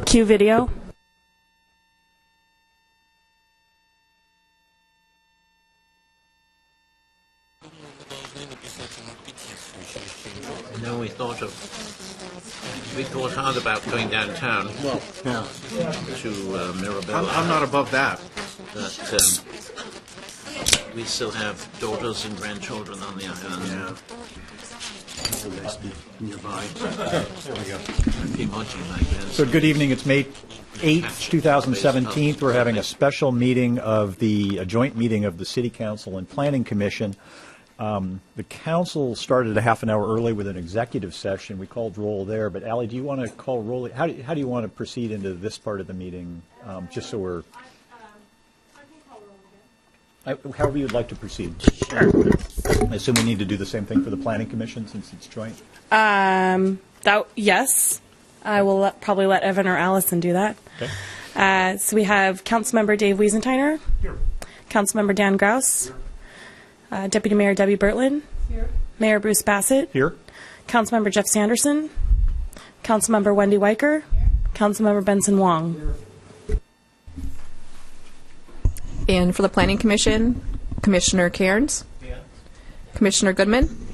Cue video. And then we thought hard about going downtown. Well, yeah, to Mirabella. I'm not above that. But we still have daughters and grandchildren on the island. Yeah. Nearby. There we go. Emoji like this. So good evening. It's May 8th, 2017. We're having a special meeting of a joint meeting of the City Council and Planning Commission. The council started a half an hour early with an executive session. We called roll there. But Allie, do you want to call roll? How do you want to proceed into this part of the meeting? Just so we're. However you'd like to proceed. Sure. I assume we need to do the same thing for the Planning Commission since it's joint? Yes. I will probably let Evan or Allison do that. Okay. So we have Councilmember Dave Wiesentiner. Here. Councilmember Dan Grouse. Deputy Mayor Debbie Bertlin. Here. Mayor Bruce Bassett. Here. Councilmember Jeff Sanderson. Councilmember Wendy Weicker. Councilmember Benson Wong. Here. And for the Planning Commission, Commissioner Cairns. Yeah. Commissioner Goodman.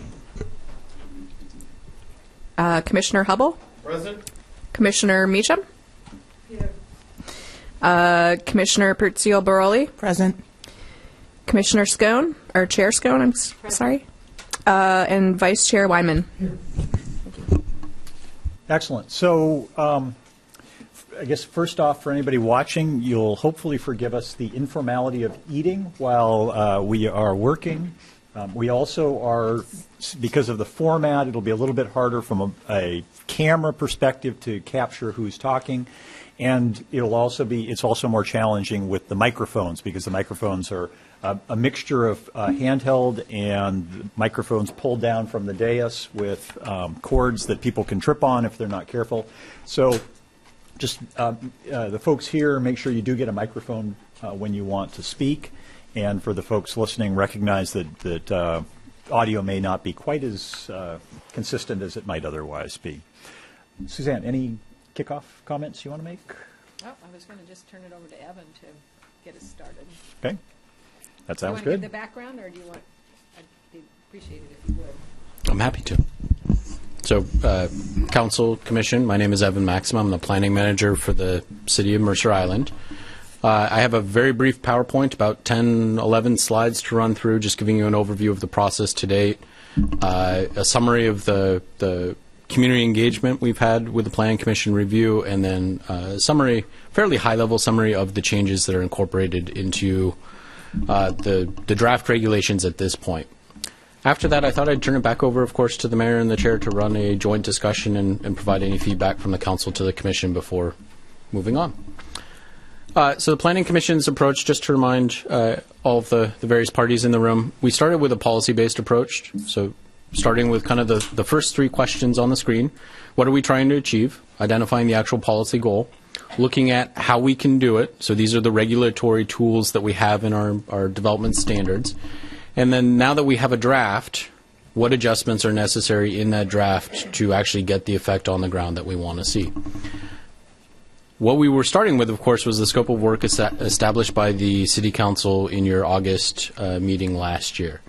Commissioner Hubble. Present. Commissioner Meacham. Here. Commissioner Perzio Baroli. Present. Commissioner Scone, or Chair Scone, I'm sorry. And Vice Chair Wyman. Excellent. So I guess first off, for anybody watching, you'll hopefully forgive us the informality of eating while we are working. We also are, because of the format, it'll be a little bit harder from a camera perspective to capture who's talking. And it's also more challenging with the microphones because the microphones are a mixture of handheld and microphones pulled down from the dais with cords that people can trip on if they're not careful. So just the folks here, make sure you do get a microphone when you want to speak. And for the folks listening, recognize that audio may not be quite as consistent as it might otherwise be. Suzanne, any kickoff comments you want to make? Oh, I was going to just turn it over to Evan to get us started. Okay. That sounds do you want to good. give the background, or do you want? I'd appreciate it if you would. I'm happy to. So, Council, Commission, my name is Evan Maxim. I'm the Planning Manager for the City of Mercer Island. I have a very brief PowerPoint, about 10, 11 slides to run through, just giving you an overview of the process to date, a summary of the community engagement we've had with the Planning Commission review, and then a summary, fairly high-level summary of the changes that are incorporated into the draft regulations at this point. After that, I thought I'd turn it back over, of course, to the Mayor and the Chair to run a joint discussion and provide any feedback from the Council to the Commission before moving on. So the Planning Commission's approach, just to remind all of the various parties in the room, we started with a policy-based approach. So starting with kind of the first three questions on the screen. What are we trying to achieve? Identifying the actual policy goal. Looking at how we can do it. So these are the regulatory tools that we have in our development standards. And then now that we have a draft, what adjustments are necessary in that draft to actually get the effect on the ground that we want to see? What we were starting with, of course, was the scope of work established by the City Council in your August meeting last year.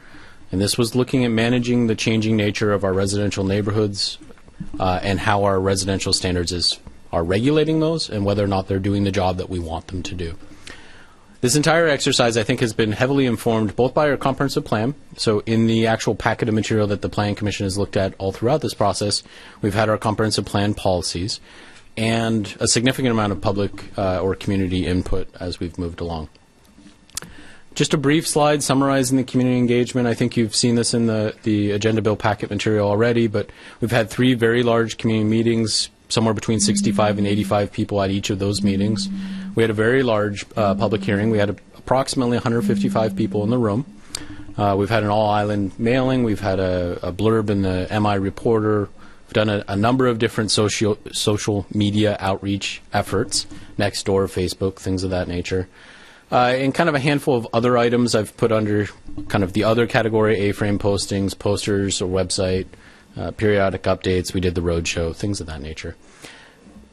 And this was looking at managing the changing nature of our residential neighborhoods and how our residential standards are regulating those and whether or not they're doing the job that we want them to do. This entire exercise, I think, has been heavily informed both by our comprehensive plan. So in the actual packet of material that the Planning Commission has looked at all throughout this process, we've had our comprehensive plan policies and a significant amount of public or community input as we've moved along. Just a brief slide summarizing the community engagement. I think you've seen this in the agenda bill packet material already, but we've had 3 very large community meetings, somewhere between 65 and 85 people at each of those meetings. We had a very large public hearing. We had approximately 155 people in the room. We've had an all-island mailing. We've had a blurb in the MI Reporter. We've done a number of different social media outreach efforts, Nextdoor, Facebook, things of that nature. And kind of a handful of other items I've put under kind of the other category, A-frame postings, posters or website, periodic updates. We did the roadshow, things of that nature.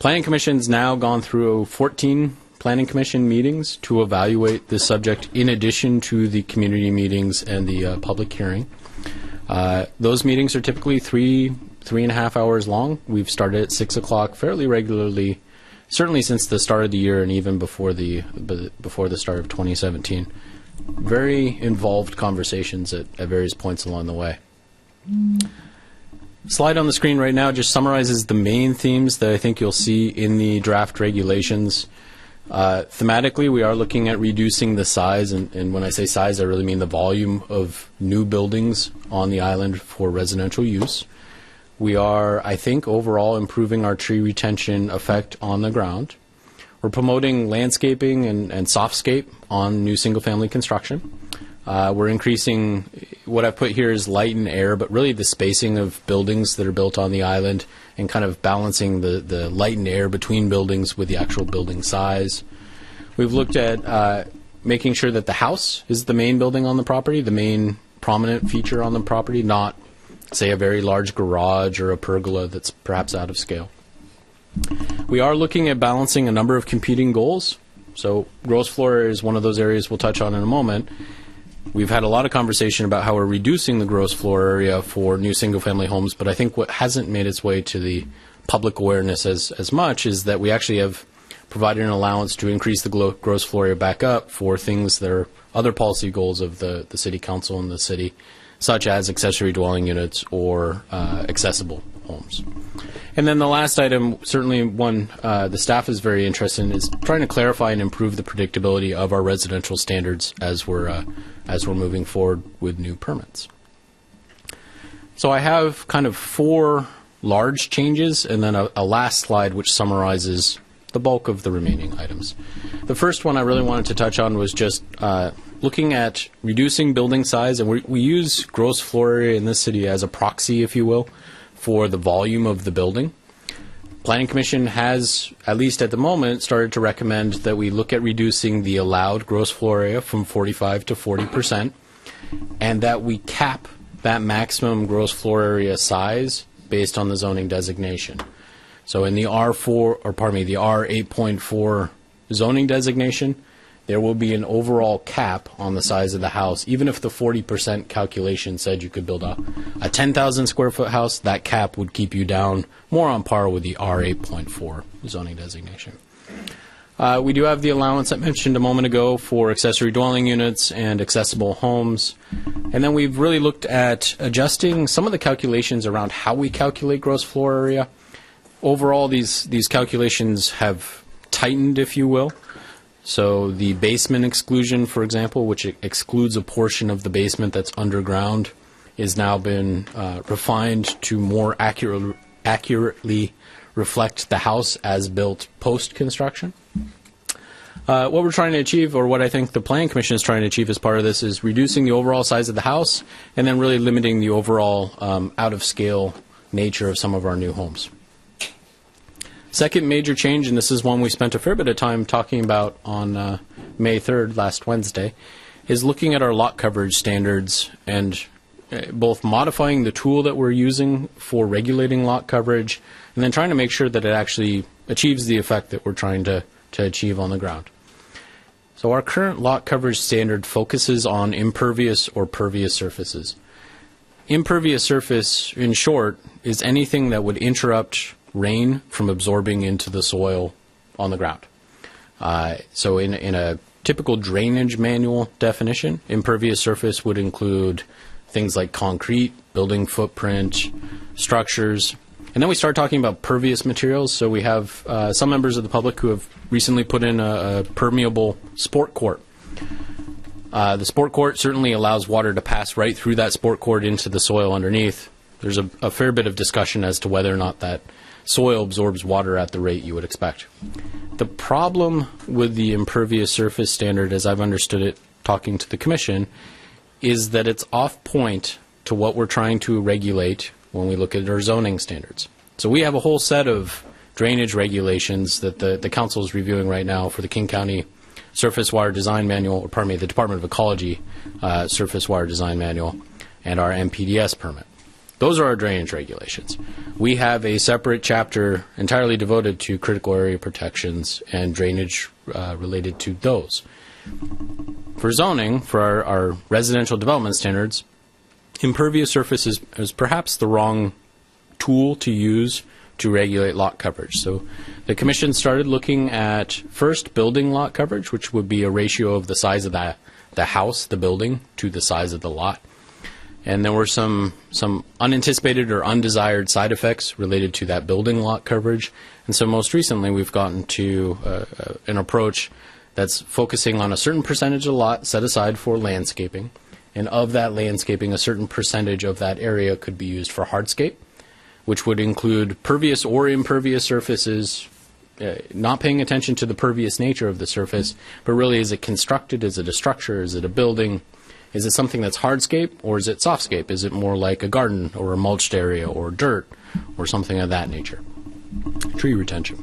Planning Commission's now gone through 14 Planning Commission meetings to evaluate this subject in addition to the community meetings and the public hearing. Those meetings are typically 3.5 hours long. We've started at 6 o'clock fairly regularly, certainly since the start of the year and even before the start of 2017. Very involved conversations at various points along the way. Slide on the screen right now just summarizes the main themes that I think you'll see in the draft regulations. Thematically, we are looking at reducing the size, and when I say size, I really mean the volume of new buildings on the island for residential use. We are, I think, overall improving our tree retention effect on the ground. We're promoting landscaping and softscape on new single-family construction. We're increasing, what I've put here is light and air, but really the spacing of buildings that are built on the island and kind of balancing the light and air between buildings with the actual building size. We've looked at making sure that the house is the main building on the property, the main prominent feature on the property, not, say, a very large garage or a pergola that's perhaps out of scale. We are looking at balancing a number of competing goals. So gross floor area is one of those areas we'll touch on in a moment. We've had a lot of conversation about how we're reducing the gross floor area for new single-family homes, but I think what hasn't made its way to the public awareness as much is that we actually have provided an allowance to increase the gross floor area back up for things that are other policy goals of the City Council and the city, such as accessory dwelling units or accessible homes. And then the last item, certainly one the staff is very interested in, is trying to clarify and improve the predictability of our residential standards as we're moving forward with new permits. So I have kind of 4 large changes and then a last slide which summarizes the bulk of the remaining items. The first one I really wanted to touch on was just looking at reducing building size, and we use gross floor area in this city as a proxy, if you will, for the volume of the building. Planning Commission has, at least at the moment, started to recommend that we look at reducing the allowed gross floor area from 45 to 40%, and that we cap that maximum gross floor area size based on the zoning designation. So in the the R8.4 zoning designation, there will be an overall cap on the size of the house. Even if the 40% calculation said you could build a 10,000 square foot house, that cap would keep you down more on par with the R8.4 zoning designation. We do have the allowance I mentioned a moment ago for accessory dwelling units and accessible homes. And then we've really looked at adjusting some of the calculations around how we calculate gross floor area. Overall, these calculations have tightened, if you will. So the basement exclusion, for example, which excludes a portion of the basement that's underground, is now been refined to more accurately reflect the house as built post-construction. What we're trying to achieve, or what I think the Planning Commission is trying to achieve as part of this, is reducing the overall size of the house and then really limiting the overall out-of-scale nature of some of our new homes. Second major change, and this is one we spent a fair bit of time talking about on May 3rd, last Wednesday, is looking at our lot coverage standards and both modifying the tool that we're using for regulating lot coverage and then trying to make sure that it actually achieves the effect that we're trying to achieve on the ground. So our current lot coverage standard focuses on impervious or pervious surfaces. Impervious surface, in short, is anything that would interrupt rain from absorbing into the soil on the ground. So in a typical drainage manual definition, impervious surface would include things like concrete, building footprint, structures. And then we start talking about pervious materials. So we have some members of the public who have recently put in a permeable sport court. The sport court certainly allows water to pass right through that sport court into the soil underneath. There's a fair bit of discussion as to whether or not that soil absorbs water at the rate you would expect. The problem with the impervious surface standard, as I've understood it talking to the Commission, is that it's off point to what we're trying to regulate when we look at our zoning standards. So we have a whole set of drainage regulations that the Council is reviewing right now for the King County Surface Water Design Manual, or pardon me, the Department of Ecology Surface Water Design Manual, and our MPDS permit. Those are our drainage regulations. We have a separate chapter entirely devoted to critical area protections and drainage related to those. For zoning, for our residential development standards, impervious surface is perhaps the wrong tool to use to regulate lot coverage. So the Commission started looking at first building lot coverage, which would be a ratio of the size of the house, the building, to the size of the lot. And there were some unanticipated or undesired side effects related to that building lot coverage. And so most recently we've gotten to an approach that's focusing on a certain percentage of the lot set aside for landscaping. And of that landscaping, a certain percentage of that area could be used for hardscape, which would include pervious or impervious surfaces, not paying attention to the pervious nature of the surface, but really, is it constructed? Is it a structure? Is it a building? Is it something that's hardscape, or is it softscape? Is it more like a garden or a mulched area or dirt or something of that nature? Tree retention.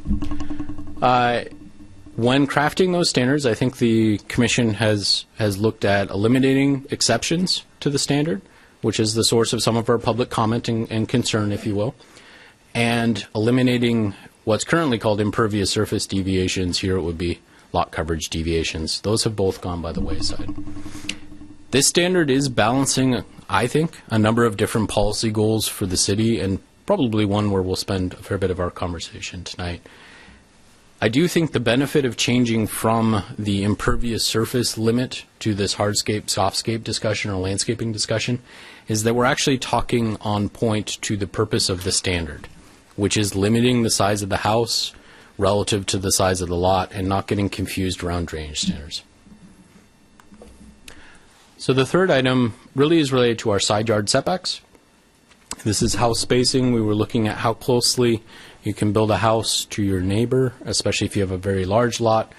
When crafting those standards, I think the Commission has looked at eliminating exceptions to the standard, which is the source of some of our public comment and concern, if you will, and eliminating what's currently called impervious surface deviations. Here it would be lot coverage deviations. Those have both gone by the wayside. This standard is balancing, I think, a number of different policy goals for the city, and probably one where we'll spend a fair bit of our conversation tonight. I do think the benefit of changing from the impervious surface limit to this hardscape, softscape discussion or landscaping discussion is that we're actually talking on point to the purpose of the standard, which is limiting the size of the house relative to the size of the lot and not getting confused around drainage standards. So the third item really is related to our side yard setbacks. This is house spacing. We were looking at how closely you can build a house to your neighbor, especially if you have a very large lot.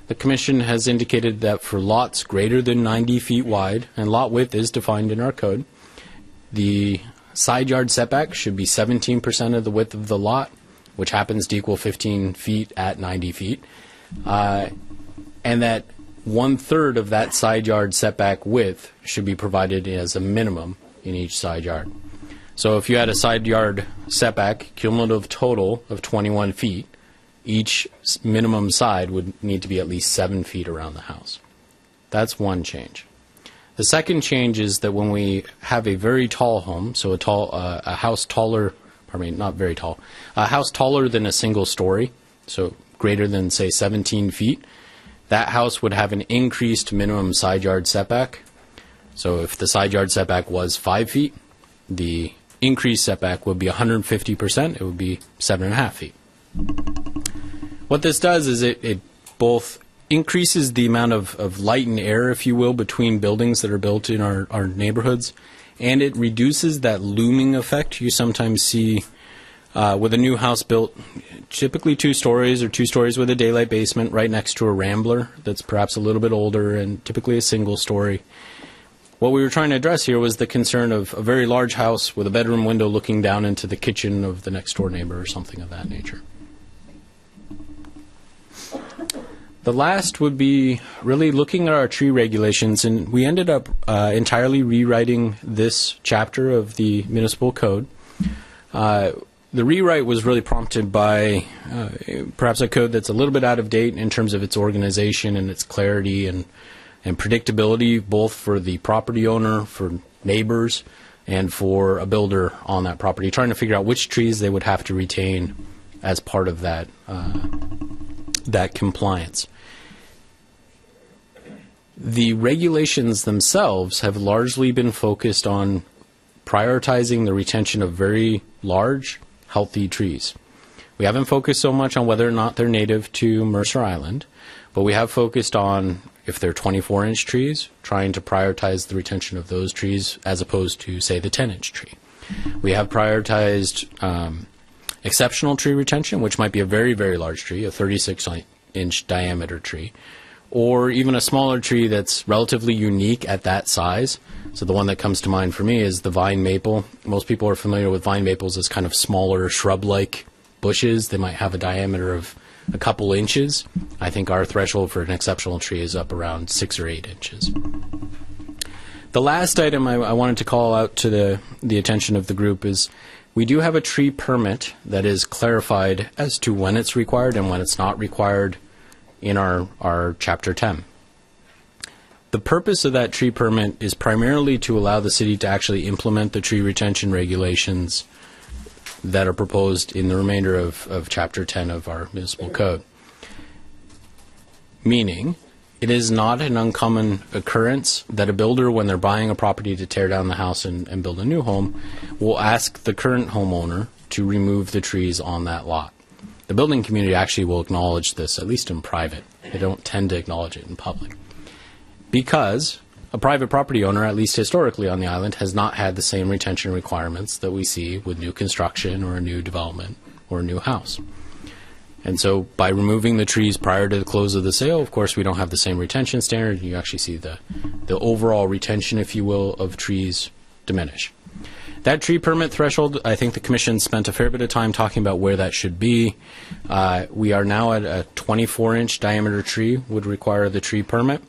The Commission has indicated that for lots greater than 90 feet wide, and lot width is defined in our code, the side yard setback should be 17% of the width of the lot, which happens to equal 15 feet at 90 feet, and that 1/3 of that side yard setback width should be provided as a minimum in each side yard. So if you had a side yard setback cumulative total of 21 feet, each minimum side would need to be at least 7 feet around the house. That's one change. The second change is that when we have a very tall home, so a house taller, not very tall, a house taller than a single story, so greater than, say, 17 feet, that house would have an increased minimum side yard setback. So if the side yard setback was 5 feet, the increased setback would be 150%. It would be 7.5 feet. What this does is it both increases the amount of light and air, if you will, between buildings that are built in our neighborhoods, and it reduces that looming effect you sometimes see with a new house built, typically 2 stories or 2 stories with a daylight basement right next to a rambler that's perhaps a little bit older and typically a single story. What we were trying to address here was the concern of a very large house with a bedroom window looking down into the kitchen of the next door neighbor or something of that nature. The last would be really looking at our tree regulations, and we ended up entirely rewriting this chapter of the municipal code. The rewrite was really prompted by perhaps a code that's a little bit out of date in terms of its organization and its clarity and predictability, both for the property owner, for neighbors, and for a builder on that property, trying to figure out which trees they would have to retain as part of that that compliance. The regulations themselves have largely been focused on prioritizing the retention of very large, healthy trees. We haven't focused so much on whether or not they're native to Mercer Island, but we have focused on, if they're 24-inch trees, trying to prioritize the retention of those trees as opposed to, say, the 10-inch tree. We have prioritized exceptional tree retention, which might be a very, very large tree, a 36-inch diameter tree, or even a smaller tree that's relatively unique at that size. So the one that comes to mind for me is the vine maple. Most people are familiar with vine maples as kind of smaller shrub-like bushes. They might have a diameter of a couple inches. I think our threshold for an exceptional tree is up around 6 or 8 inches. The last item I wanted to call out to the attention of the group is we do have a tree permit that is clarified as to when it's required and when it's not required in our Chapter 10. The purpose of that tree permit is primarily to allow the city to actually implement the tree retention regulations that are proposed in the remainder of Chapter 10 of our municipal code. Meaning, it is not an uncommon occurrence that a builder, when they're buying a property to tear down the house and build a new home, will ask the current homeowner to remove the trees on that lot. The building community actually will acknowledge this, at least in private. They don't tend to acknowledge it in public. Because a private property owner, at least historically on the island, has not had the same retention requirements that we see with new construction or a new development or a new house. And so by removing the trees prior to the close of the sale, of course, we don't have the same retention standard. You actually see the overall retention, if you will, of trees diminish. That tree permit threshold, I think the Commission spent a fair bit of time talking about where that should be. We are now at a 24-inch diameter tree would require the tree permit.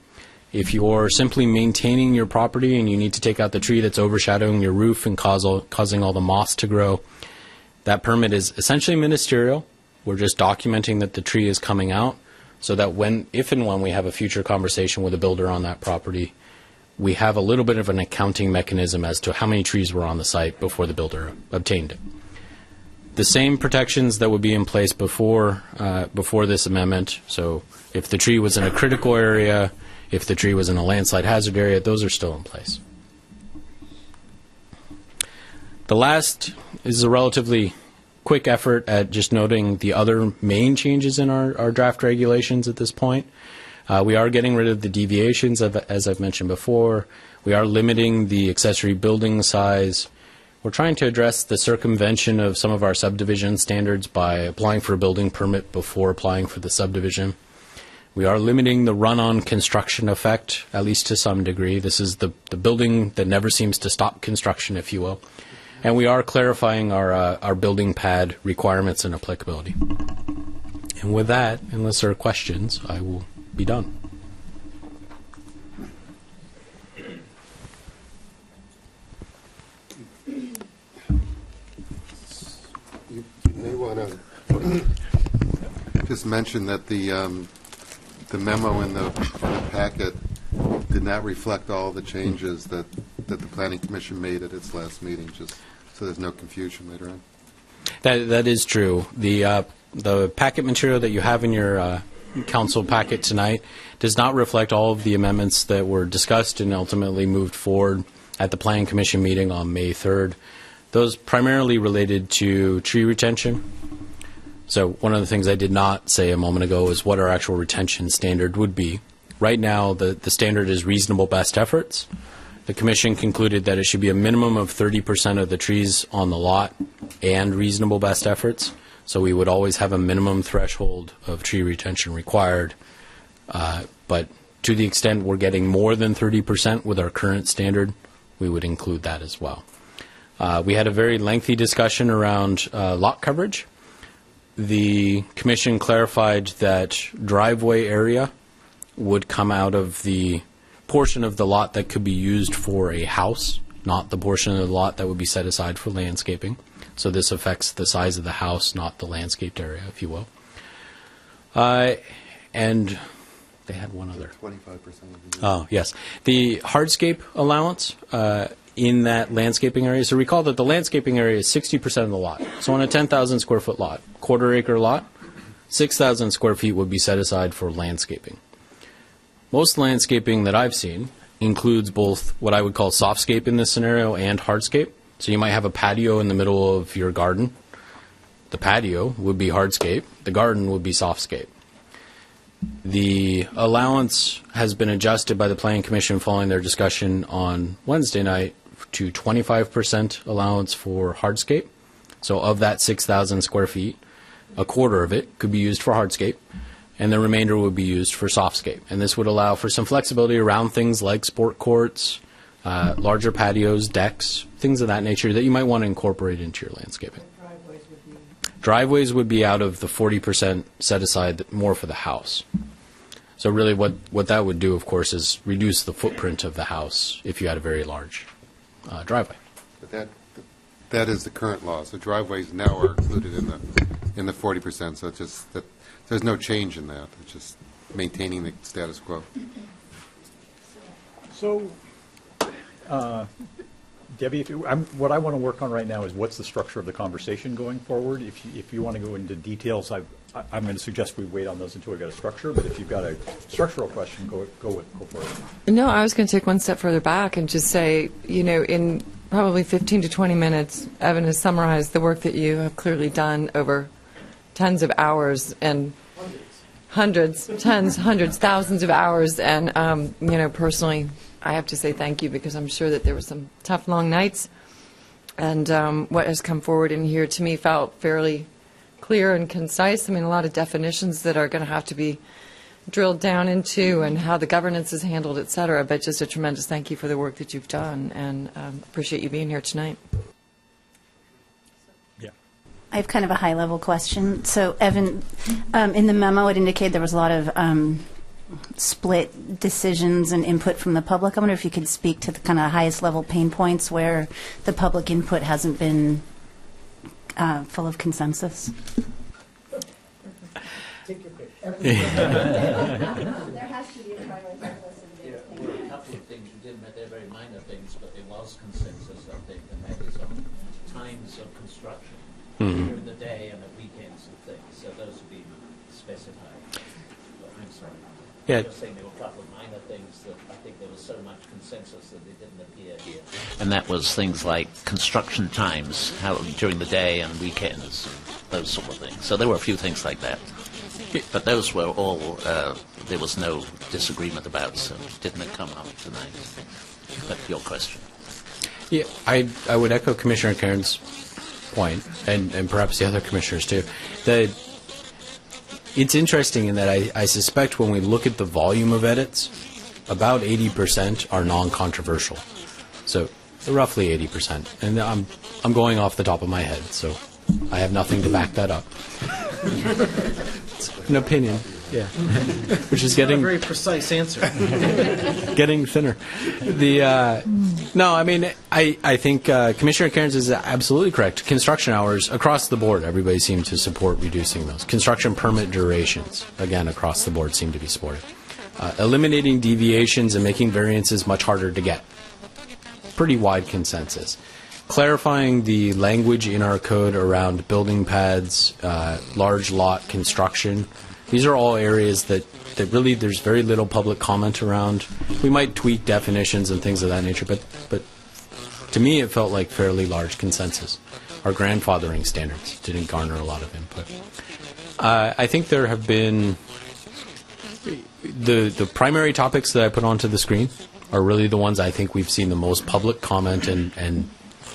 If you're simply maintaining your property and you need to take out the tree that's overshadowing your roof and causing all the moss to grow, that permit is essentially ministerial. We're just documenting that the tree is coming out so that if and when we have a future conversation with a builder on that property, we have a little bit of an accounting mechanism as to how many trees were on the site before the builder obtained it. The same protections that would be in place before this amendment, so if the tree was in a critical area, if the tree was in a landslide hazard area, those are still in place. The last is a relatively quick effort at just noting the other main changes in our draft regulations at this point. We are getting rid of the deviations, as I've mentioned before. We are limiting the accessory building size. We're trying to address the circumvention of some of our subdivision standards by applying for a building permit before applying for the subdivision. We are limiting the run-on construction effect, at least to some degree. This is the building that never seems to stop construction, if you will. And we are clarifying our building pad requirements and applicability. And with that, unless there are questions, I will be done. You may want to just mention that the memo in the packet did not reflect all the changes that the Planning Commission made at its last meeting, just so there's no confusion later on. That is true. The packet material that you have in your council packet tonight does not reflect all of the amendments that were discussed and ultimately moved forward at the Planning Commission meeting on May 3rd. Those primarily related to tree retention. So one of the things I did not say a moment ago is what our actual retention standard would be. Right now, the standard is reasonable best efforts. The Commission concluded that it should be a minimum of 30% of the trees on the lot and reasonable best efforts. So we would always have a minimum threshold of tree retention required. But to the extent we're getting more than 30% with our current standard, we would include that as well. We had a very lengthy discussion around lot coverage. The Commission clarified that driveway area would come out of the portion of the lot that could be used for a house, not the portion of the lot that would be set aside for landscaping. So this affects the size of the house, not the landscaped area, if you will. And they had one other. 25%. Oh, yes. The hardscape allowance in that landscaping area. So recall that the landscaping area is 60% of the lot. So on a 10,000 square foot lot, quarter acre lot, 6,000 square feet would be set aside for landscaping. Most landscaping that I've seen includes both what I would call softscape in this scenario and hardscape. So you might have a patio in the middle of your garden. The patio would be hardscape. The garden would be softscape. The allowance has been adjusted by the Planning Commission following their discussion on Wednesday night to 25% allowance for hardscape. So of that 6,000 square feet, a quarter of it could be used for hardscape, and the remainder would be used for softscape. And this would allow for some flexibility around things like sport courts, larger patios, decks, things of that nature that you might want to incorporate into your landscaping. Driveways would be out of the 40% set aside more for the house. So really what that would do, of course, is reduce the footprint of the house if you had a very large driveway. But that is the current law. So driveways now are included in the 40%. So it's just that there's no change in that. It's just maintaining the status quo. So, Debbie, what I want to work on right now is what's the structure of the conversation going forward. If you want to go into details, I'm going to suggest we wait on those until we've got a structure. But if you've got a structural question, go for it. No, I was going to take one step further back and just say, in probably 15 to 20 minutes, Evan has summarized the work that you have clearly done over tons of hours and hundreds, thousands of hours. And, personally, I have to say thank you because I'm sure that there were some tough, long nights. And what has come forward in here to me felt fairly clear and concise. I mean, a lot of definitions that are going to have to be drilled down into and how the governance is handled, et cetera. But just a tremendous thank you for the work that you've done, and appreciate you being here tonight. I have kind of a high-level question. So, Evan, in the memo, it indicated there was a lot of split decisions and input from the public. I wonder if you could speak to the kind of highest-level pain points where the public input hasn't been full of consensus. Take your pick. There has to be a prioritization. There were a couple of things you did, but they're very minor things, but there was consensus, I think, and that is on times of construction during the day and at weekends and things. So those have been specified. But I'm sorry. Yeah. I'm just saying there were a couple of minor things that I think there was so much consensus that they didn't appear here. And that was things like construction times, how during the day and weekends, those sort of things. So there were a few things like that. But those were all, there was no disagreement about, so it didn't come up tonight. But your question. Yeah, I would echo Commissioner Cairns' point, and perhaps the other commissioners too, that it's interesting in that I suspect when we look at the volume of edits, about 80% are non-controversial. So roughly 80%. And I'm going off the top of my head, so I have nothing to back that up. It's an opinion, yeah, which is getting a very precise answer. getting thinner. No, I mean, I think Commissioner Cairns is absolutely correct. Construction hours across the board, everybody seemed to support reducing those. Construction permit durations, again, across the board, seem to be supported. Eliminating deviations and making variances much harder to get. Pretty wide consensus. Clarifying the language in our code around building pads, large lot construction. These are all areas that really there's very little public comment around. We might tweak definitions and things of that nature, but to me it felt like fairly large consensus. Our grandfathering standards didn't garner a lot of input. I think there have been the primary topics that I put onto the screen are really the ones I think we've seen the most public comment and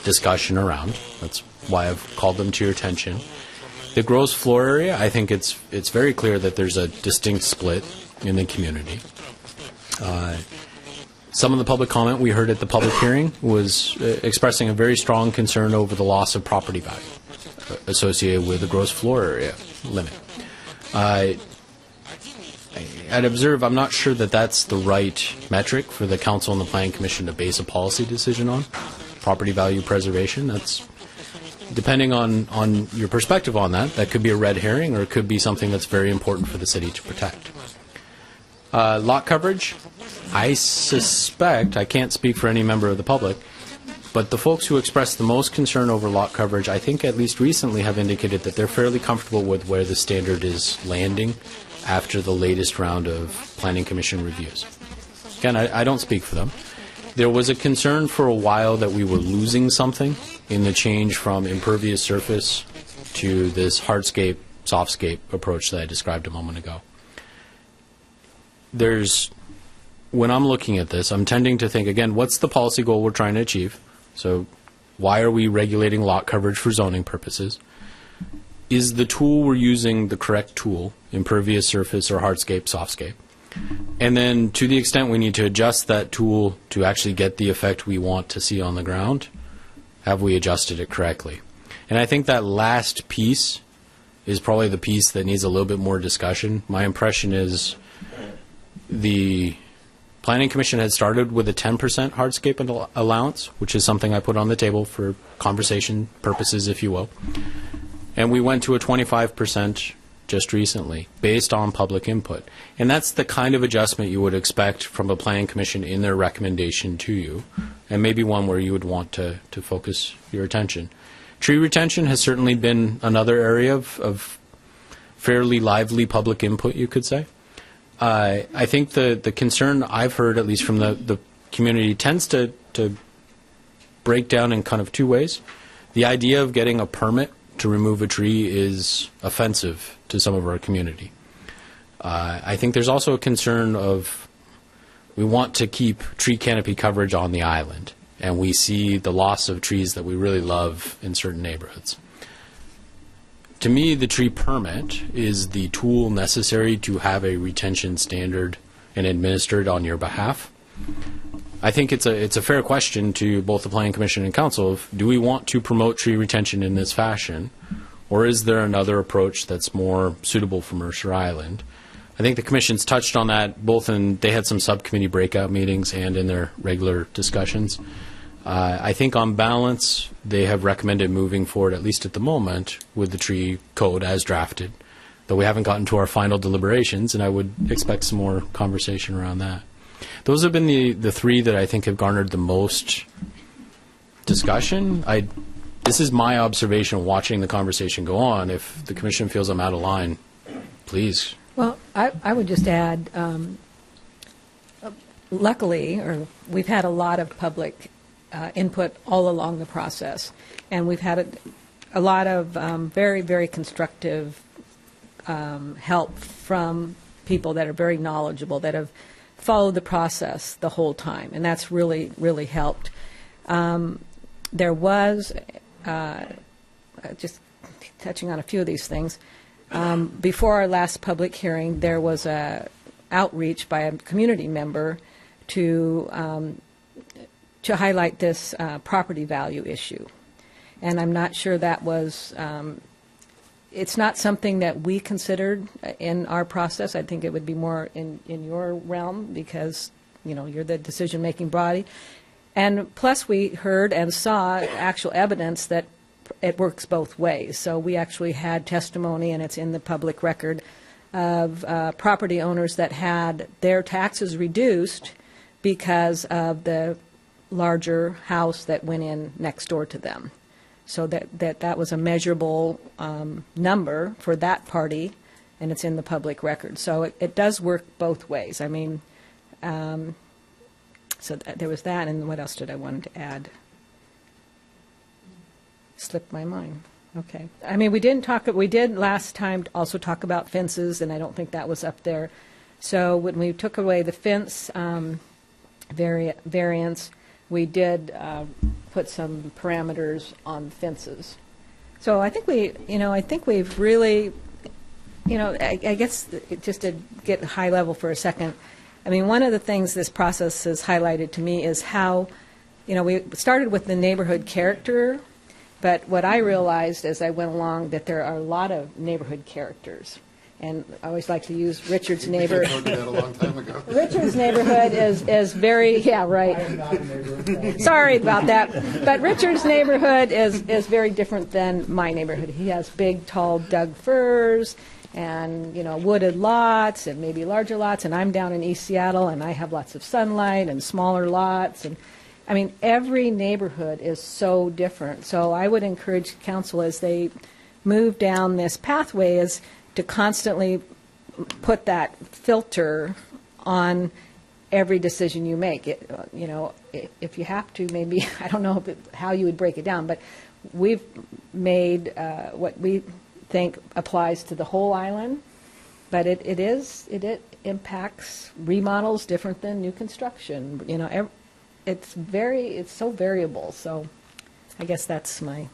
discussion around. That's why I've called them to your attention. The gross floor area, I think it's very clear that there's a distinct split in the community. Some of the public comment we heard at the public hearing was expressing a very strong concern over the loss of property value associated with the gross floor area limit. I'd observe, I'm not sure that that's the right metric for the Council and the Planning Commission to base a policy decision on. Property value preservation, that's, depending on your perspective on that could be a red herring or it could be something that's very important for the city to protect. Lot coverage, I suspect, I can't speak for any member of the public, but the folks who expressed the most concern over lot coverage, I think at least recently have indicated that they're fairly comfortable with where the standard is landing after the latest round of Planning Commission reviews. Again, I don't speak for them. There was a concern for a while that we were losing something in the change from impervious surface to this hardscape, softscape approach that I described a moment ago. When I'm looking at this, I'm tending to think, again, what's the policy goal we're trying to achieve? So why are we regulating lot coverage for zoning purposes? Is the tool we're using the correct tool, impervious surface or hardscape, softscape? And then to the extent we need to adjust that tool to actually get the effect we want to see on the ground, have we adjusted it correctly? And I think that last piece is probably the piece that needs a little bit more discussion. My impression is The Planning Commission had started with a 10% hardscape allowance, which is something I put on the table for conversation purposes, if you will. And we went to a 25% just recently, based on public input. And that's the kind of adjustment you would expect from a Planning Commission in their recommendation to you, and maybe one where you would want to focus your attention. Tree retention has certainly been another area of fairly lively public input, you could say. I think the concern I've heard, at least from the community, tends to break down in kind of two ways. The idea of getting a permit to remove a tree is offensive to some of our community. I think there's also a concern of we want to keep tree canopy coverage on the island, and we see the loss of trees that we really love in certain neighborhoods. To me, the tree permit is the tool necessary to have a retention standard and administered on your behalf. I think it's a fair question to both the Planning Commission and Council of, do we want to promote tree retention in this fashion, or is there another approach that's more suitable for Mercer Island? I think the Commission's touched on that both they had some subcommittee breakout meetings and in their regular discussions. I think on balance, they have recommended moving forward, at least at the moment, with the tree code as drafted, though we haven't gotten to our final deliberations, and I would expect some more conversation around that. Those have been the three that I think have garnered the most discussion. This is my observation watching the conversation go on. If the Commission feels I'm out of line, please. Well, I would just add, luckily, we've had a lot of public input all along the process, and we've had a lot of very, very constructive help from people that are very knowledgeable, that have followed the process the whole time, and that's really, really helped. There was, just touching on a few of these things, before our last public hearing, there was a outreach by a community member to highlight this property value issue. And I'm not sure that was, it's not something that we considered in our process. I think it would be more in your realm because, you're the decision-making body. And plus we heard and saw actual evidence that it works both ways. So we actually had testimony, and it's in the public record, of property owners that had their taxes reduced because of the larger house that went in next door to them. So that was a measurable number for that party, and it's in the public record. So it does work both ways. I mean, so there was that, and what else did I want to add? Slipped my mind. Okay. I mean, we did last time also talk about fences, and I don't think that was up there. So when we took away the fence variance, we did put some parameters on fences. So I think we've really, I guess just to get high level for a second, I mean, one of the things this process has highlighted to me is how, we started with the neighborhood character, but what I realized as I went along that there are a lot of neighborhood characters. And I always like to use Richard's neighborhood. That a long time ago. Richard's neighborhood is very, yeah, right. Sorry about that. But Richard's neighborhood is very different than my neighborhood. He has big, tall Doug firs and, wooded lots and maybe larger lots. And I'm down in East Seattle, and I have lots of sunlight and smaller lots. And, I mean, every neighborhood is so different. So I would encourage council as they move down this pathway is to constantly put that filter on every decision you make. If you have to, maybe, I don't know how you would break it down, but we've made what we think applies to the whole island, but it impacts remodels different than new construction. It's so variable. So I guess that's my,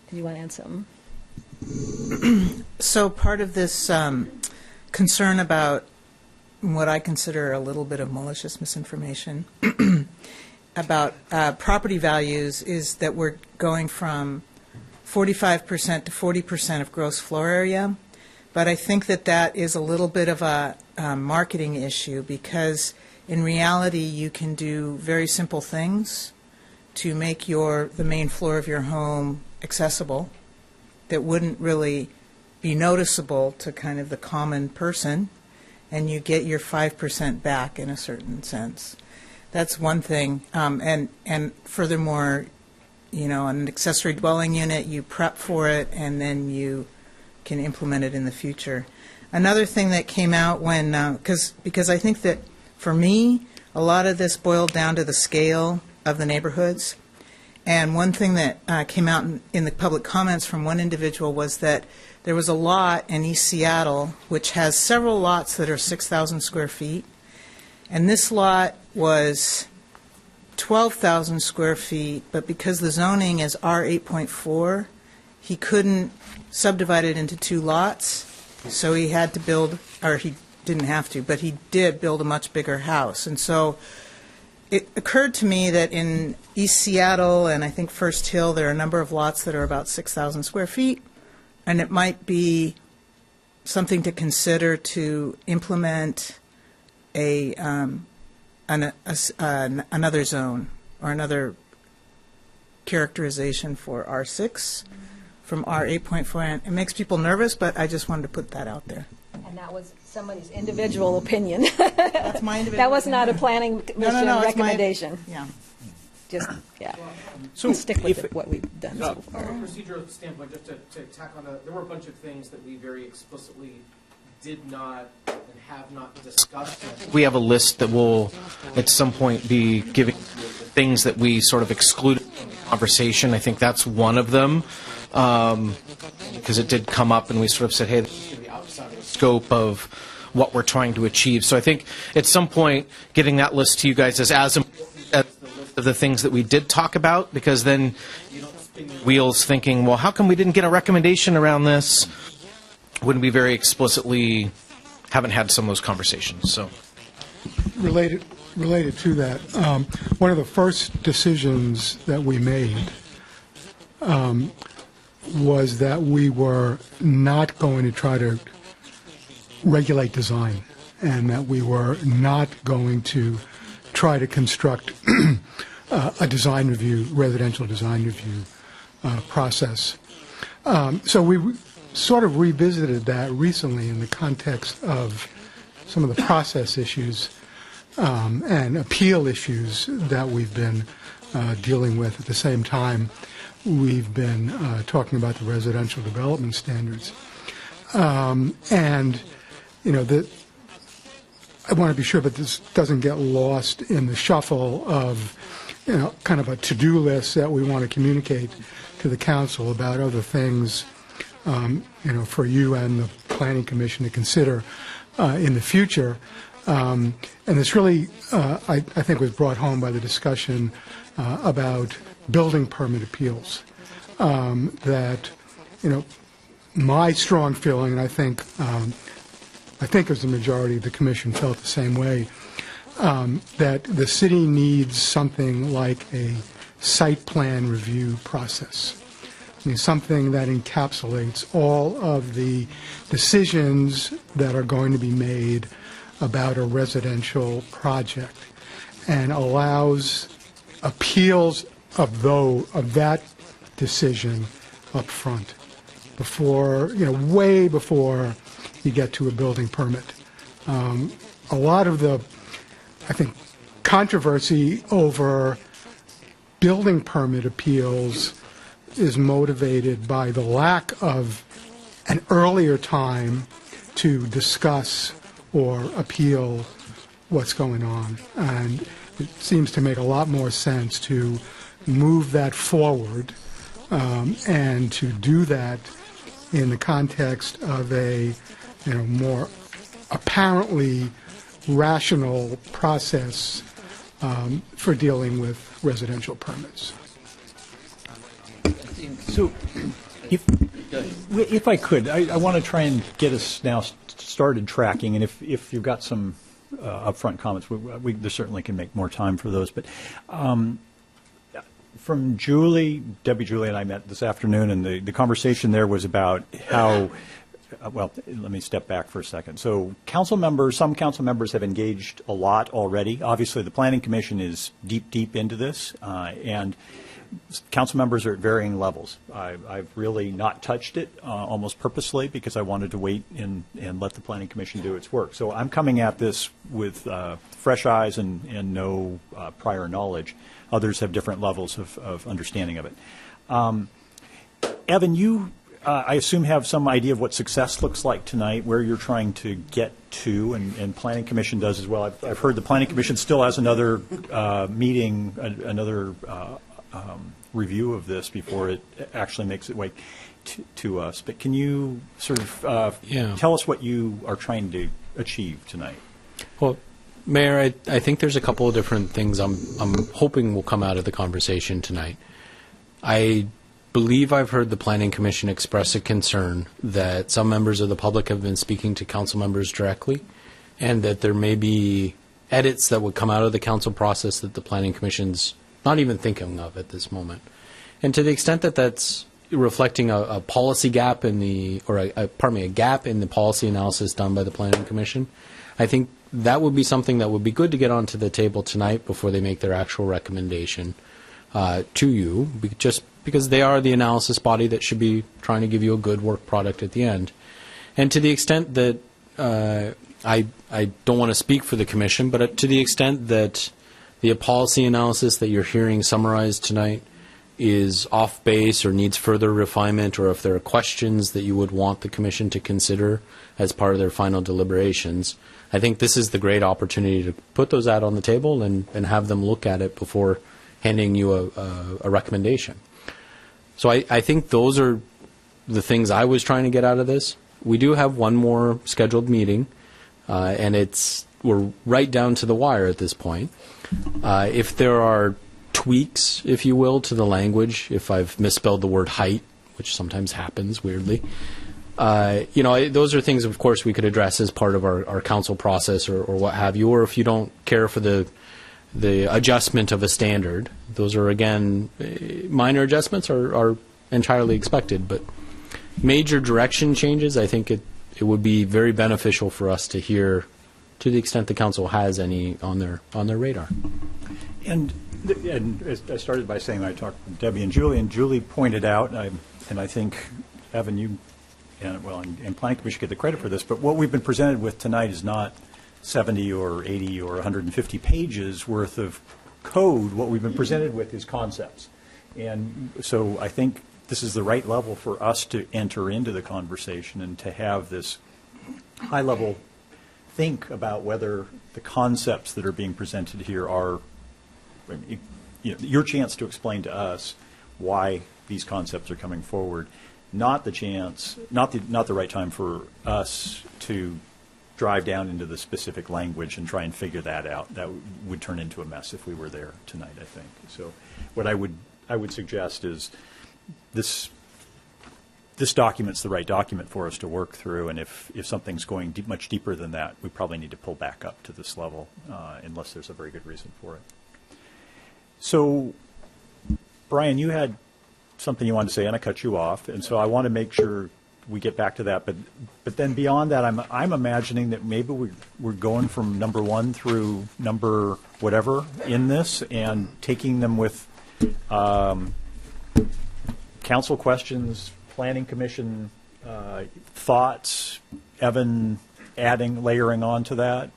do you want to add something? So part of this concern about what I consider a little bit of malicious misinformation about property values is that we're going from 45% to 40% of gross floor area. But I think that is a little bit of a marketing issue, because in reality you can do very simple things to make the main floor of your home accessible that wouldn't really be noticeable to kind of the common person, and you get your 5% back in a certain sense. That's one thing. And furthermore, an accessory dwelling unit, you prep for it, and then you can implement it in the future. Another thing that came out when, because I think that for me, a lot of this boiled down to the scale of the neighborhoods. And one thing that came out in the public comments from one individual was that there was a lot in East Seattle which has several lots that are 6,000 square feet. And this lot was 12,000 square feet, but because the zoning is R8.4, he couldn't subdivide it into 2 lots, so he had to build, or he didn't have to, but he did build a much bigger house. And so it occurred to me that in East Seattle and I think First Hill, there are a number of lots that are about 6,000 square feet, and it might be something to consider to implement another zone or another characterization for R6 from R8.4. It makes people nervous, but I just wanted to put that out there. And that was somebody's individual opinion. That's my individual That was not a opinion. planning commission No, it's recommendation. Yeah. Just, yeah. So Stick with what we've done so far. From a procedural standpoint, just to tack on there were a bunch of things that we very explicitly did not and have not discussed. We have a list that will, at some point, be giving things that we sort of excluded from the conversation. I think that's one of them, because it did come up, and we sort of said, hey, this is going to be outside of the scope of what we're trying to achieve. So I think at some point, getting that list to you guys is as important as the list of the things that we did talk about, because then you don't spin your wheels thinking, well, how come we didn't get a recommendation around this? When we very explicitly haven't had some of those conversations. So, related to that, one of the first decisions that we made was that we were not going to try to regulate design, and that we were not going to try to construct a design review, residential design review process. So we sort of revisited that recently in the context of some of the process issues and appeal issues that we've been dealing with. At the same time, we've been talking about the residential development standards. And, I want to be sure that this doesn't get lost in the shuffle of, kind of a to-do list that we want to communicate to the council about other things for you and the Planning Commission to consider in the future. And this really, I think, was brought home by the discussion about building permit appeals. That, my strong feeling, and I think as the majority of the Commission felt the same way, that the city needs something like a site plan review process. Something that encapsulates all of the decisions that are going to be made about a residential project and allows appeals of that decision up front before, way before you get to a building permit. A lot of the, I think, controversy over building permit appeals is motivated by the lack of an earlier time to discuss or appeal what's going on. And it seems to make a lot more sense to move that forward and to do that in the context of a more apparently rational process for dealing with residential permits. So, if I could, I want to try and get us now started tracking, and if you've got some upfront comments, we certainly can make more time for those. But from Debbie Julie and I met this afternoon, and the conversation there was about how well, let me step back for a second. So some council members have engaged a lot already. Obviously, the Planning Commission is deep into this, and council members are at varying levels. I've really not touched it almost purposely because I wanted to wait and let the Planning Commission do its work. So I'm coming at this with fresh eyes and no prior knowledge. Others have different levels of understanding of it. Evan, you, I assume, have some idea of what success looks like tonight, where you're trying to get to, and Planning Commission does as well. I've heard the Planning Commission still has another meeting, another review of this before it actually makes its way to us. But can you sort of tell us what you are trying to achieve tonight? Well, Mayor, I think there's a couple of different things I'm hoping will come out of the conversation tonight. I believe I've heard the Planning Commission express a concern that some members of the public have been speaking to council members directly, and that there may be edits that would come out of the council process that the Planning Commission's not even thinking of at this moment. And to the extent that that's reflecting a policy gap in the, or a gap in the policy analysis done by the Planning Commission, I think that would be something that would be good to get onto the table tonight before they make their actual recommendation to you, just because they are the analysis body that should be trying to give you a good work product at the end. And to the extent that, I don't want to speak for the Commission, but to the extent that the policy analysis that you're hearing summarized tonight is off base or needs further refinement, or if there are questions that you would want the Commission to consider as part of their final deliberations, I think this is the great opportunity to put those out on the table and have them look at it before handing you a recommendation. So I think those are the things I was trying to get out of this. We do have one more scheduled meeting, and we're right down to the wire at this point. If there are tweaks, if you will, to the language, if I've misspelled the word height, which sometimes happens weirdly, those are things, of course, we could address as part of our council process or what have you, or if you don't care for the adjustment of a standard. Those are, again, minor adjustments are entirely expected, but major direction changes, I think it would be very beneficial for us to hear, to the extent the council has any on their radar. And as I started by saying, I talked with Debbie and Julie pointed out, and I think, Evan, you and Planning Commission get the credit for this, but what we've been presented with tonight is not 70 or 80 or 150 pages worth of code. What we've been presented with is concepts. And so I think this is the right level for us to enter into the conversation and to have this high-level think about whether the concepts that are being presented here are, your chance to explain to us why these concepts are coming forward, not the right time for us to drive down into the specific language and try and figure that out. That would turn into a mess if we were there tonight, I think. So what I would suggest is this document's the right document for us to work through, and if something's going much deeper than that, we probably need to pull back up to this level unless there's a very good reason for it. So, Brian, you had something you wanted to say, and I cut you off, and so I want to make sure we get back to that. But then beyond that, I'm imagining that maybe we're going from number 1 through number whatever in this, and taking them with council questions, Planning Commission thoughts, Evan layering on to that.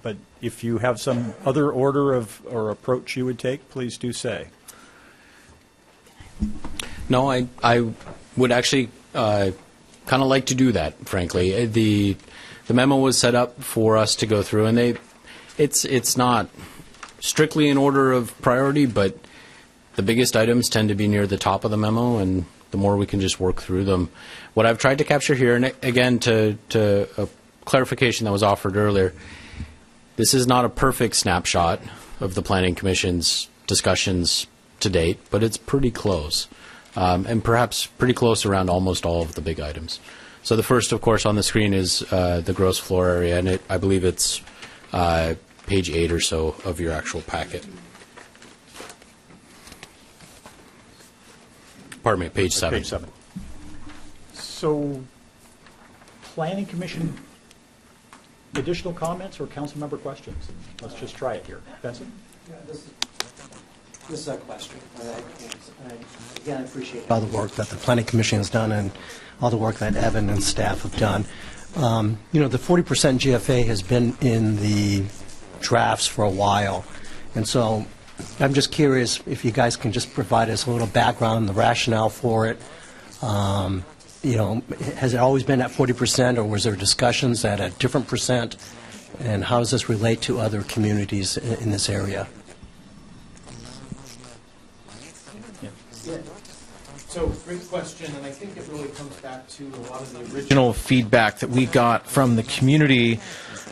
But if you have some other order or approach you would take, please do say. No, I would actually kind of like to do that, frankly. The memo was set up for us to go through, and it's not strictly in order of priority, but the biggest items tend to be near the top of the memo, and the more we can just work through them. What I've tried to capture here, and again, to a clarification that was offered earlier, this is not a perfect snapshot of the Planning Commission's discussions to date, but it's pretty close, and perhaps pretty close around almost all of the big items. So the first, of course, on the screen is the gross floor area, and I believe it's page 8 or so of your actual packet. Pardon me, page 7. Page 7. So Planning Commission, additional comments or council member questions? Let's just try it here. Benson? Yeah, this is a question. Again, I appreciate all the work that the Planning Commission has done and all the work that Evan and staff have done. The 40% GFA has been in the drafts for a while, and so I'm just curious if you guys can just provide us a little background, the rationale for it. Has it always been at 40%, or was there discussions at a different percent? And how does this relate to other communities in this area? So, great question, and I think it really comes back to a lot of the original feedback that we got from the community,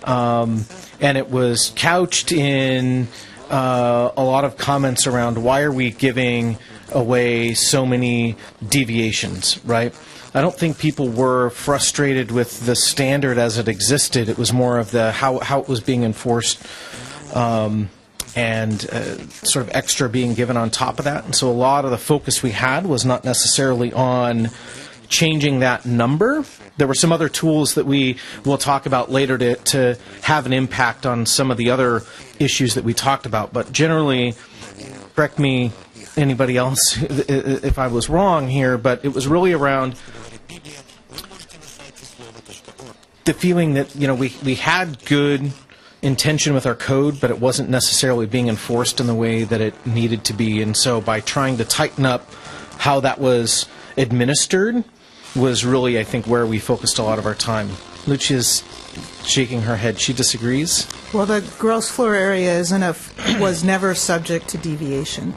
and it was couched in a lot of comments around why are we giving away so many deviations, right? I don't think people were frustrated with the standard as it existed. It was more of the how it was being enforced, and sort of extra being given on top of that. And so a lot of the focus we had was not necessarily on changing that number. There were some other tools that we will talk about later to have an impact on some of the other issues that we talked about. But generally, correct me, anybody else, if I was wrong here, but it was really around the feeling that, we had good intention with our code, but it wasn't necessarily being enforced in the way that it needed to be. And so by trying to tighten up how that was administered was really, I think, where we focused a lot of our time. Lucia's shaking her head. She disagrees. Well, the gross floor area was never subject to deviation.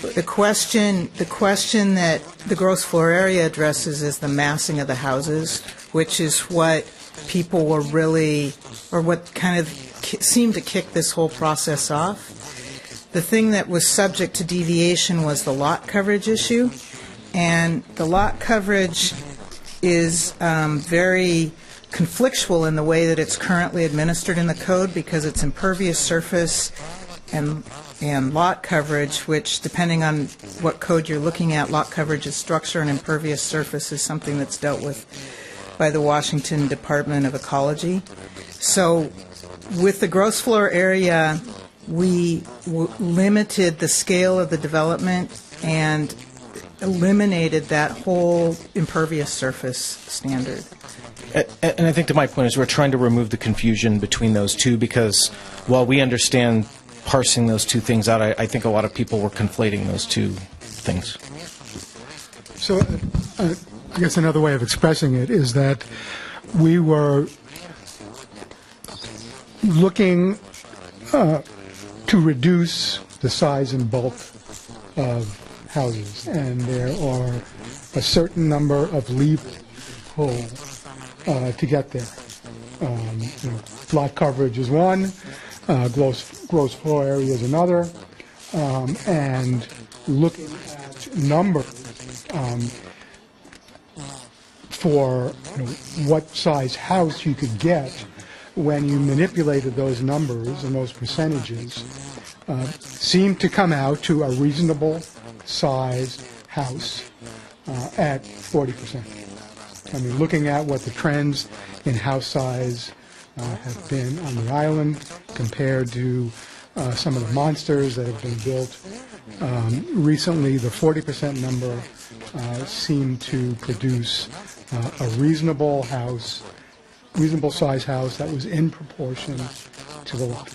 The question that the gross floor area addresses is the massing of the houses, which is what people were really, or what kind of seemed to kick this whole process off. The thing that was subject to deviation was the lot coverage issue, and the lot coverage is very conflictual in the way that it's currently administered in the code, because it's impervious surface and lot coverage, which, depending on what code you're looking at, lot coverage is structure and impervious surface is something that's dealt with by the Washington Department of Ecology. So with the gross floor area, we limited the scale of the development and eliminated that whole impervious surface standard. And I think to my point is we're trying to remove the confusion between those two, because while we understand parsing those two things out, I think a lot of people were conflating those two things. So I guess another way of expressing it is that we were looking to reduce the size and bulk of houses, and there are a certain number of loopholes to get there. Lot coverage is one, gross floor area is another, and looking at numbers for what size house you could get when you manipulated those numbers and those percentages seemed to come out to a reasonable sized house at 40%. I mean, looking at what the trends in house size have been on the island compared to some of the monsters that have been built recently, the 40% number seemed to produce a reasonable size house that was in proportion to the lot.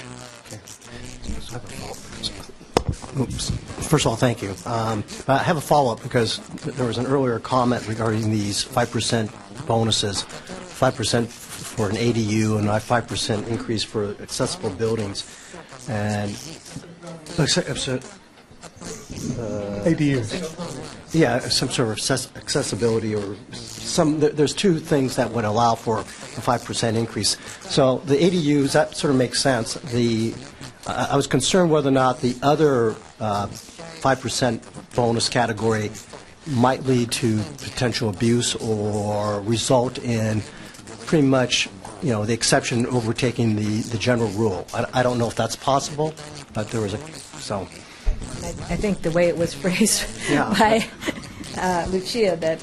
Oops. First of all, thank you. But I have a follow-up because there was an earlier comment regarding these 5% bonuses, 5% for an ADU and a 5% increase for accessible buildings. And ADUs. Yeah, some sort of accessibility or there's two things that would allow for a 5% increase. So the ADUs, that sort of makes sense. I was concerned whether or not the other 5% bonus category might lead to potential abuse or result in pretty much, the exception overtaking the general rule. I don't know if that's possible, but there was I think the way it was phrased by Lucia, that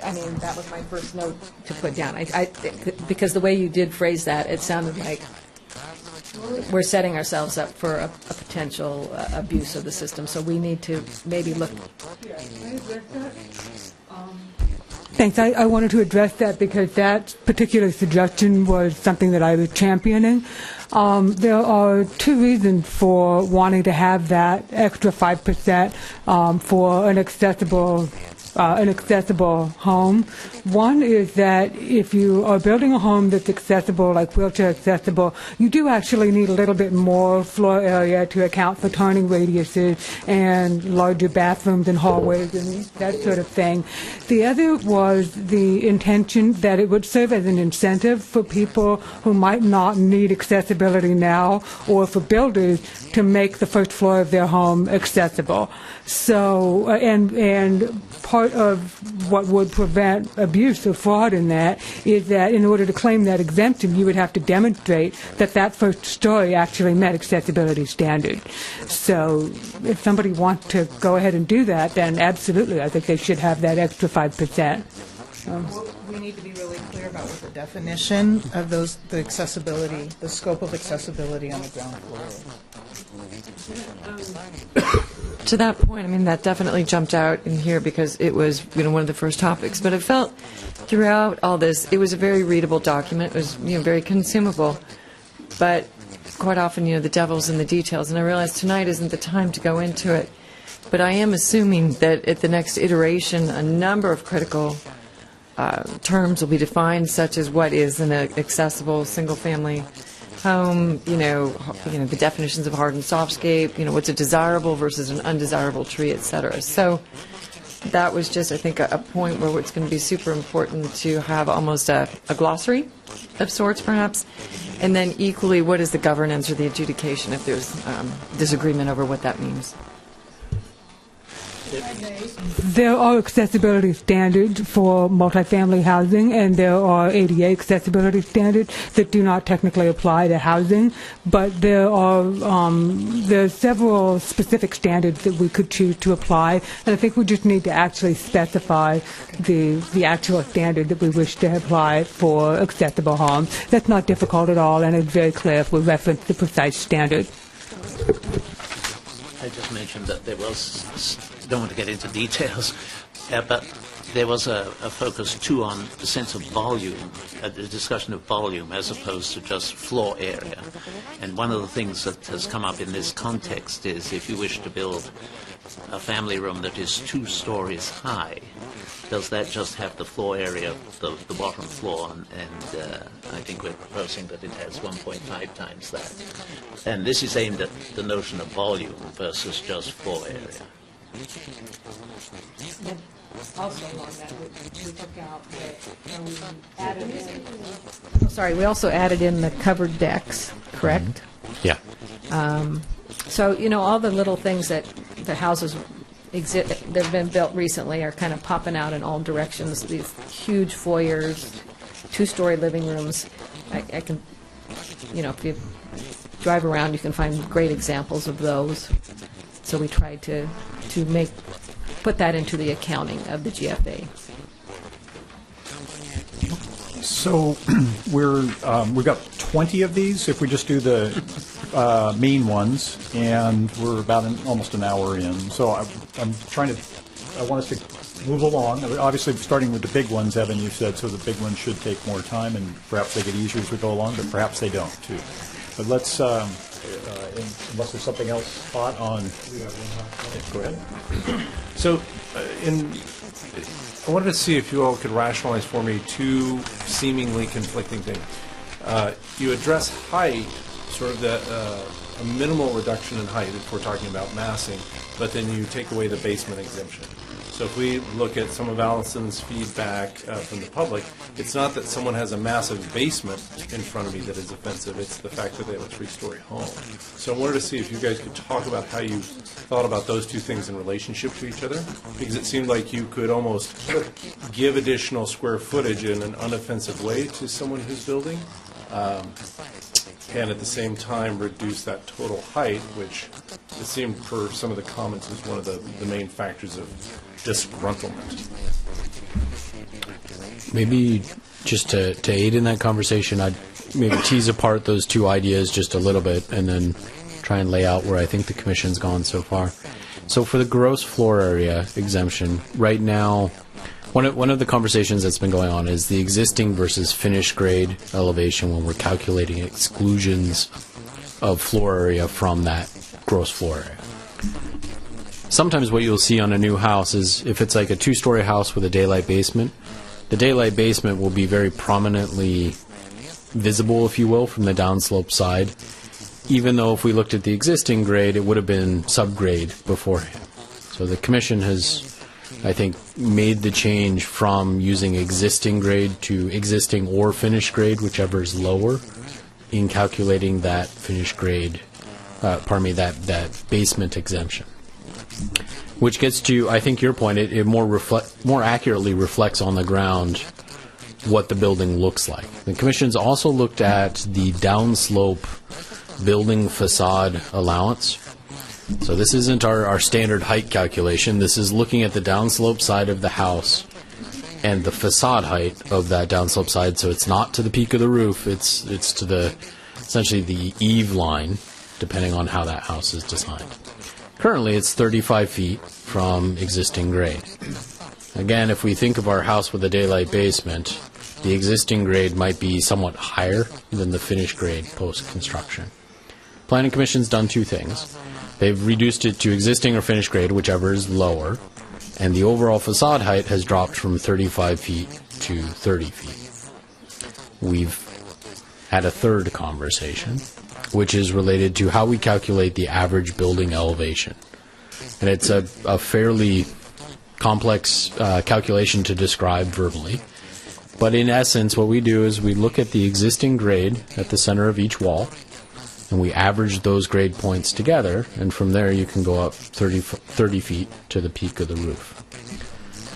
I mean, that was my first note to put down. Because the way you did phrase that, it sounded like we're setting ourselves up for a potential abuse of the system. So we need to maybe look. Thanks. I wanted to address that because that particular suggestion was something that I was championing. There are two reasons for wanting to have that extra 5% for an accessible home. One is that if you are building a home that's accessible, like wheelchair accessible, you do actually need a little bit more floor area to account for turning radiuses and larger bathrooms and hallways and that sort of thing. The other was the intention that it would serve as an incentive for people who might not need accessibility now, or for builders to make the first floor of their home accessible. So, and part of what would prevent abuse or fraud in that is that in order to claim that exemption, you would have to demonstrate that that first story actually met accessibility standards. So if somebody wants to go ahead and do that, then absolutely, I think they should have that extra 5%. We need to be really clear about what the definition of those, the accessibility, the scope of accessibility on the ground floor. To that point, I mean, that definitely jumped out in here because it was, one of the first topics. But it felt throughout all this, it was a very readable document. It was, very consumable. But quite often, the devil's in the details. And I realize tonight isn't the time to go into it. But I am assuming that at the next iteration, a number of critical terms will be defined, such as what is an accessible single-family home, the definitions of hard and softscape, what's a desirable versus an undesirable tree, et cetera. So that was just, I think, a point where it's going to be super important to have almost a glossary of sorts, perhaps, and then equally, what is the governance or the adjudication if there's disagreement over what that means. There are accessibility standards for multifamily housing, and there are ADA accessibility standards that do not technically apply to housing, but there are several specific standards that we could choose to apply, and I think we just need to actually specify the actual standard that we wish to apply for accessible homes. That's not difficult at all, and it's very clear if we reference the precise standard. I just mentioned that there was, don't want to get into details, but there was a focus too on the sense of volume, the discussion of volume as opposed to just floor area. And one of the things that has come up in this context is if you wish to build a family room that is 2 stories high, does that just have the floor area of the bottom floor? And I think we're proposing that it has 1.5 times that. And this is aimed at the notion of volume versus just floor area. Also along that, we took out we added in. We also added in the covered decks, correct? Yeah. So, all the little things that the houses that have been built recently are kind of popping out in all directions. These huge foyers, 2-story living rooms. I can, if you drive around, you can find great examples of those. So we tried to put that into the accounting of the GFA. So we've got 20 of these if we just do the main ones, and we're about almost an hour in. So I want us to move along. Obviously, starting with the big ones, Evan, you said, so the big ones should take more time, and perhaps they get easier as we go along, but perhaps they don't, too. But let's, unless there's something else hot on. Go ahead. So, I wanted to see if you all could rationalize for me 2 seemingly conflicting things. You address height, sort of a minimal reduction in height if we're talking about massing, but then you take away the basement exemption. So if we look at some of Allison's feedback from the public, it's not that someone has a massive basement in front of me that is offensive, it's the fact that they have a 3-story home. So I wanted to see if you guys could talk about how you thought about those 2 things in relationship to each other, because it seemed like you could almost give additional square footage in an unoffensive way to someone who's building, and at the same time reduce that total height, which it seemed per some of the comments was one of the main factors of disgruntlement. Maybe just to aid in that conversation, I'd maybe tease apart those two ideas just a little bit and then try and lay out where I think the Commission's gone so far. So for the gross floor area exemption, right now, one of the conversations that's been going on is the existing versus finished grade elevation when we're calculating exclusions of floor area from that gross floor area. Sometimes what you'll see on a new house is if it's like a two-story house with a daylight basement, the daylight basement will be very prominently visible, if you will, from the downslope side, even though if we looked at the existing grade, it would have been subgrade beforehand. So the Commission has, I think, made the change from using existing grade to existing or finished grade, whichever is lower, in calculating that finished grade, that basement exemption. Which gets to, I think, your point. It more accurately reflects on the ground what the building looks like. The Commission's also looked at the downslope building facade allowance. So this isn't our standard height calculation. This is looking at the downslope side of the house and the facade height of that downslope side. So it's not to the peak of the roof. It's to the essentially the eave line, depending on how that house is designed. Currently, it's 35 feet from existing grade. Again, if we think of our house with a daylight basement, the existing grade might be somewhat higher than the finished grade post-construction. Planning Commission's done two things. They've reduced it to existing or finished grade, whichever is lower, and the overall facade height has dropped from 35 feet to 30 feet. We've had a third conversation, which is related to how we calculate the average building elevation. And it's a fairly complex calculation to describe verbally. But in essence, what we do is we look at the existing grade at the center of each wall, and we average those grade points together, and from there you can go up 30 feet to the peak of the roof.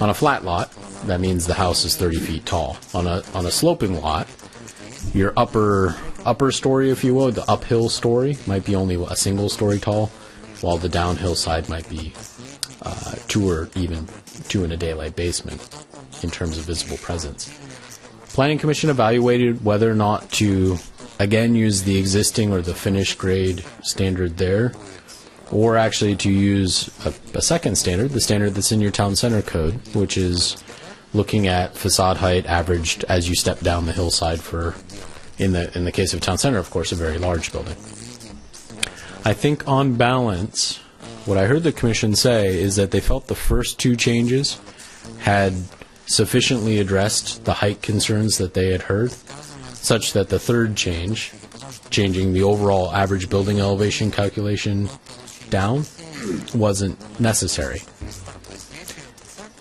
On a flat lot, that means the house is 30 feet tall. On a sloping lot, your upper story, if you will, the uphill story, might be only a single story tall, while the downhill side might be 2 or even 2 in a daylight basement in terms of visible presence. Planning Commission evaluated whether or not to again use the existing or the finished grade standard there, or actually to use a second standard, the standard that's in your town center code, which is looking at facade height averaged as you step down the hillside for, in the case of town center, of course, a very large building. I think on balance, what I heard the Commission say is that they felt the first two changes had sufficiently addressed the height concerns that they had heard, such that the third change, changing the overall average building elevation calculation down, wasn't necessary.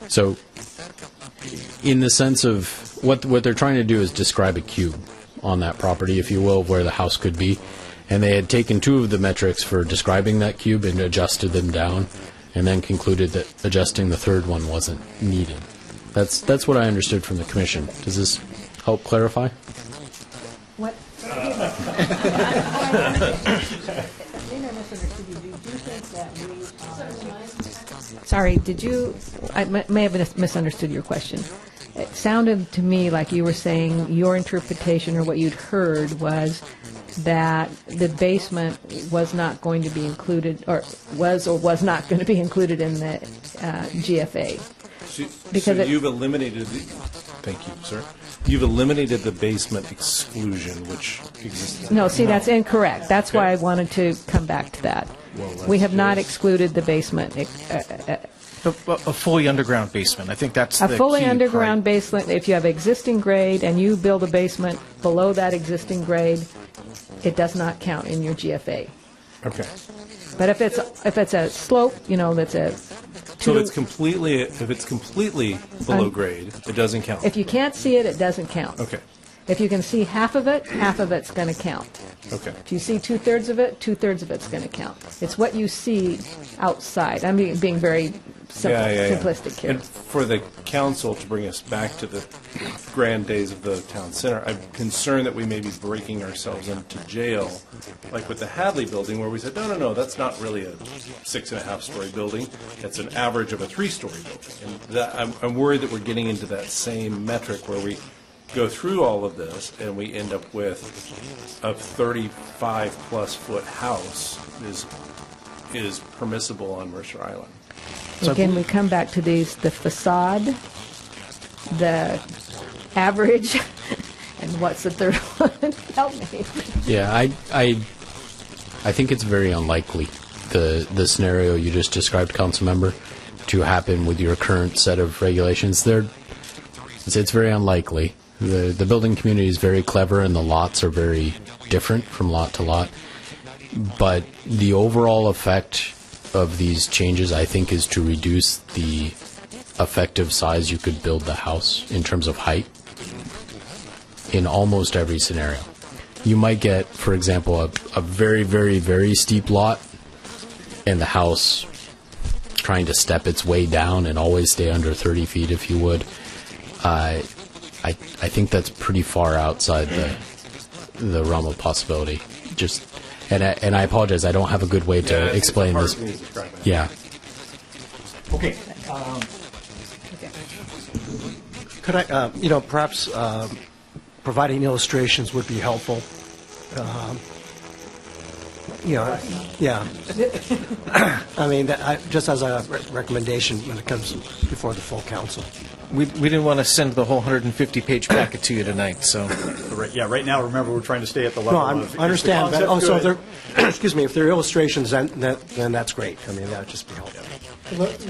So, in the sense of what they're trying to do is describe a cube on that property, if you will, where the house could be. And they had taken two of the metrics for describing that cube and adjusted them down, and then concluded that adjusting the third one wasn't needed. That's what I understood from the Commission. Does this help clarify? What? Sorry, did you? I may have misunderstood your question. It sounded to me like you were saying your interpretation or what you'd heard was that the basement was not going to be included, or was not going to be included in the GFA. So you've eliminated thank you, sir. You've eliminated the basement exclusion, which existed. No, see, that's incorrect. That's why I wanted to come back to that. We have not excluded the basement. A fully underground basement. I think that's A the fully key underground part. basement, if you have existing grade and you build a basement below that existing grade, it does not count in your GFA. Okay. But if it's a slope, that's a So if it's completely below grade, it doesn't count. If you can't see it, it doesn't count. Okay. If you can see half of it's going to count. Okay. If you see 2/3 of it, 2/3 of it's going to count. It's what you see outside. I'm being very simplistic here. And for the council, to bring us back to the grand days of the town center, I'm concerned that we may be breaking ourselves into jail, like with the Hadley building, where we said, no, that's not really a 6.5-story building. It's an average of a 3-story building. And that, I'm worried that we're getting into that same metric where we go through all of this and we end up with a 35-plus foot house is permissible on Mercer Island. Again, we come back to the facade, the average, and what's the third one? Help me. Yeah, I think it's very unlikely, the scenario you just described, Councilmember, to happen with your current set of regulations. It's very unlikely. The building community is very clever, and the lots are very different from lot to lot. But the overall effect of these changes, I think, is to reduce the effective size you could build the house in terms of height in almost every scenario. You might get, for example, a very, very, very steep lot and the house trying to step its way down and always stay under 30 feet if you would. I think that's pretty far outside the realm of possibility. And I apologize, I don't have a good way to explain this. Yeah. Okay. Could I, perhaps providing illustrations would be helpful. Yeah. I mean, just as a recommendation when it comes before the full council. We didn't want to send the whole 150-page packet to you tonight, so. Right now, remember, we're trying to stay at the level No, of... I understand, but also, if good. they're, excuse me, if they're illustrations, then that's great. I mean, that would just be helpful. Let me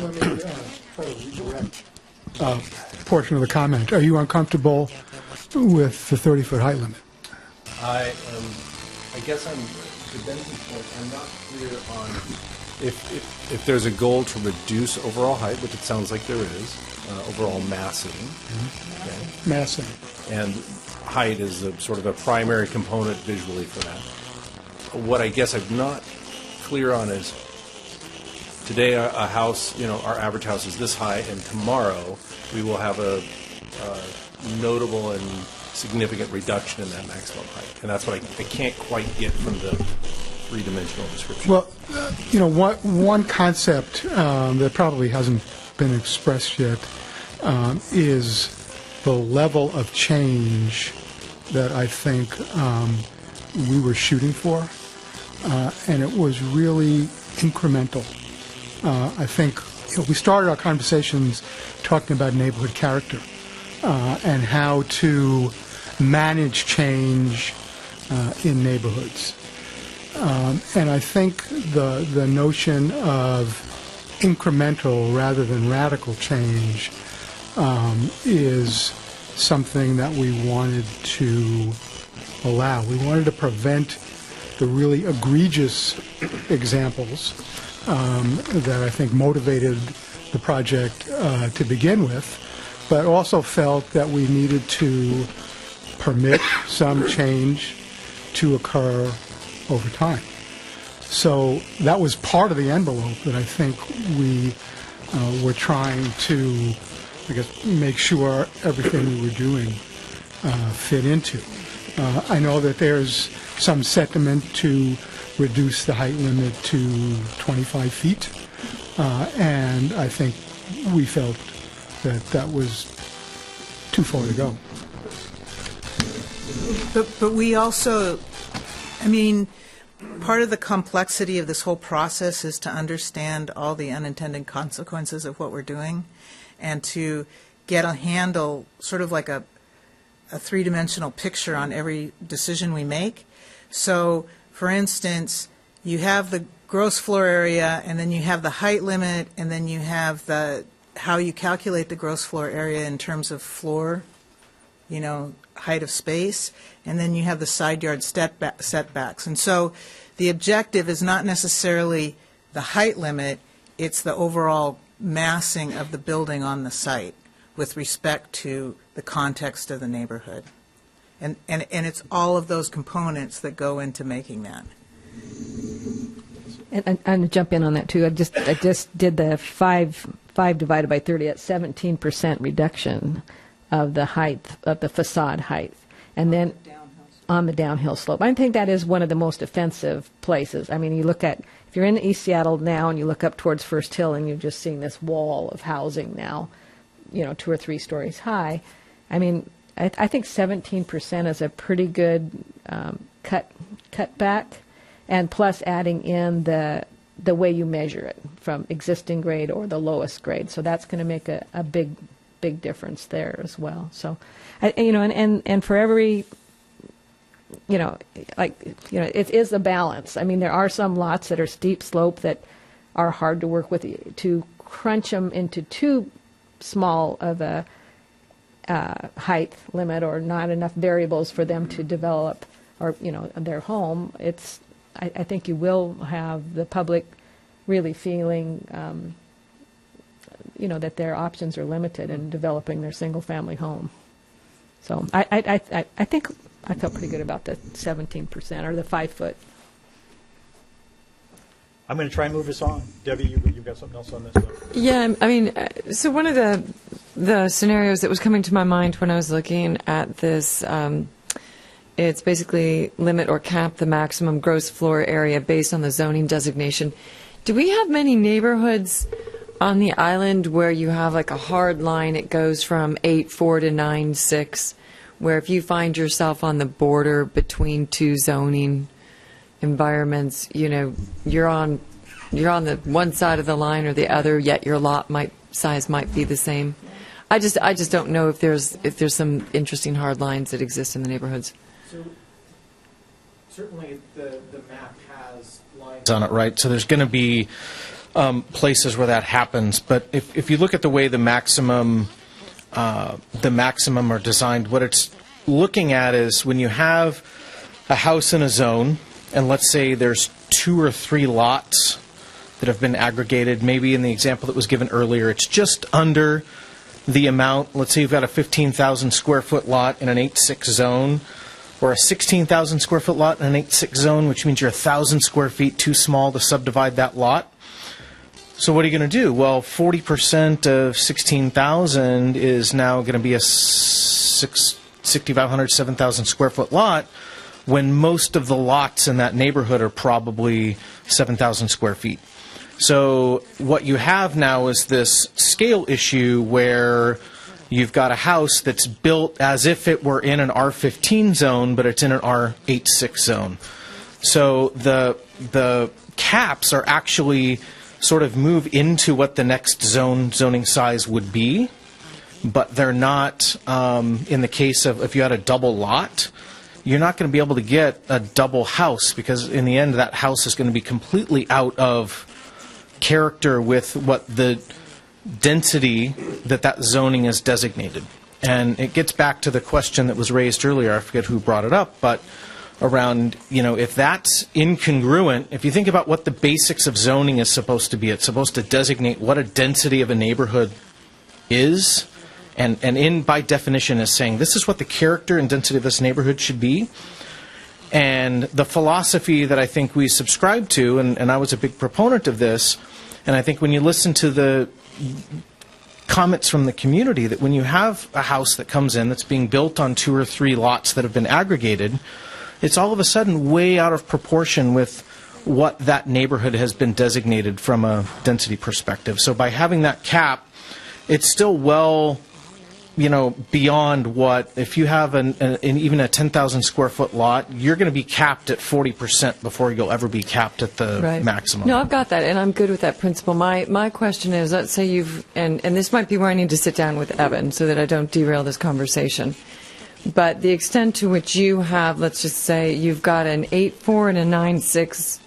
try to redirect a portion of the comment. Are you uncomfortable with the 30-foot height limit? I guess to Benson's point, I'm not clear on if there's a goal to reduce overall height, which it sounds like there is, overall massing. Mm-hmm. Okay. Massing. And height is sort of a primary component visually for that. What I guess I'm not clear on is today a house, our average house is this high, and tomorrow we will have a notable and significant reduction in that maximum height. And that's what I can't quite get from the three-dimensional description. Well, one concept that probably hasn't been expressed yet is the level of change that I think we were shooting for, and it was really incremental. I think we started our conversations talking about neighborhood character and how to manage change in neighborhoods. And I think the notion of incremental rather than radical change is something that we wanted to allow. We wanted to prevent the really egregious examples that I think motivated the project to begin with, but also felt that we needed to permit some change to occur over time. So that was part of the envelope that I think we were trying to, make sure everything we were doing fit into. I know that there's some sentiment to reduce the height limit to 25 feet, and I think we felt that was too far to go. But we also, part of the complexity of this whole process is to understand all the unintended consequences of what we're doing and to get a handle, sort of like a three-dimensional picture on every decision we make. So, for instance, you have the gross floor area, and then you have the height limit, and then you have how you calculate the gross floor area in terms of floor, height of space, and then you have the side yard setbacks. And so the objective is not necessarily the height limit, it's the overall massing of the building on the site with respect to the context of the neighborhood. And it's all of those components that go into making that. And I'm going to jump in on that too. I just did the five 5 divided by 30, that's 17% reduction of the height, of the facade height. And then on the downhill slope. I think that is one of the most offensive places. I mean, you look at, if you're in East Seattle now and you look up towards First Hill and you're just seeing this wall of housing now, 2 or 3 stories high. I mean, I think 17% is a pretty good cut back, and plus adding in the way you measure it from existing grade or the lowest grade. So that's going to make a big difference there as well. So, and for every, it is a balance. I mean, there are some lots that are steep slope that are hard to work with. To crunch them into too small of a height limit or not enough variables for them to develop or, their home, I think you will have the public really feeling, that their options are limited in developing their single-family home. So I think I felt pretty good about the 17% or the 5 foot. I'm going to try and move us on. Debbie, you've got something else on this? Yeah, I mean, so one of the scenarios that was coming to my mind when I was looking at this, it's basically limit or cap the maximum gross floor area based on the zoning designation. Do we have many neighborhoods on the island where you have like a hard line, it goes from 8.4 to 9.6, where if you find yourself on the border between 2 zoning environments, you're on the one side of the line or the other, yet your lot size might be the same? I just don't know if there's some interesting hard lines that exist in the neighborhoods. So certainly the map has lines on it, right? So there's going to be places where that happens. But if you look at the way the maximum are designed, what it's looking at is when you have a house in a zone, and let's say there's 2 or 3 lots that have been aggregated. Maybe in the example that was given earlier, it's just under the amount. Let's say you've got a 15,000 square foot lot in an 8.6 zone, or a 16,000 square foot lot in an 8.6 zone, which means you're 1,000 square feet too small to subdivide that lot. So what are you going to do? Well, 40% of 16,000 is now going to be a 6,500, 7,000 square foot lot, when most of the lots in that neighborhood are probably 7,000 square feet. So what you have now is this scale issue where you've got a house that's built as if it were in an R15 zone, but it's in an R86 zone. So the caps are actually sort of move into what the next zoning size would be, but they're not, in the case of if you had a double lot, you're not going to be able to get a double house, because in the end that house is going to be completely out of character with what the density that zoning is designated. And it gets back to the question that was raised earlier, I forget who brought it up, but around, if that's incongruent, if you think about what the basics of zoning is supposed to be, it's supposed to designate what a density of a neighborhood is, and by definition is saying this is what the character and density of this neighborhood should be. And the philosophy that I think we subscribe to, and I was a big proponent of this, and I think when you listen to the comments from the community, that when you have a house that comes in that's being built on 2 or 3 lots that have been aggregated, it's all of a sudden way out of proportion with what that neighborhood has been designated from a density perspective. So by having that cap, it's still well, beyond what, if you have even a 10,000 square foot lot, you're going to be capped at 40% before you'll ever be capped at the maximum. No, I've got that, and I'm good with that principle. My question is, let's say and this might be where I need to sit down with Evan so that I don't derail this conversation. But the extent to which you have, let's just say, you've got an 8.4 and a 9.6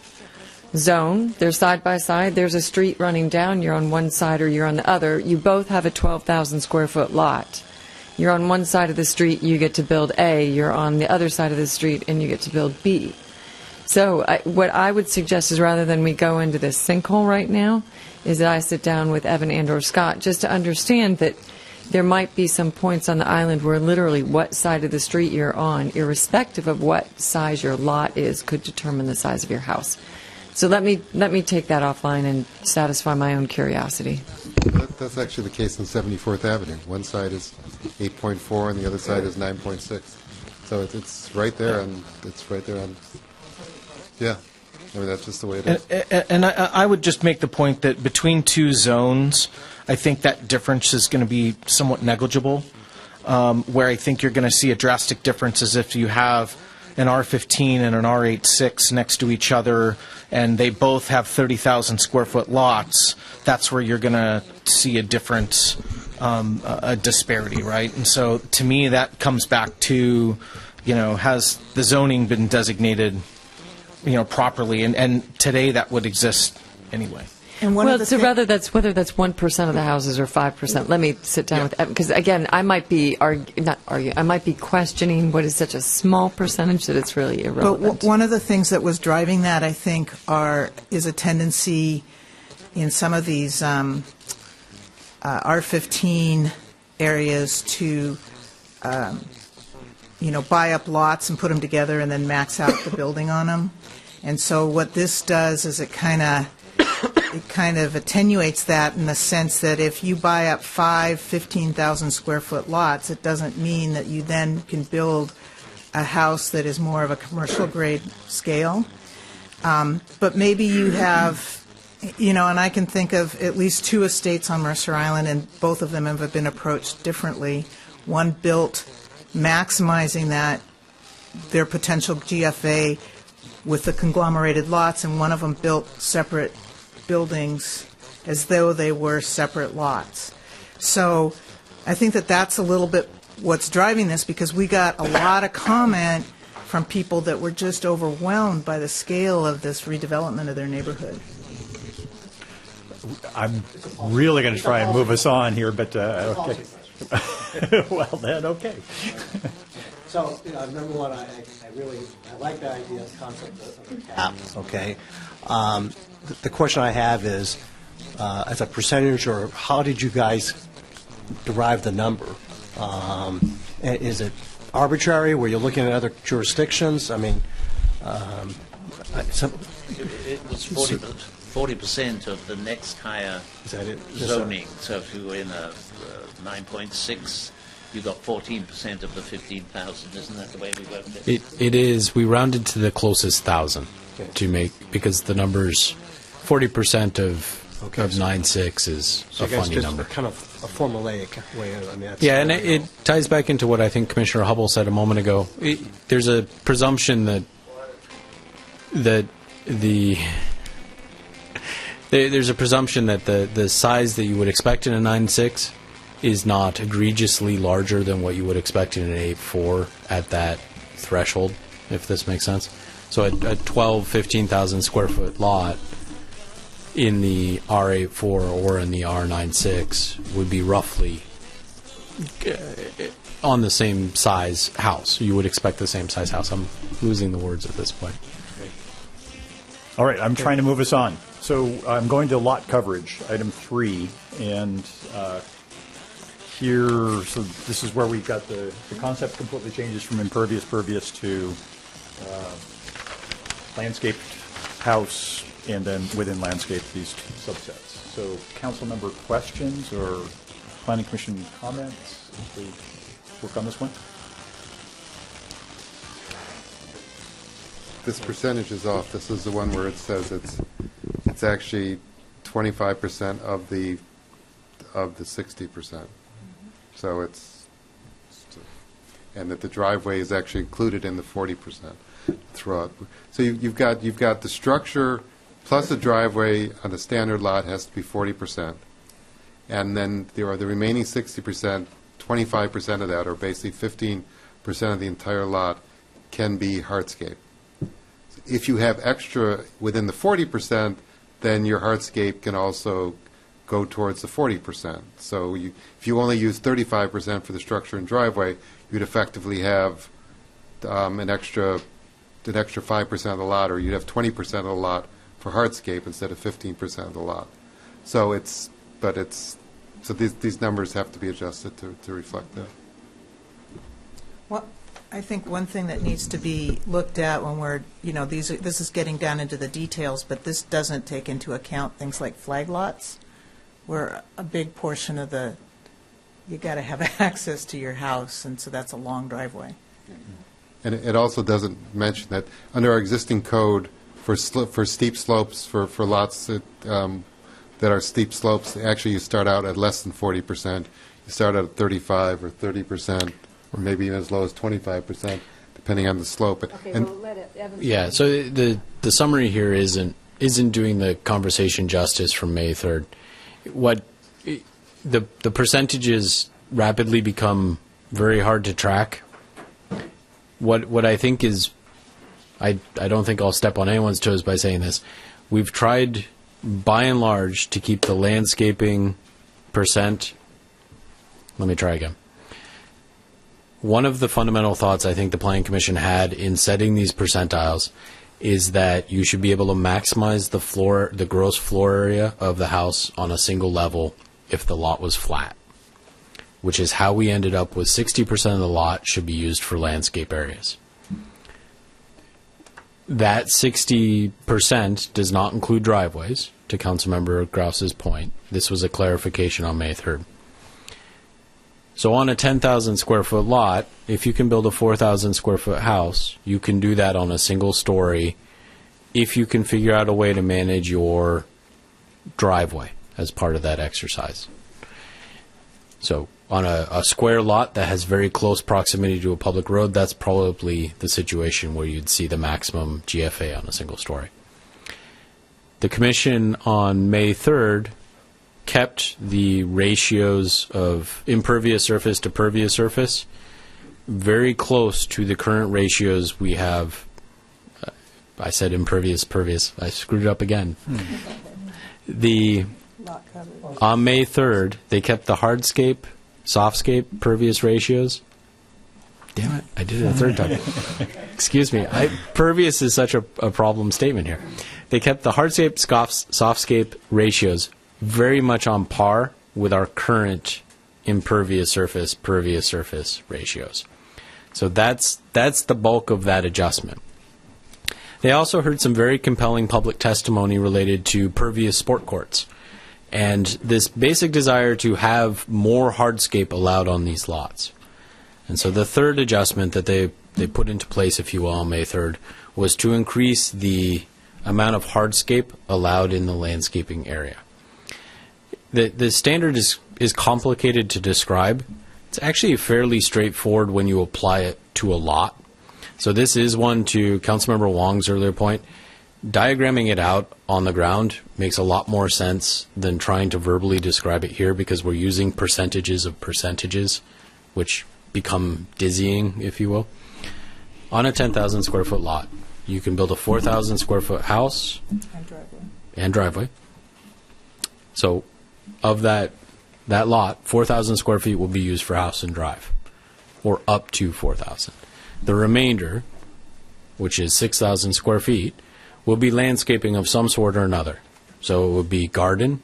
zone. They're side by side. There's a street running down. You're on one side or you're on the other. You both have a 12,000 square foot lot. You're on one side of the street, you get to build A. You're on the other side of the street, and you get to build B. So what I would suggest is, rather than we go into this sinkhole right now, is that I sit down with Evan and or Scott just to understand that there might be some points on the island where literally what side of the street you're on, irrespective of what size your lot is, could determine the size of your house. So let me take that offline and satisfy my own curiosity. That's actually the case on 74th Avenue. One side is 8.4 and the other side is 9.6. So it's right there, and it's right there on. Yeah, I mean that's just the way it is. And I would just make the point that between two zones, I think that difference is going to be somewhat negligible. Where I think you're going to see a drastic difference is if you have an R15 and an R86 next to each other, and they both have 30,000 square foot lots. That's where you're going to see a difference, a disparity, right? And so, to me, that comes back to, has the zoning been designated, properly? And today that would exist anyway. And Well, so whether that's 1% of the houses or 5%. Let me sit down with because again, I might be I might be questioning what is such a small percentage that it's really irrelevant. But one of the things that was driving that, I think, is a tendency in some of these R15 areas to, buy up lots and put them together and then max out the building on them. And so what this does is it kind of attenuates that in the sense that if you buy up 15,000 square foot lots, it doesn't mean that you then can build a house that is more of a commercial grade scale. But maybe you have, and I can think of at least two estates on Mercer Island, and both of them have been approached differently. One built maximizing their potential GFA with the conglomerated lots, and one of them built separate buildings as though they were separate lots. So I think that that's a little bit what's driving this, because we got a lot of comment from people that were just overwhelmed by the scale of this redevelopment of their neighborhood. I'm really going to try and move us on here, but okay. Well, then, okay. So, number one, I like the idea, concept of the cap, okay? The question I have is, as a percentage, or how did you guys derive the number? Is it arbitrary? Were you looking at other jurisdictions? I mean, it was 40% of the next higher zoning. So if you were in a 9.6, you got 14% of the 15,000. Isn't that the way we worked it? It is. We rounded to the closest 1,000 to make, because the numbers, 40% of 9.6 is a funny number. Kind of a formulaic way. And it ties back into what I think Commissioner Hubble said a moment ago. There's a presumption that there's a presumption that the size that you would expect in a 9.6 is not egregiously larger than what you would expect in an 8.4 at that threshold, if this makes sense. So a 15,000 square foot lot in the R8.4 or in the R9.6 would be roughly on the same size house. You would expect the same size house. I'm losing the words at this point. All right, I'm trying to move us on. So I'm going to lot coverage, item 3, and here, so this is where we've got the concept completely changes from impervious, pervious to landscaped house, and then within landscape, these two subsets. So council member questions or planning commission comments as we work on this one? This percentage is off. This is the one where it says it's actually 25% of the 60%. So and that the driveway is actually included in the 40% throughout. So you've got the structure plus the driveway on the standard lot has to be 40%, and then there are the remaining 60%. 25% of that, or basically 15% of the entire lot, can be hardscape. If you have extra within the 40%, then your hardscape can also go towards the 40%. So if you only use 35% for the structure and driveway, you'd effectively have an extra 5% of the lot, or you'd have 20% of the lot for hardscape instead of 15% of the lot. So these numbers have to be adjusted to reflect that. Well, I think one thing that needs to be looked at when we're, this is getting down into the details, but this doesn't take into account things like flag lots, where a big portion of you got to have access to your house, and so that's a long driveway. And it also doesn't mention that under our existing code for steep slopes, for lots that are steep slopes, actually you start out at less than 40%. You start out at 35 or 30%, or maybe even as low as 25%, depending on the slope. Yeah, so the summary here isn't doing the conversation justice from May 3rd. What the percentages rapidly become very hard to track. What I think is, I don't think I'll step on anyone's toes by saying this. We've tried, by and large, to keep the landscaping percent. Let me try again. One of the fundamental thoughts I think the Planning Commission had in setting these percentiles is that you should be able to maximize the gross floor area of the house on a single level if the lot was flat, which is how we ended up with 60% of the lot should be used for landscape areas. That 60% does not include driveways, to Councilmember Grouse's point. This was a clarification on May 3rd. So on a 10,000 square foot lot, if you can build a 4,000 square foot house, you can do that on a single story if you can figure out a way to manage your driveway as part of that exercise. So on a square lot that has very close proximity to a public road, that's probably the situation where you'd see the maximum GFA on a single story. The Commission on May 3rd kept the ratios of impervious surface to pervious surface very close to the current ratios we have. I said impervious, pervious. I screwed it up again. On May 3rd, they kept the hardscape, softscape, pervious ratios. Damn it, I did it a third time. Excuse me. Pervious is such a problem statement here. They kept the hardscape, softscape ratios very much on par with our current impervious surface, pervious surface ratios. So that's the bulk of that adjustment. They also heard some very compelling public testimony related to pervious sport courts and this basic desire to have more hardscape allowed on these lots. And so the third adjustment that they put into place, if you will, on May 3rd, was to increase the amount of hardscape allowed in the landscaping area. The standard is complicated to describe. It's actually fairly straightforward when you apply it to a lot. So this is one, to Councilmember Wong's earlier point. Diagramming it out on the ground makes a lot more sense than trying to verbally describe it here, because we're using percentages of percentages, which become dizzying, if you will. On a 10,000 square foot lot, you can build a 4,000 square foot house and driveway. So of that lot, 4,000 square feet will be used for house and drive, or up to 4,000. The remainder, which is 6,000 square feet, will be landscaping of some sort or another. So it would be garden,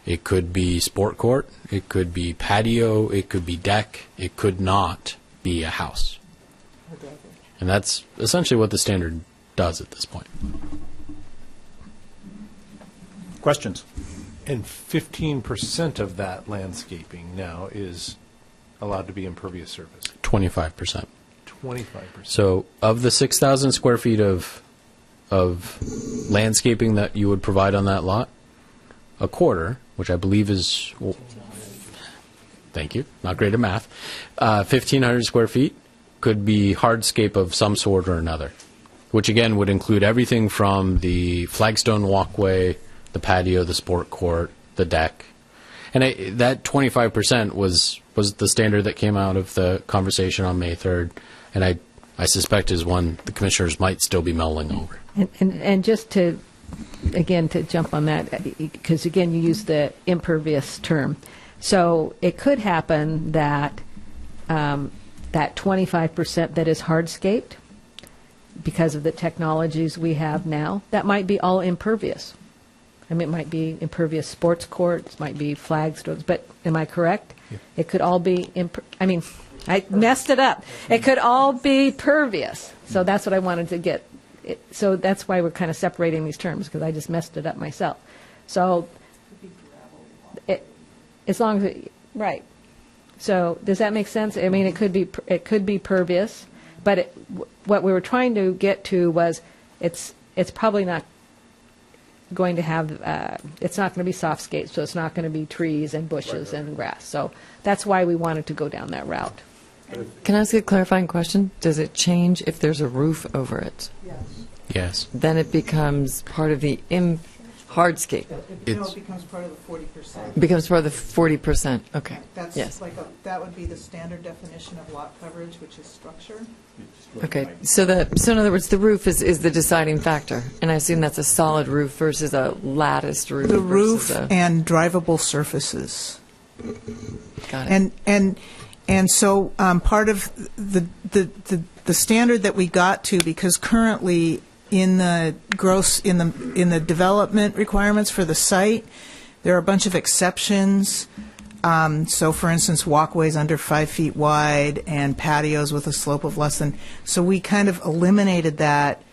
it could be sport court, it could be patio, it could be deck, it could not be a house. And that's essentially what the standard does at this point. Questions? And 15% of that landscaping now is allowed to be impervious surface. 25%. 25%. So of the 6,000 square feet of landscaping that you would provide on that lot, a quarter, which I believe is, thank you, not great at math, 1,500 square feet could be hardscape of some sort or another, which again would include everything from the flagstone walkway, the patio, the sport court, the deck. And that 25% was the standard that came out of the conversation on May 3rd, and I suspect is one the commissioners might still be mulling over. And just to jump on that, because again you use the impervious term, so it could happen that that 25% that is hardscaped, because of the technologies we have now, that might be all impervious. I mean, it might be impervious sports courts, might be flagstones, but am I correct? It could all be, I messed it up. It could all be pervious. So that's what I wanted to get. So that's why we're kind of separating these terms, because I just messed it up myself. So, as long as right. So does that make sense? I mean, it could be pervious, but what we were trying to get to was it's probably not going to have it's not going to be softscape, so it's not going to be trees and bushes and grass. So that's why we wanted to go down that route. Can I ask a clarifying question? Does it change if there's a roof over it? Yes. Then it becomes part of the hardscape. It becomes part of the 40%. Becomes part of the 40%. Okay. That's yes. That would be the standard definition of lot coverage, which is structure. Okay. So in other words, the roof is the deciding factor, and I assume that's a solid roof versus a latticed roof. The roof and drivable surfaces. Got it. And so part of the standard that we got to, because currently in the development requirements for the site, there are a bunch of exceptions. So, for instance, walkways under 5 feet wide and patios with a slope of less than. So we kind of eliminated that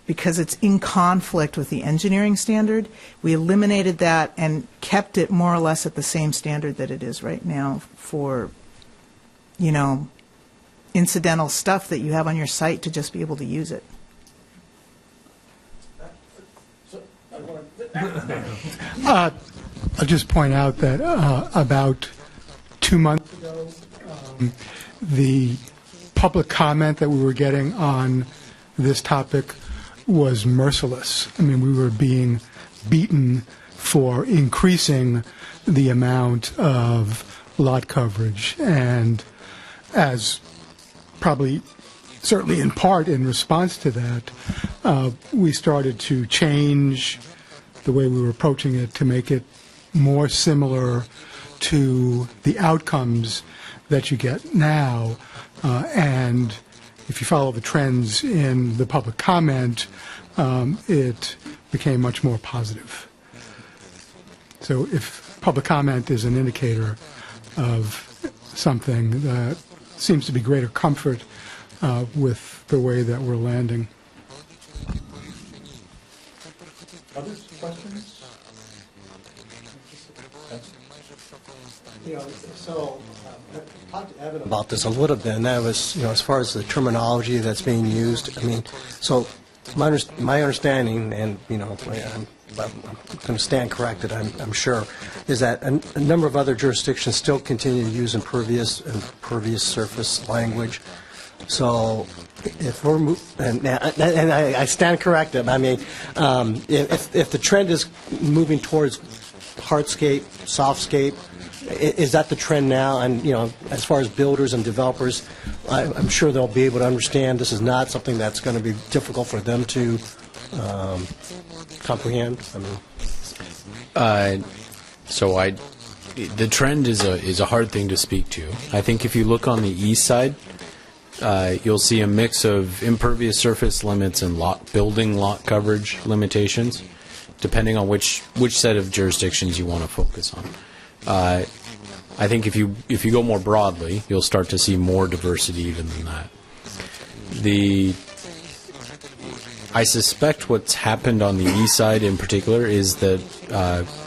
because it's in conflict with the engineering standard. We eliminated that and kept it more or less at the same standard that it is right now for, incidental stuff that you have on your site to just be able to use it. I'll just point out that about 2 months ago, the public comment that we were getting on this topic was merciless. I mean, we were being beaten for increasing the amount of lot coverage, and as probably certainly in part in response to that, we started to change the way we were approaching it to make it more similar to the outcomes that you get now. And if you follow the trends in the public comment, it became much more positive. So if public comment is an indicator of something, that seems to be greater comfort with the way that we're landing. Other questions? I talked to Evan about this a little bit, and that was, as far as the terminology that's being used. I mean, so my understanding, and I'm going to stand corrected, I'm sure, is that a number of other jurisdictions still continue to use impervious surface language. So if we're and I stand corrected. I mean, if the trend is moving towards hardscape, softscape, is that the trend now? And as far as builders and developers, I'm sure they'll be able to understand this is not something that's going to be difficult for them to comprehend. The trend is a hard thing to speak to. I think if you look on the east side, you'll see a mix of impervious surface limits and building lot coverage limitations, depending on which set of jurisdictions you want to focus on. I think if you go more broadly, you'll start to see more diversity even than that. I suspect what's happened on the east side in particular is that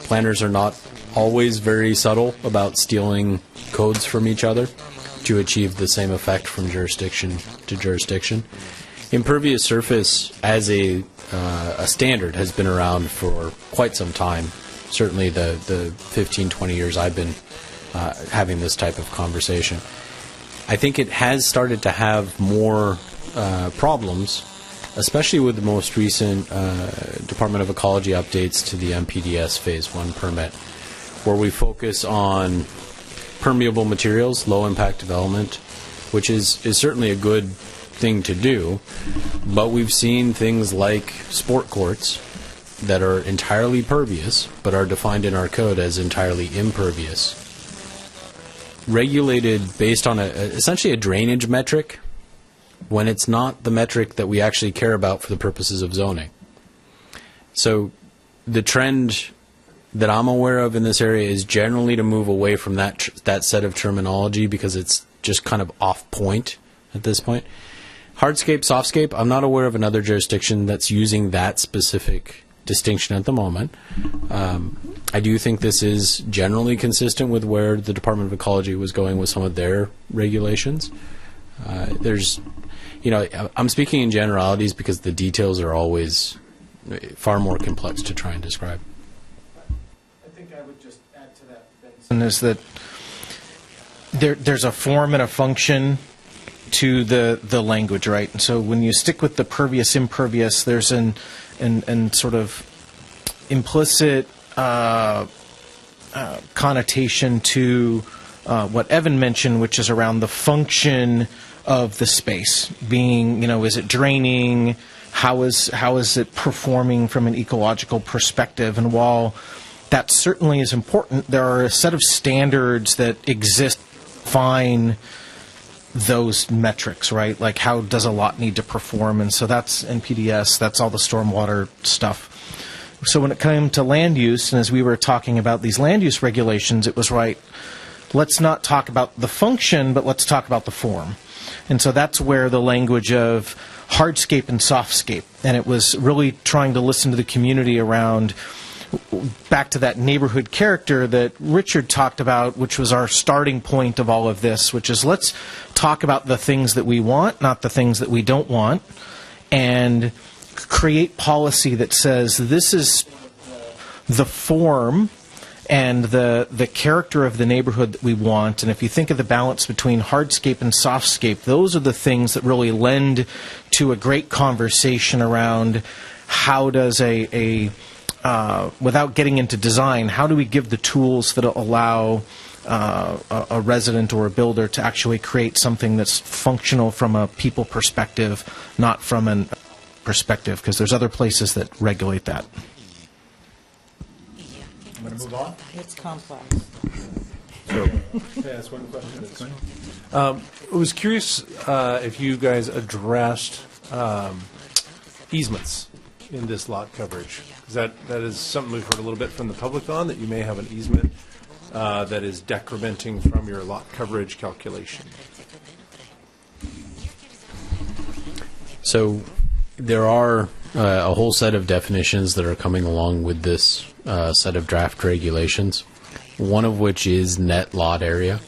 planners are not always very subtle about stealing codes from each other to achieve the same effect from jurisdiction to jurisdiction. Impervious surface as a standard has been around for quite some time. Certainly the 15, 20 years I've been having this type of conversation. I think it has started to have more problems, especially with the most recent Department of Ecology updates to the MPDS Phase 1 permit, where we focus on permeable materials, low-impact development, which is certainly a good thing to do, but we've seen things like sport courts that are entirely pervious, but are defined in our code as entirely impervious, regulated based on essentially a drainage metric, when it's not the metric that we actually care about for the purposes of zoning. So the trend that I'm aware of in this area is generally to move away from that set of terminology because it's just kind of off point at this point. Hardscape, softscape, I'm not aware of another jurisdiction that's using that specific distinction at the moment. I do think this is generally consistent with where the Department of Ecology was going with some of their regulations. I'm speaking in generalities because the details are always far more complex to try and describe. I think I would just add to that, Benson, is that there's a form and a function to the language, right? And so when you stick with the pervious, impervious, there's an sort of implicit connotation to what Evan mentioned, which is around the function of the space being, is it draining? How is it performing from an ecological perspective? And while that certainly is important, there are a set of standards that exist to define those metrics, right? Like how does a lot need to perform? And so that's NPDS, that's all the stormwater stuff. So when it came to land use, and as we were talking about these land use regulations, it was right, let's not talk about the function, but let's talk about the form. And so that's where the language of hardscape and softscape, and it was really trying to listen to the community around back to that neighborhood character that Richard talked about, which was our starting point of all of this, which is let's talk about the things that we want, not the things that we don't want, and create policy that says this is the form and the character of the neighborhood that we want. And if you think of the balance between hardscape and softscape, those are the things that really lend to a great conversation around how does without getting into design, how do we give the tools that allow a resident or a builder to actually create something that's functional from a people perspective, not from an perspective, because there's other places that regulate that. I'm going to move on. It's complex. So, may I ask one question? I was curious if you guys addressed easements in this lot coverage. Because that is something we've heard a little bit from the public on, that you may have an easement that is decrementing from your lot coverage calculation. So there are a whole set of definitions that are coming along with this set of draft regulations, one of which is net lot area.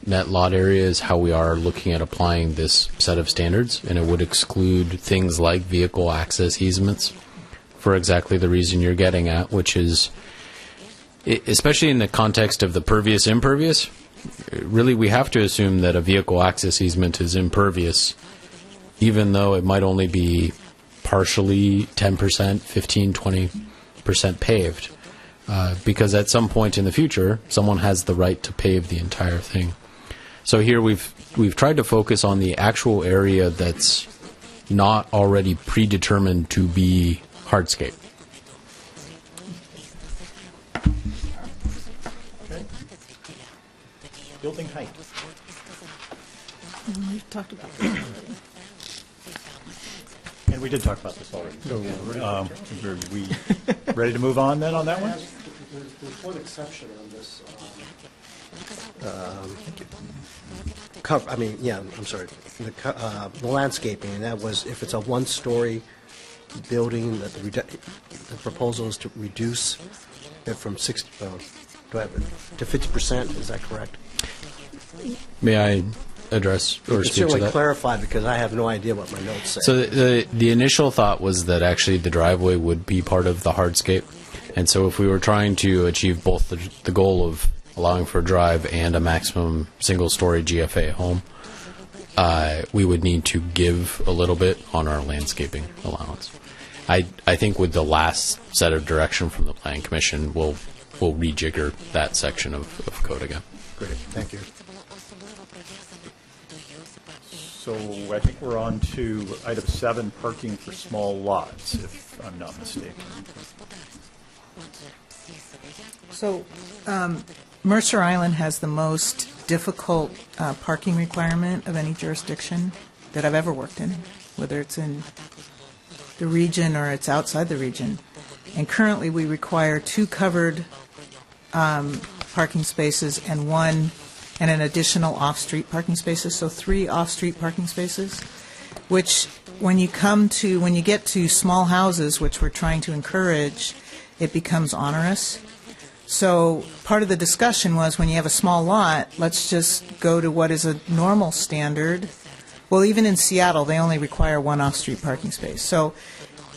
Net lot area is how we are looking at applying this set of standards, and it would exclude things like vehicle access easements for exactly the reason you're getting at, which is, especially in the context of the pervious impervious, really we have to assume that a vehicle access easement is impervious, even though it might only be partially 10%, 15, 20% paved, because at some point in the future, someone has the right to pave the entire thing. So here we've tried to focus on the actual area that's not already predetermined to be hardscape. Okay. Building height. We talked about this already. And we did talk about this already. So, are we ready to move on then on that one? There's one exception on this. I'm sorry. The landscaping, and that was if it's a one-story building, that the proposal is to reduce it from 60 to 50%. Is that correct? May I address or speak to certainly that? clarify, because I have no idea what my notes say. So the initial thought was that actually the driveway would be part of the hardscape, and so if we were trying to achieve both the goal of allowing for a drive and a maximum single-story GFA home, we would need to give a little bit on our landscaping allowance. I think with the last set of direction from the Planning Commission, we'll rejigger that section of code again. Great, thank you. So I think we're on to item 7, parking for small lots, if I'm not mistaken. So Mercer Island has the most difficult parking requirement of any jurisdiction that I've ever worked in, whether it's in the region or it's outside the region. And currently, we require 2 covered parking spaces and an additional off-street parking spaces, so 3 off-street parking spaces, which when you get to small houses, which we're trying to encourage, it becomes onerous. So part of the discussion was, when you have a small lot, let's just go to what is a normal standard. Well, even in Seattle, they only require 1 off-street parking space. So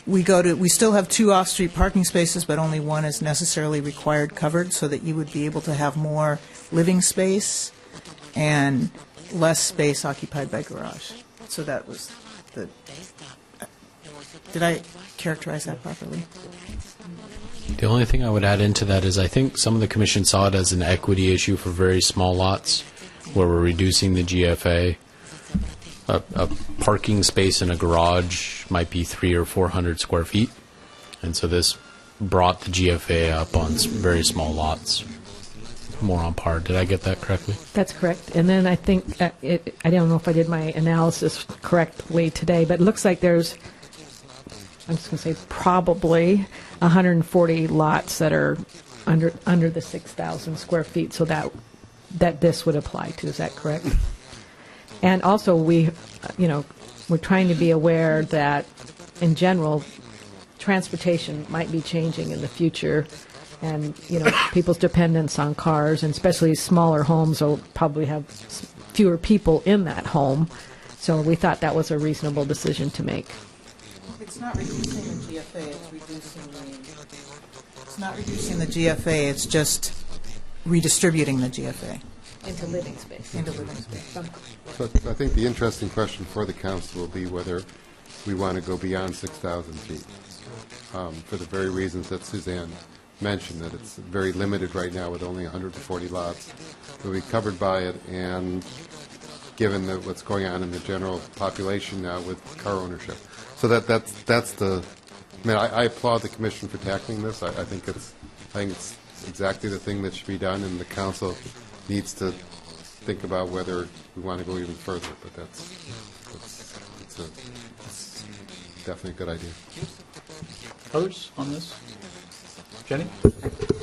we still have 2 off-street parking spaces, but only 1 is necessarily required covered, so that you would be able to have more living space and less space occupied by garage. So that was did I characterize that properly? The only thing I would add into that is I think some of the commission saw it as an equity issue for very small lots where we're reducing the GFA. A parking space in a garage might be 300 or 400 square feet, and so this brought the GFA up on very small lots, more on par. Did I get that correctly? That's correct. And then I think, I don't know if I did my analysis correctly today, but it looks like there's, I'm just going to say probably 140 lots that are under the 6,000 square feet, so that this would apply to. Is that correct? And also, we're trying to be aware that, in general, transportation might be changing in the future, and people's dependence on cars, and especially smaller homes, will probably have fewer people in that home. So we thought that was a reasonable decision to make. It's not reducing the GFA. It's not reducing the GFA. It's just redistributing the GFA. Into living space. So I think the interesting question for the council will be whether we want to go beyond 6,000 feet, for the very reasons that Suzanne mentioned, that it's very limited right now with only 140 lots. We'll be covered by it, and given what's going on in the general population now with car ownership. So that's the. I mean, I applaud the commission for tackling this. I think it's exactly the thing that should be done, and the council needs to think about whether we want to go even further. But it's definitely a good idea. Others on this? Jenny?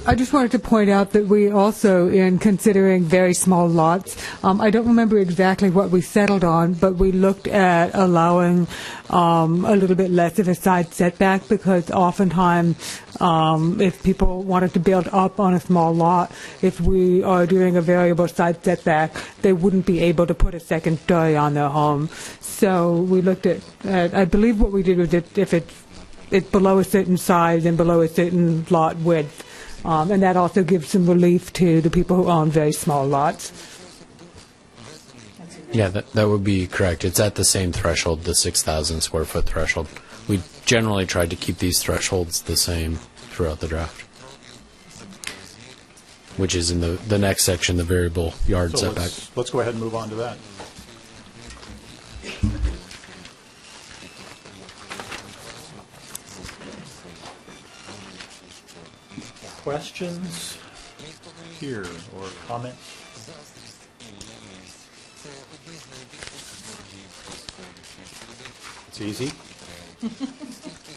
I just wanted to point out that we also, in considering very small lots, I don't remember exactly what we settled on, but we looked at allowing a little bit less of a side setback, because oftentimes if people wanted to build up on a small lot, if we are doing a variable side setback, they wouldn't be able to put a second story on their home. So we looked at I believe what we did was that if it's below a certain size and below a certain lot width. And that also gives some relief to the people who own very small lots. Yeah, that would be correct. It's at the same threshold, the 6,000 square foot threshold. We generally tried to keep these thresholds the same throughout the draft, which is in the next section, the variable yard So setback. let's go ahead and move on to that. Questions here or comments? It's easy.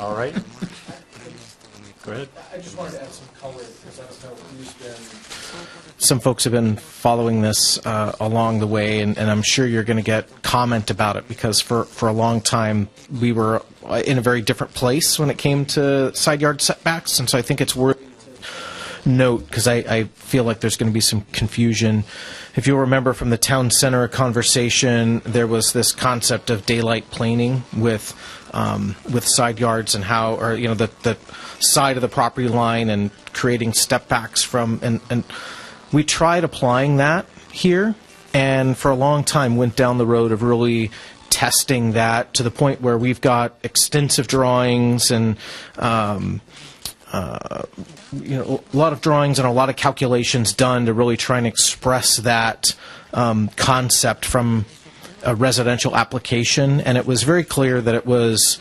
All right. Go ahead. I just wanted to add some color, because I don't know who's been. Some folks have been following this along the way, and I'm sure you're going to get comment about it, because for a long time we were in a very different place when it came to side yard setbacks, and so I think it's worth note, because I feel like there's going to be some confusion. If you'll remember from the town center conversation, there was this concept of daylight planing with side yards, and how, or the side of the property line, and creating step backs from, and we tried applying that here, and for a long time went down the road of really testing that to the point where we've got extensive drawings and a lot of drawings and a lot of calculations done to really try and express that concept from a residential application, and it was very clear that it was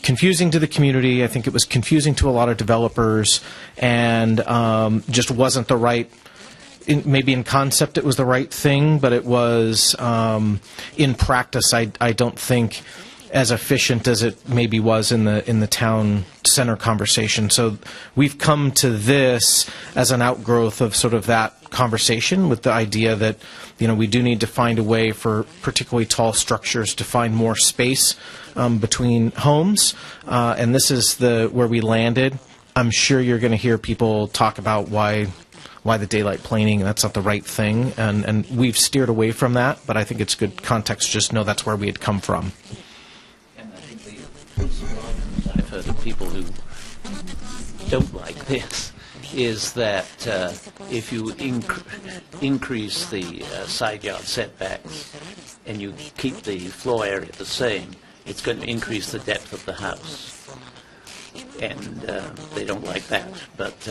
confusing to the community. I think it was confusing to a lot of developers, and just wasn't the right. Maybe in concept it was the right thing, but it was in practice. I don't think as efficient as it maybe was in the town center conversation. So we've come to this as an outgrowth of sort of that conversation, with the idea that, you know, we do need to find a way for particularly tall structures to find more space between homes, and this is where we landed. I'm sure you're going to hear people talk about why the daylight planing, that's not the right thing, and we've steered away from that, but I think it's good context to just know that's where we had come from. And I think I've heard of people who don't like this is that if you increase the side yard setbacks and you keep the floor area the same, it's going to increase the depth of the house. And they don't like that. But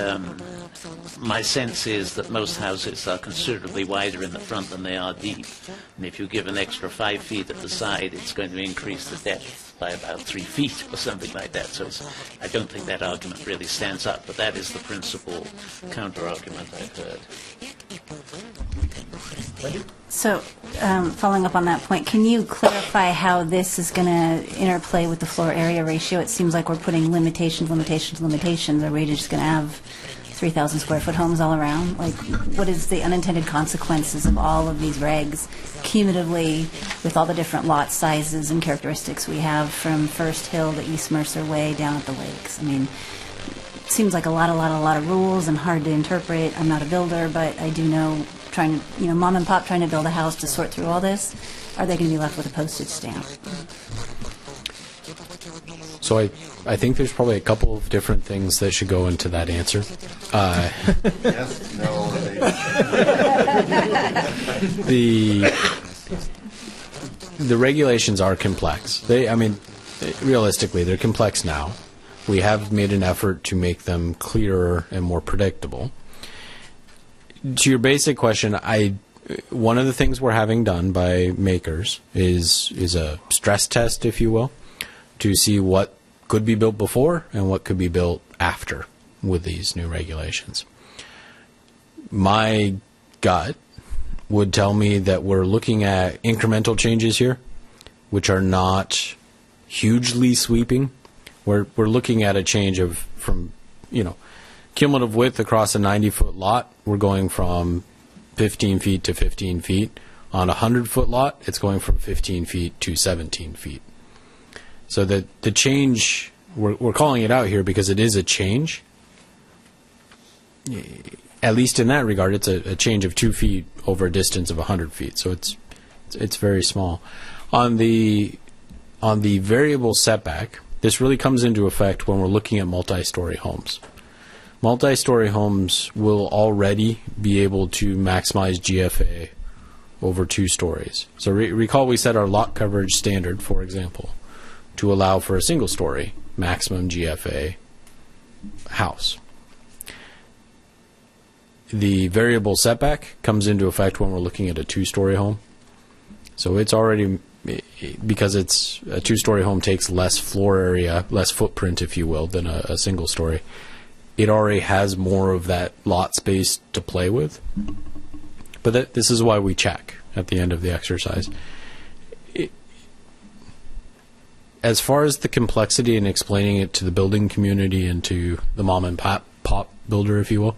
my sense is that most houses are considerably wider in the front than they are deep. And if you give an extra 5 feet at the side, it's going to increase the depth by about 3 feet or something like that. So I don't think that argument really stands up, but that is the principal counter-argument I've heard. So, following up on that point, can you clarify how this is going to interplay with the floor area ratio? It seems like we're putting limitations. Are we just going to have 3,000 square foot homes all around? Like, what is the unintended consequences of all of these regs cumulatively with all the different lot sizes and characteristics we have from First Hill to East Mercer Way down at the lakes? I mean, it seems like a lot of rules and hard to interpret. I'm not a builder, but I do know mom and pop trying to build a house to sort through all this, are they going to be left with a postage stamp? So I think there's probably a couple of different things that should go into that answer. Yes, no, the regulations are complex. Realistically, they're complex now. We have made an effort to make them clearer and more predictable. To your basic question, one of the things we're having done by makers is a stress test, if you will, to see what could be built before and what could be built after with these new regulations. My gut would tell me that we're looking at incremental changes here, which are not hugely sweeping. We're looking at a change from cumulative width across a 90-foot lot. We're going from 15 feet to 15 feet. On a 100-foot lot, it's going from 15 feet to 17 feet. So the change, we're calling it out here because it is a change. At least in that regard, it's a change of 2 feet over a distance of 100 feet. So it's very small. On the variable setback, this really comes into effect when we're looking at multi-story homes. Multi-story homes will already be able to maximize GFA over 2 stories. So recall we set our lot coverage standard, for example, to allow for a single-story maximum GFA house. The variable setback comes into effect when we're looking at a 2-story home. So it's already, because it's a 2-story home takes less floor area, less footprint, if you will, than a single-story. It already has more of that lot space to play with. But this is why we check at the end of the exercise. As far as the complexity and explaining it to the building community and to the mom and pop builder, if you will,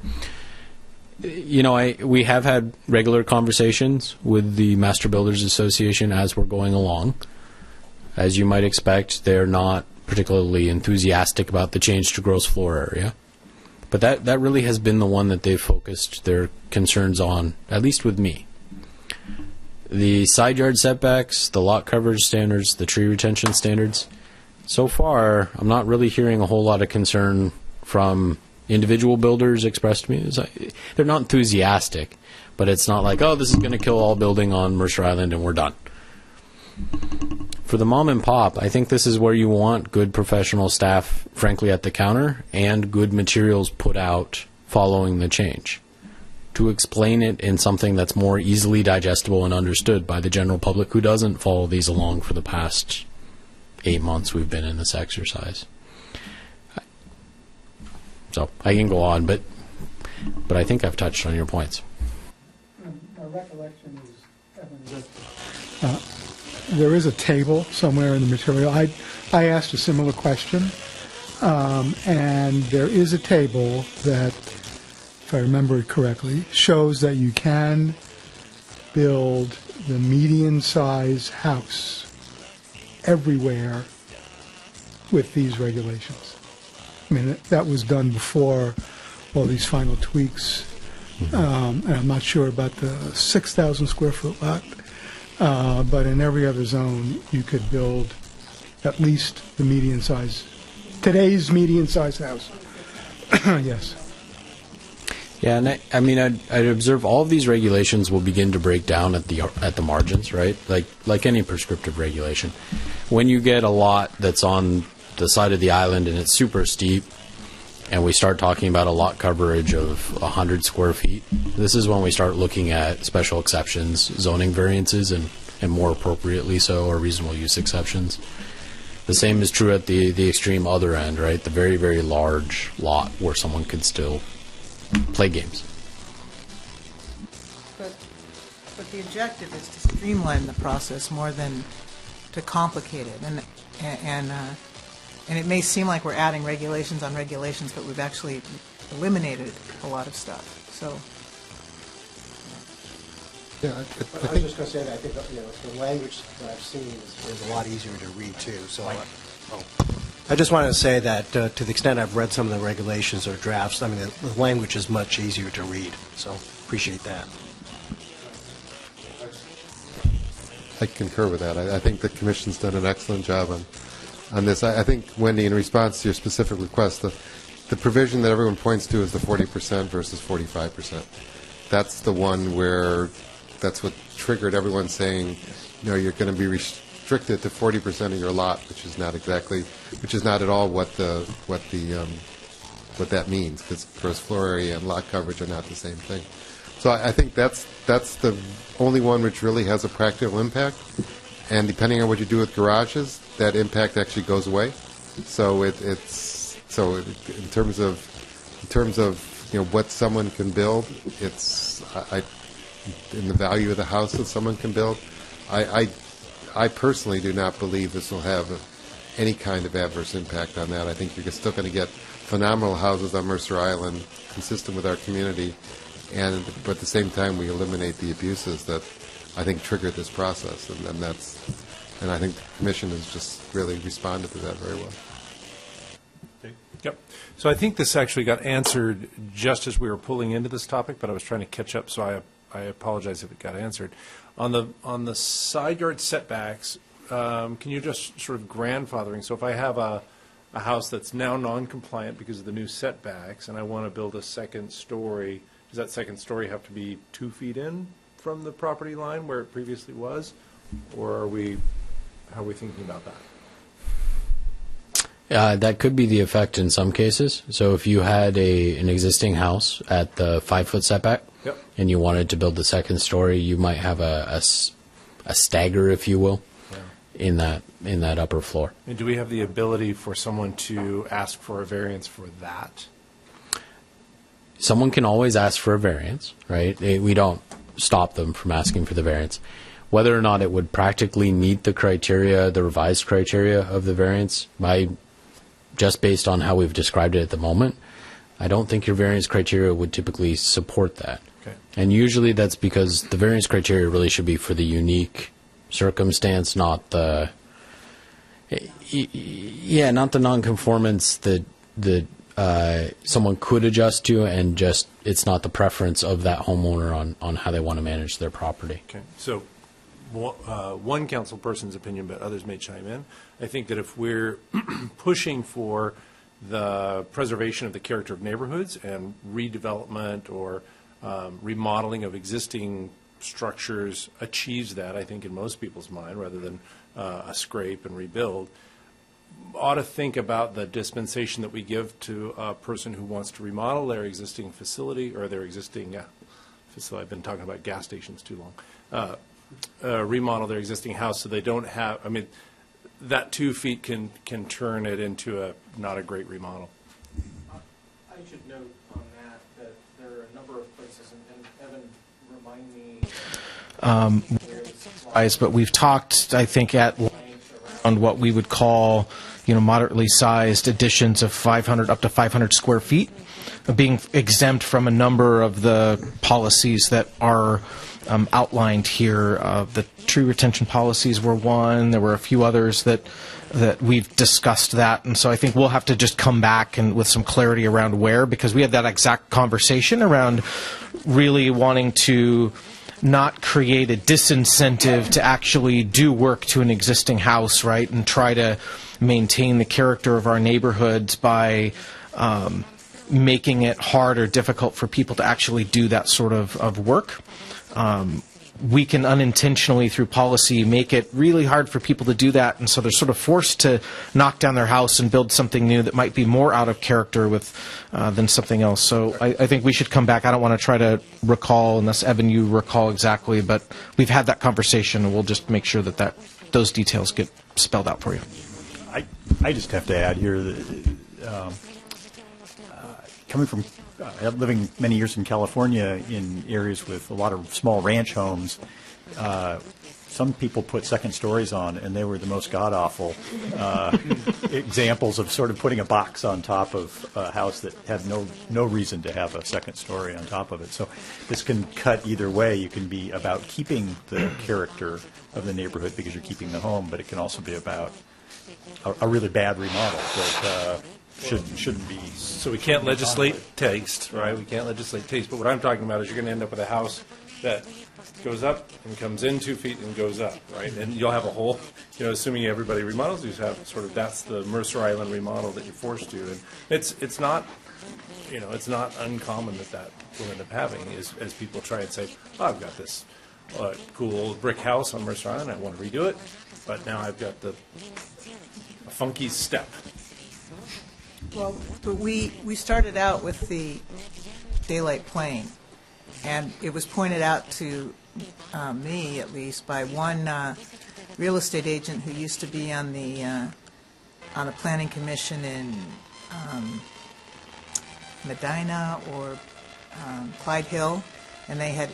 we have had regular conversations with the Master Builders Association as we're going along. As you might expect, they're not particularly enthusiastic about the change to gross floor area. But that really has been the one that they've focused their concerns on, at least with me. The side yard setbacks, the lot coverage standards, the tree retention standards, so far I'm not really hearing a whole lot of concern from individual builders expressed to me. They're not enthusiastic, but it's not like, oh, this is going to kill all building on Mercer Island and we're done. For the mom and pop, I think this is where you want good professional staff, frankly, at the counter, and good materials put out following the change to explain it in something that's more easily digestible and understood by the general public who doesn't follow these along for the past 8 months we've been in this exercise. So I can go on, but I think I've touched on your points. My recollection is, Evan, that there is a table somewhere in the material. I asked a similar question, and there is a table that, if I remember it correctly, shows that you can build the median size house everywhere with these regulations. I mean, that was done before all these final tweaks. And I'm not sure about the 6,000 square foot lot, but in every other zone, you could build at least the median size, today's median size house. Yes. Yeah, and I'd observe all of these regulations will begin to break down at the margins, right? Like any prescriptive regulation. When you get a lot that's on the side of the island and it's super steep, and we start talking about a lot coverage of 100 square feet, this is when we start looking at special exceptions, zoning variances, and more appropriately so, or reasonable use exceptions. The same is true at the extreme other end, right? The very, very large lot where someone could still play games. But the objective is to streamline the process more than to complicate it. And it may seem like we're adding regulations on regulations, but we've actually eliminated a lot of stuff. So, yeah, I was just going to say that I think the language that I've seen is a lot easier to read too. So, I just wanted to say that to the extent I've read some of the regulations or drafts, I mean the language is much easier to read. So, appreciate that. I concur with that. I think the Commission's done an excellent job on this. I think, Wendy, in response to your specific request, the provision that everyone points to is the 40% versus 45%. That's the one where that's what triggered everyone saying, you're going to be restricted to 40% of your lot, which is not at all what that means, because gross floor area and lot coverage are not the same thing. So I think that's the only one which really has a practical impact. And depending on what you do with garages, that impact actually goes away. So in terms of what someone can build, it's in the value of the house that someone can build. I personally do not believe this will have any kind of adverse impact on that. I think you're still going to get phenomenal houses on Mercer Island, consistent with our community, but at the same time we eliminate the abuses that I think triggered this process, and I think the Commission has just really responded to that very well. Yep. So I think this actually got answered just as we were pulling into this topic, but I was trying to catch up, so I apologize if it got answered. On the side yard setbacks, can you just sort of grandfathering? So if I have a house that's now non-compliant because of the new setbacks, and I want to build a second story, does that second story have to be 2 feet in from the property line where it previously was, or how are we thinking about that? That could be the effect in some cases. So if you had an existing house at the 5-foot setback, yep, and you wanted to build the second story, you might have a stagger, if you will, yeah, in that upper floor. And do we have the ability for someone to ask for a variance for that? Someone can always ask for a variance, right? We don't stop them from asking for the variance. Whether or not it would practically meet the criteria, the revised criteria of the variance, just based on how we've described it at the moment, I don't think your variance criteria would typically support that. Okay. And usually that's because the variance criteria really should be for the unique circumstance, not the nonconformance that someone could adjust to, and just it's not the preference of that homeowner on how they want to manage their property. Okay. So one council person's opinion, but others may chime in. I think that if we're pushing for the preservation of the character of neighborhoods and redevelopment or remodeling of existing structures achieves that, I think, in most people's mind, rather than a scrape and rebuild, ought to think about the dispensation that we give to a person who wants to remodel their existing facility or their existing facility. I've been talking about gas stations too long. Remodel their existing house so they don't have, that 2 feet can turn it into not a great remodel. I should note on that there are a number of places, and Evan, remind me where this applies. but we've talked, I think, at length on what we would call, moderately sized additions of 500 up to 500 square feet, being exempt from a number of the policies that are outlined here. The tree retention policies were one. There were a few others that we've discussed that, and so I think we'll have to just come back and with some clarity around where, because we had that exact conversation around really wanting to not create a disincentive to actually do work to an existing house, right, and try to maintain the character of our neighborhoods by making it hard or difficult for people to actually do that sort of work. We can unintentionally, through policy, make it really hard for people to do that, and so they're sort of forced to knock down their house and build something new that might be more out of character with than something else. So I think we should come back. I don't want to try to recall, unless, Evan, you recall exactly, but we've had that conversation, and we'll just make sure that those details get spelled out for you. I just have to add here that coming from living many years in California in areas with a lot of small ranch homes, some people put second stories on, and they were the most god-awful examples of sort of putting a box on top of a house that had no reason to have a second story on top of it. So this can cut either way. You can be about keeping the character of the neighborhood because you're keeping the home, but it can also be about a really bad remodel that shouldn't be. So we can't legislate taste, right? We can't legislate taste. But what I'm talking about is you're going to end up with a house that goes up and comes in 2 feet and goes up, right? And you'll have a whole, assuming everybody remodels, you have sort of, that's the Mercer Island remodel that you're forced to. And it's not, it's not uncommon that will end up having as people try and say, oh, I've got this cool old brick house on Mercer Island, I want to redo it, but now I've got a funky step. Well, but we started out with the daylight plane, and it was pointed out to me, at least, by one real estate agent who used to be on the planning commission in Medina or Clyde Hill, and they had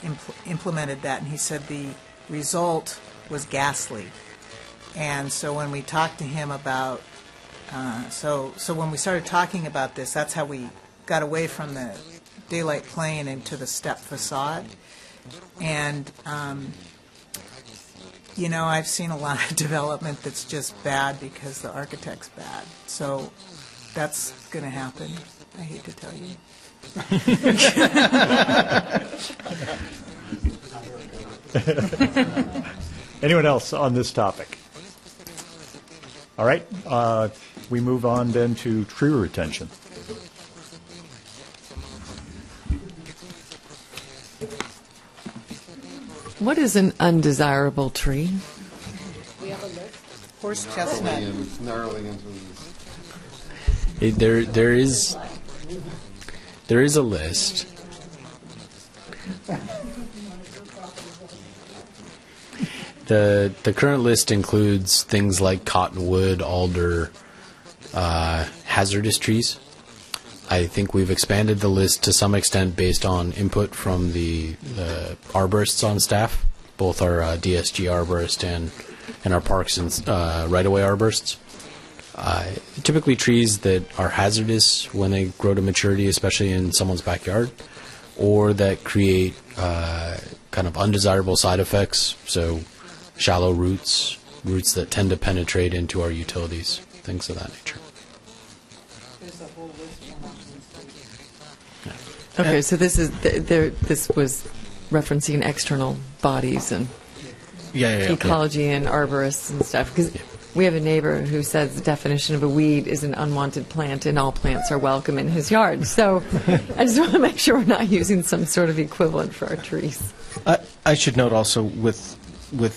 implemented that, and he said the result was ghastly. And so when we talked to him about so when we started talking about this, that's how we got away from the daylight plane into the step facade. And, I've seen a lot of development that's just bad because the architect's bad. So that's going to happen. I hate to tell you. Anyone else on this topic? All right. We move on then to tree retention. What is an undesirable tree? We have a list. Horse chestnut. Gnarly into There is a list. The current list includes things like cottonwood, alder, hazardous trees. I think we've expanded the list to some extent based on input from the arborists on staff, both our DSG arborist and our parks and right-of-way arborists. Typically trees that are hazardous when they grow to maturity, especially in someone's backyard, or that create kind of undesirable side effects, so shallow roots that tend to penetrate into our utilities, things of that nature. Okay, so this was referencing external bodies and ecology and arborists and stuff, because we have a neighbor who says the definition of a weed is an unwanted plant and all plants are welcome in his yard. So I just want to make sure we're not using some sort of equivalent for our trees. I should note also with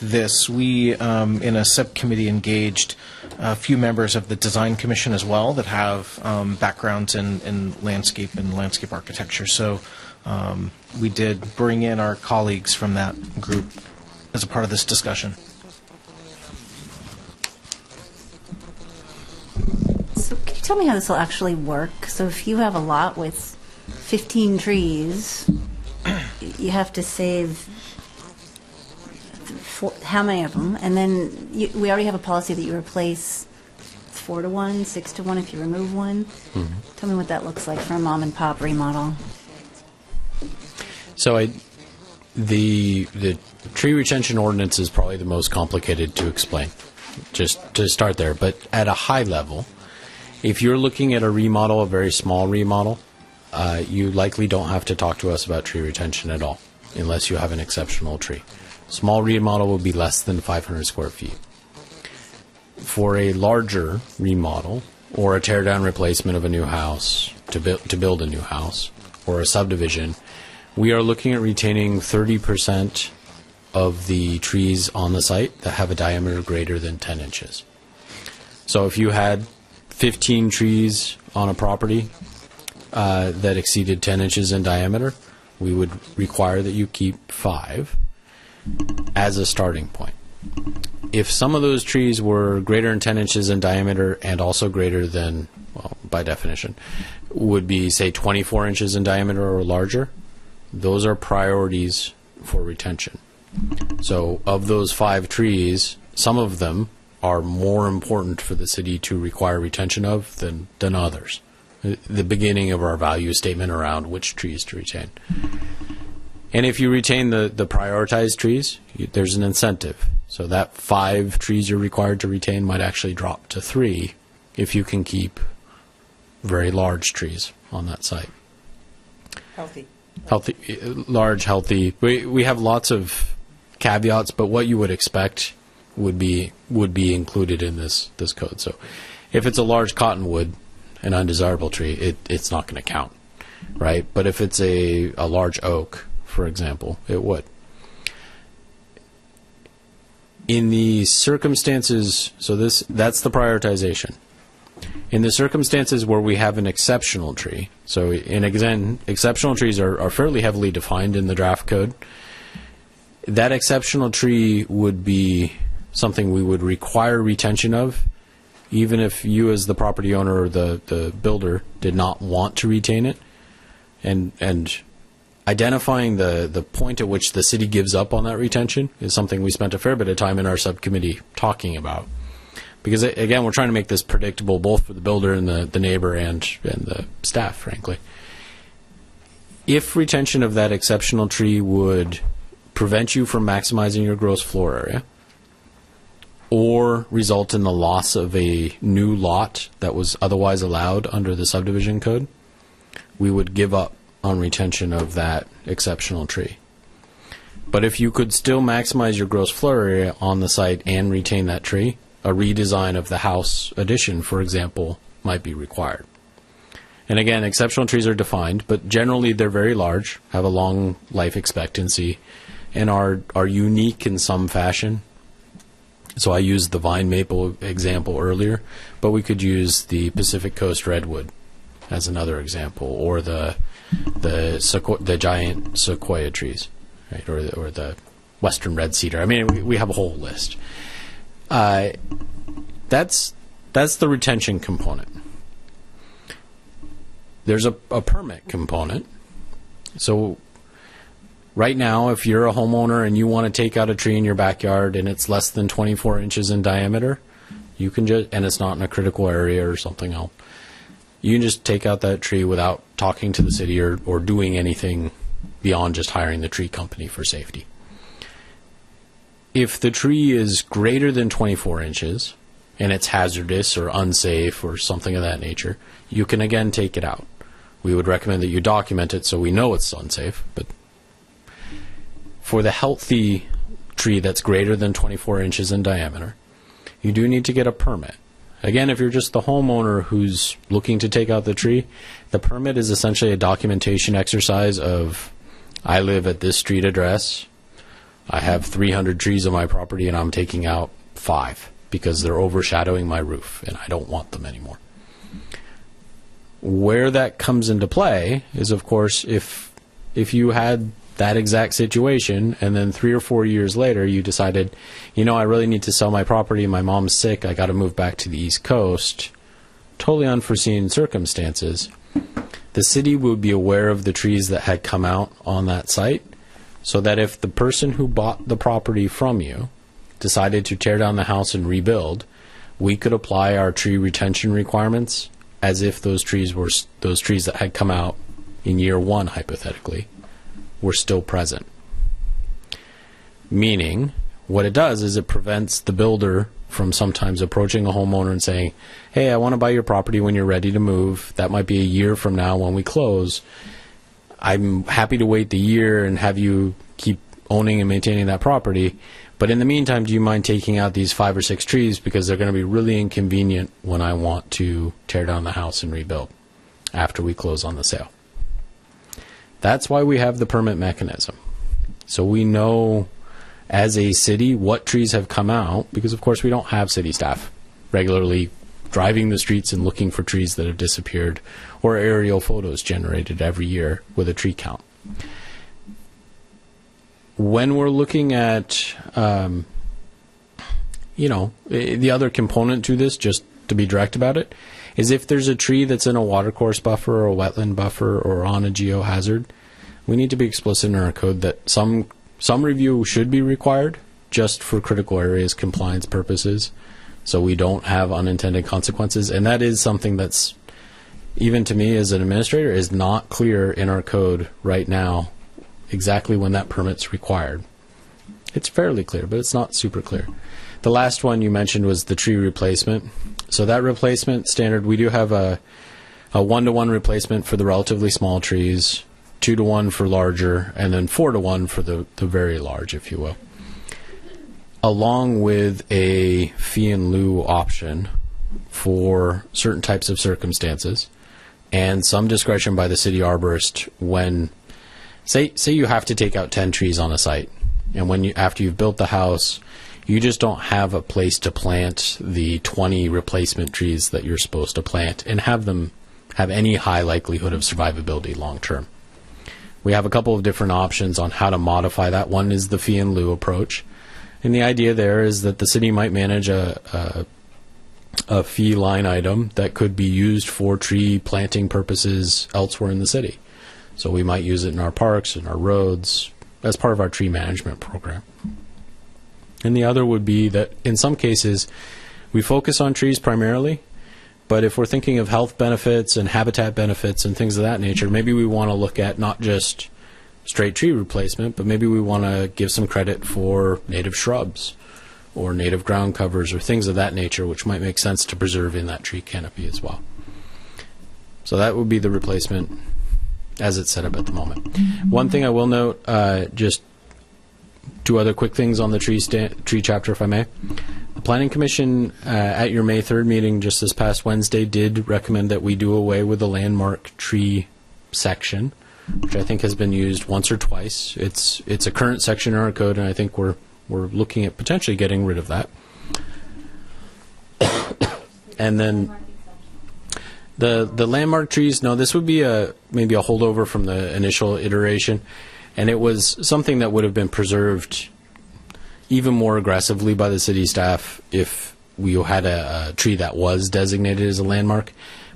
this, we in a subcommittee engaged a few members of the Design Commission as well that have backgrounds in landscape and landscape architecture. So we did bring in our colleagues from that group as a part of this discussion. So can you tell me how this will actually work? So if you have a lot with 15 trees, you have to save how many of them? And then we already have a policy that you replace 4 to 1, 6 to 1 if you remove one. Mm-hmm. Tell me what that looks like for a mom and pop remodel. So the tree retention ordinance is probably the most complicated to explain, just to start there. But at a high level, if you're looking at a remodel, a very small remodel, you likely don't have to talk to us about tree retention at all, unless you have an exceptional tree. Small remodel will be less than 500 square feet. For a larger remodel, or a tear-down replacement of a new house, to build a new house, or a subdivision, we are looking at retaining 30% of the trees on the site that have a diameter greater than 10 inches. So if you had 15 trees on a property that exceeded 10 inches in diameter, we would require that you keep 5 as a starting point. If some of those trees were greater than 10 inches in diameter and also greater than, well, by definition, would be, say, 24 inches in diameter or larger, those are priorities for retention. So of those 5 trees, some of them are more important for the city to require retention of than others. The beginning of our value statement around which trees to retain. And if you retain the prioritized trees, there's an incentive. So that 5 trees you're required to retain might actually drop to 3 if you can keep very large trees on that site. Healthy, large, healthy. We have lots of caveats, but what you would expect would be included in this code. So if it's a large cottonwood, an undesirable tree, it's not going to count, right? But if it's a large oak, for example, it would. In the circumstances, so that's the prioritization. In the circumstances where we have an exceptional tree, so exceptional trees are fairly heavily defined in the draft code. That exceptional tree would be something we would require retention of, even if you as the property owner or the builder did not want to retain it. And identifying the point at which the city gives up on that retention is something we spent a fair bit of time in our subcommittee talking about. Because, again, we're trying to make this predictable both for the builder and the neighbor and the staff, frankly. If retention of that exceptional tree would prevent you from maximizing your gross floor area or result in the loss of a new lot that was otherwise allowed under the subdivision code, we would give up on retention of that exceptional tree. But if you could still maximize your gross floor area on the site and retain that tree, a redesign of the house addition, for example, might be required. And again, exceptional trees are defined, but generally they're very large, have a long life expectancy, and are unique in some fashion. So I used the vine maple example earlier, but we could use the Pacific Coast redwood as another example, or the giant sequoia trees, right, or the western red cedar. I mean, we have a whole list. That's the retention component. There's a permit component. So right now, if you're a homeowner and you want to take out a tree in your backyard and it's less than 24 inches in diameter, you can and it's not in a critical area or something else, you can just take out that tree without talking to the city or doing anything beyond just hiring the tree company for safety. If the tree is greater than 24 inches and it's hazardous or unsafe or something of that nature, you can again take it out. We would recommend that you document it so we know it's unsafe. But for the healthy tree that's greater than 24 inches in diameter, you do need to get a permit. Again, if you're just the homeowner who's looking to take out the tree, the permit is essentially a documentation exercise of, I live at this street address, I have 300 trees on my property, and I'm taking out 5 because they're overshadowing my roof, and I don't want them anymore. Where that comes into play is, of course, if you had that exact situation, and then 3 or 4 years later you decided, I really need to sell my property, my mom's sick, I got to move back to the East Coast, totally unforeseen circumstances, the city would be aware of the trees that had come out on that site, so that if the person who bought the property from you decided to tear down the house and rebuild, we could apply our tree retention requirements as if those trees that had come out in year one, hypothetically, were still present. Meaning, what it does is it prevents the builder from sometimes approaching a homeowner and saying, hey, I want to buy your property when you're ready to move. That might be a year from now when we close. I'm happy to wait the year and have you keep owning and maintaining that property. But in the meantime, do you mind taking out these 5 or 6 trees because they're going to be really inconvenient when I want to tear down the house and rebuild after we close on the sale? That's why we have the permit mechanism. So we know as a city what trees have come out, because of course we don't have city staff regularly driving the streets and looking for trees that have disappeared, or aerial photos generated every year with a tree count. When we're looking at, the other component to this, just to be direct about it, is if there's a tree that's in a watercourse buffer or a wetland buffer or on a geohazard, we need to be explicit in our code that some review should be required just for critical areas compliance purposes, so we don't have unintended consequences. And that is something that's, even to me as an administrator, is not clear in our code right now exactly when that permit's required. It's fairly clear, but it's not super clear. The last one you mentioned was the tree replacement. So that replacement standard, we do have a 1-to-1 replacement for the relatively small trees, 2-to-1 for larger, and then 4-to-1 for the very large, if you will, along with a fee in lieu option for certain types of circumstances, and some discretion by the city arborist when, say you have to take out 10 trees on a site, and after you've built the house, you just don't have a place to plant the 20 replacement trees that you're supposed to plant and have them have any high likelihood of survivability long term. We have a couple of different options on how to modify that. One is the fee in lieu approach. And the idea there is that the city might manage a fee line item that could be used for tree planting purposes elsewhere in the city. So we might use it in our parks and our roads as part of our tree management program. And the other would be that in some cases we focus on trees primarily, but if we're thinking of health benefits and habitat benefits and things of that nature, maybe we want to look at not just straight tree replacement, but maybe we want to give some credit for native shrubs or native ground covers or things of that nature, which might make sense to preserve in that tree canopy as well. So that would be the replacement as it's set up at the moment. One thing I will note, just 2 other quick things on the tree chapter, if I may. The Planning Commission, at your May 3rd meeting just this past Wednesday, did recommend that we do away with the landmark tree section, which I think has been used once or twice. It's a current section in our code, and I think we're looking at potentially getting rid of that. And then the landmark trees, no, this would be maybe a holdover from the initial iteration, and it was something that would have been preserved even more aggressively by the city staff if we had a tree that was designated as a landmark,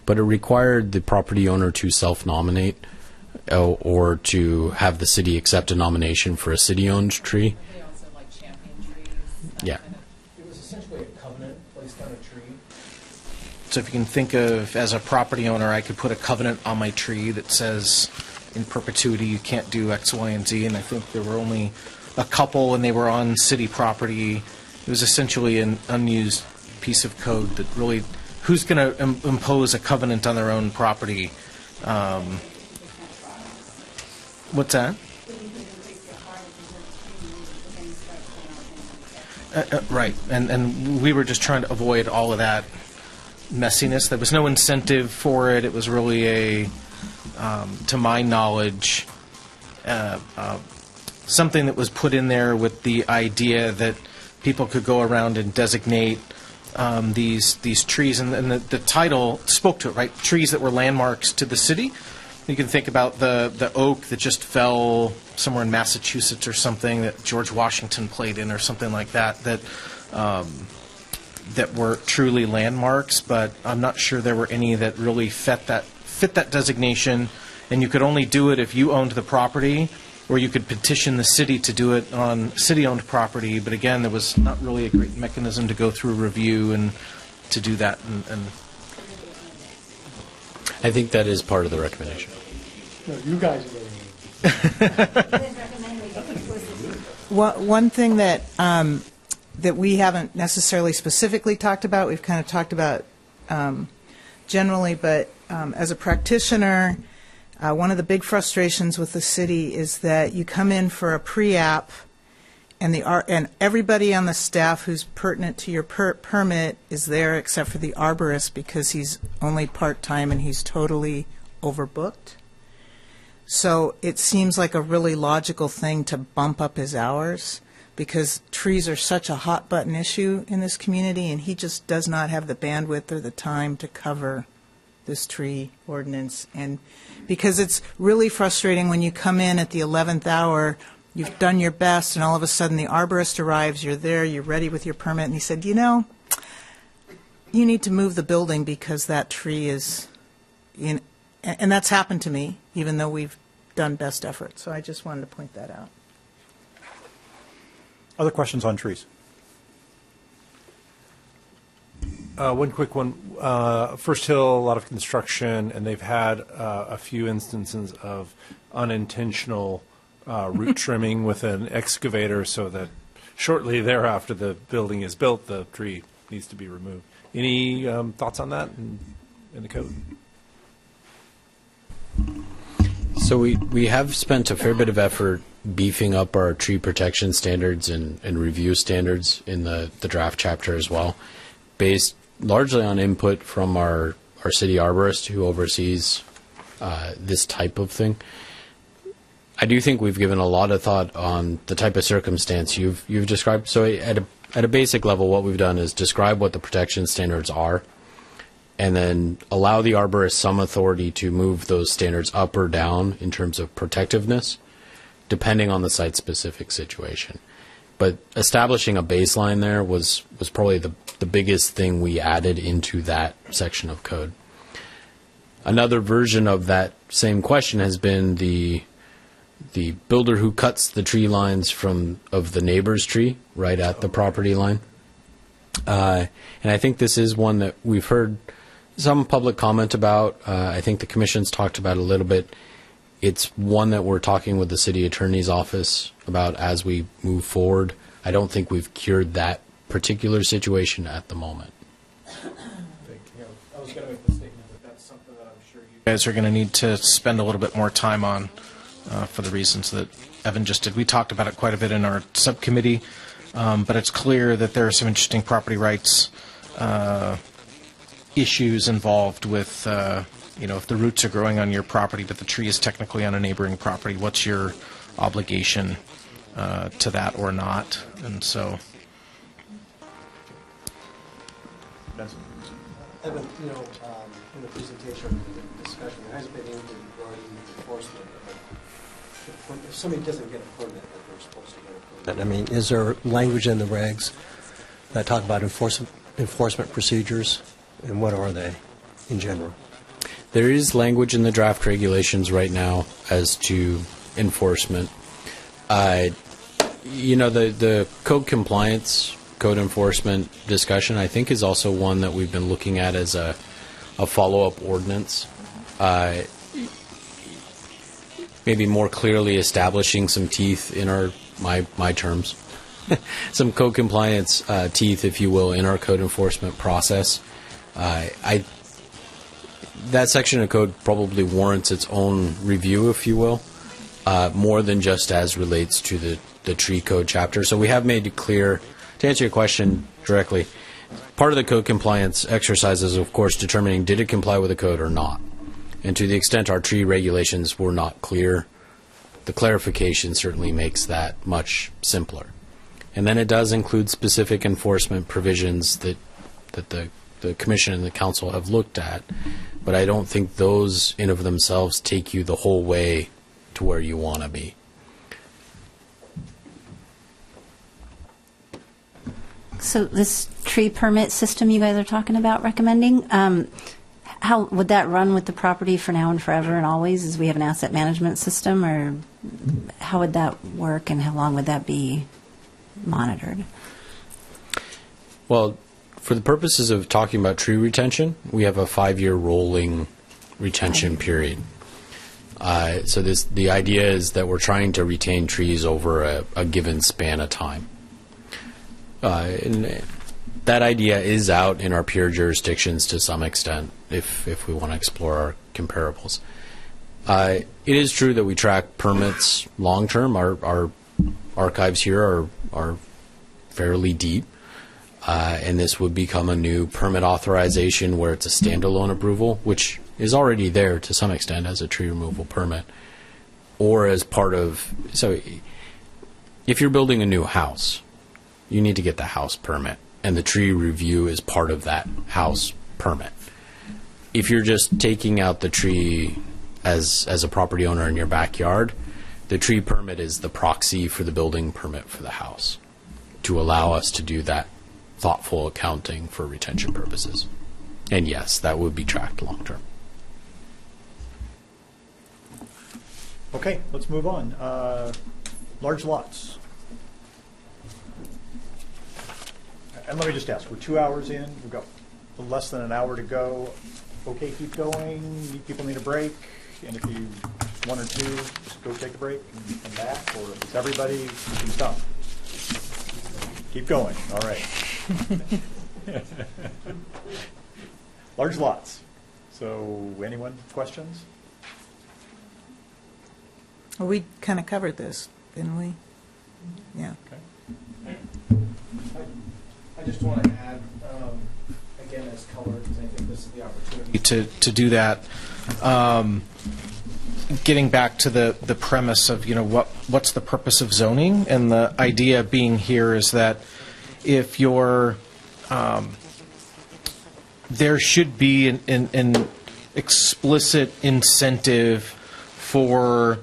but it required the property owner to self-nominate or to have the city accept a nomination for a city-owned tree. They also like champion trees. Yeah. It was essentially a covenant placed on a tree. So if you can think of, as a property owner, I could put a covenant on my tree that says, in perpetuity, you can't do X, Y, and Z, and I think there were only a couple, and they were on city property. It was essentially an unused piece of code that really, who's going to impose a covenant on their own property? What's that? Right, and we were just trying to avoid all of that messiness. There was no incentive for it. It was really to my knowledge, something that was put in there with the idea that people could go around and designate these trees, and the title spoke to it, right? Trees that were landmarks to the city. You can think about the oak that just fell somewhere in Massachusetts or something that George Washington played in or something like that, that were truly landmarks, but I'm not sure there were any that really fit that designation, and you could only do it if you owned the property or you could petition the city to do it on city-owned property. But again, there was not really a great mechanism to go through a review and to do that. And I think that is part of the recommendation. No, you guys are going One thing that that we haven't necessarily specifically talked about, we've kind of talked about generally, but as a practitioner, one of the big frustrations with the city is that you come in for a pre-app, and everybody on the staff who's pertinent to your permit is there except for the arborist because he's only part-time and he's totally overbooked. So it seems like a really logical thing to bump up his hours because trees are such a hot button issue in this community, and he just does not have the bandwidth or the time to cover this tree ordinance. And because it's really frustrating when you come in at the 11th hour, you've done your best, and all of a sudden the arborist arrives, you're there, you're ready with your permit, and he said, you need to move the building because that tree is in. And that's happened to me, even though we've done best efforts. So I just wanted to point that out. Other questions on trees? One quick one. First Hill, a lot of construction, and they've had a few instances of unintentional root trimming with an excavator so that shortly thereafter the building is built, the tree needs to be removed. Any thoughts on that in the code? So we have spent a fair bit of effort beefing up our tree protection standards and review standards in the draft chapter as well, based largely on input from our city arborist who oversees this type of thing. I do think we've given a lot of thought on the type of circumstance you've described. So at a basic level, what we've done is describe what the protection standards are, and then allow the arborist some authority to move those standards up or down in terms of protectiveness, depending on the site-specific situation. But establishing a baseline there was probably the biggest thing we added into that section of code. Another version of that same question has been the builder who cuts the tree lines of the neighbor's tree right at the property line. And I think this is one that we've heard some public comment about. I think the commission's talked about a little bit. It's one that we're talking with the city attorney's office about as we move forward. I don't think we've cured that particular situation at the moment. I was going to make the statement that that's something that I'm sure you guys are going to need to spend a little bit more time on for the reasons that Evan just did. We talked about it quite a bit in our subcommittee, but it's clear that there are some interesting property rights issues involved with, if the roots are growing on your property, but the tree is technically on a neighboring property, what's your obligation to that or not? And so. Evan, in the presentation, the discussion, there hasn't been anything regarding enforcement. If somebody doesn't get a permit, that they're supposed to get a permit. I mean, is there language in the regs that talk about enforcement procedures? And what are they in general? There is language in the draft regulations right now as to enforcement. The code compliance, code enforcement discussion, I think, is also one that we've been looking at as a follow-up ordinance. Maybe more clearly establishing some teeth in my terms, some code compliance teeth, if you will, in our code enforcement process. That section of code probably warrants its own review, if you will, more than just as relates to the tree code chapter. So we have made it clear, to answer your question directly, part of the code compliance exercise is, of course, determining did it comply with the code or not. And to the extent our tree regulations were not clear, the clarification certainly makes that much simpler. And then it does include specific enforcement provisions that the Commission and the Council have looked at, but I don't think those in of themselves take you the whole way to where you want to be. So this tree permit system you guys are talking about recommending, how would that run with the property for now and forever and always, as we have an asset management system, or how would that work, and how long would that be monitored? Well, for the purposes of talking about tree retention, we have a 5-year rolling retention period. So the idea is that we're trying to retain trees over a given span of time. And that idea is out in our peer jurisdictions to some extent, if we want to explore our comparables. It is true that we track permits long term. Our archives here are fairly deep. And this would become a new permit authorization where it's a standalone approval, which is already there to some extent as a tree removal permit, or as part of, so if you're building a new house, you need to get the house permit, and the tree review is part of that house permit. If you're just taking out the tree as a property owner in your backyard, the tree permit is the proxy for the building permit for the house to allow us to do that thoughtful accounting for retention purposes. And yes, that would be tracked long term. Okay, let's move on. Large lots. And let me just ask, we're 2 hours in, we've got less than an hour to go. Okay, keep going, people need a break, and if you one or two, just go take a break and come back, or if it's everybody, you can stop. Keep going, all right. Large lots. So, anyone, questions? Well, we kind of covered this, didn't we? Yeah. Okay. I just want to add, again, as color, because I think this is the opportunity to do that. Getting back to the premise of, what's the purpose of zoning, and the idea being here is that if you're, there should be an explicit incentive for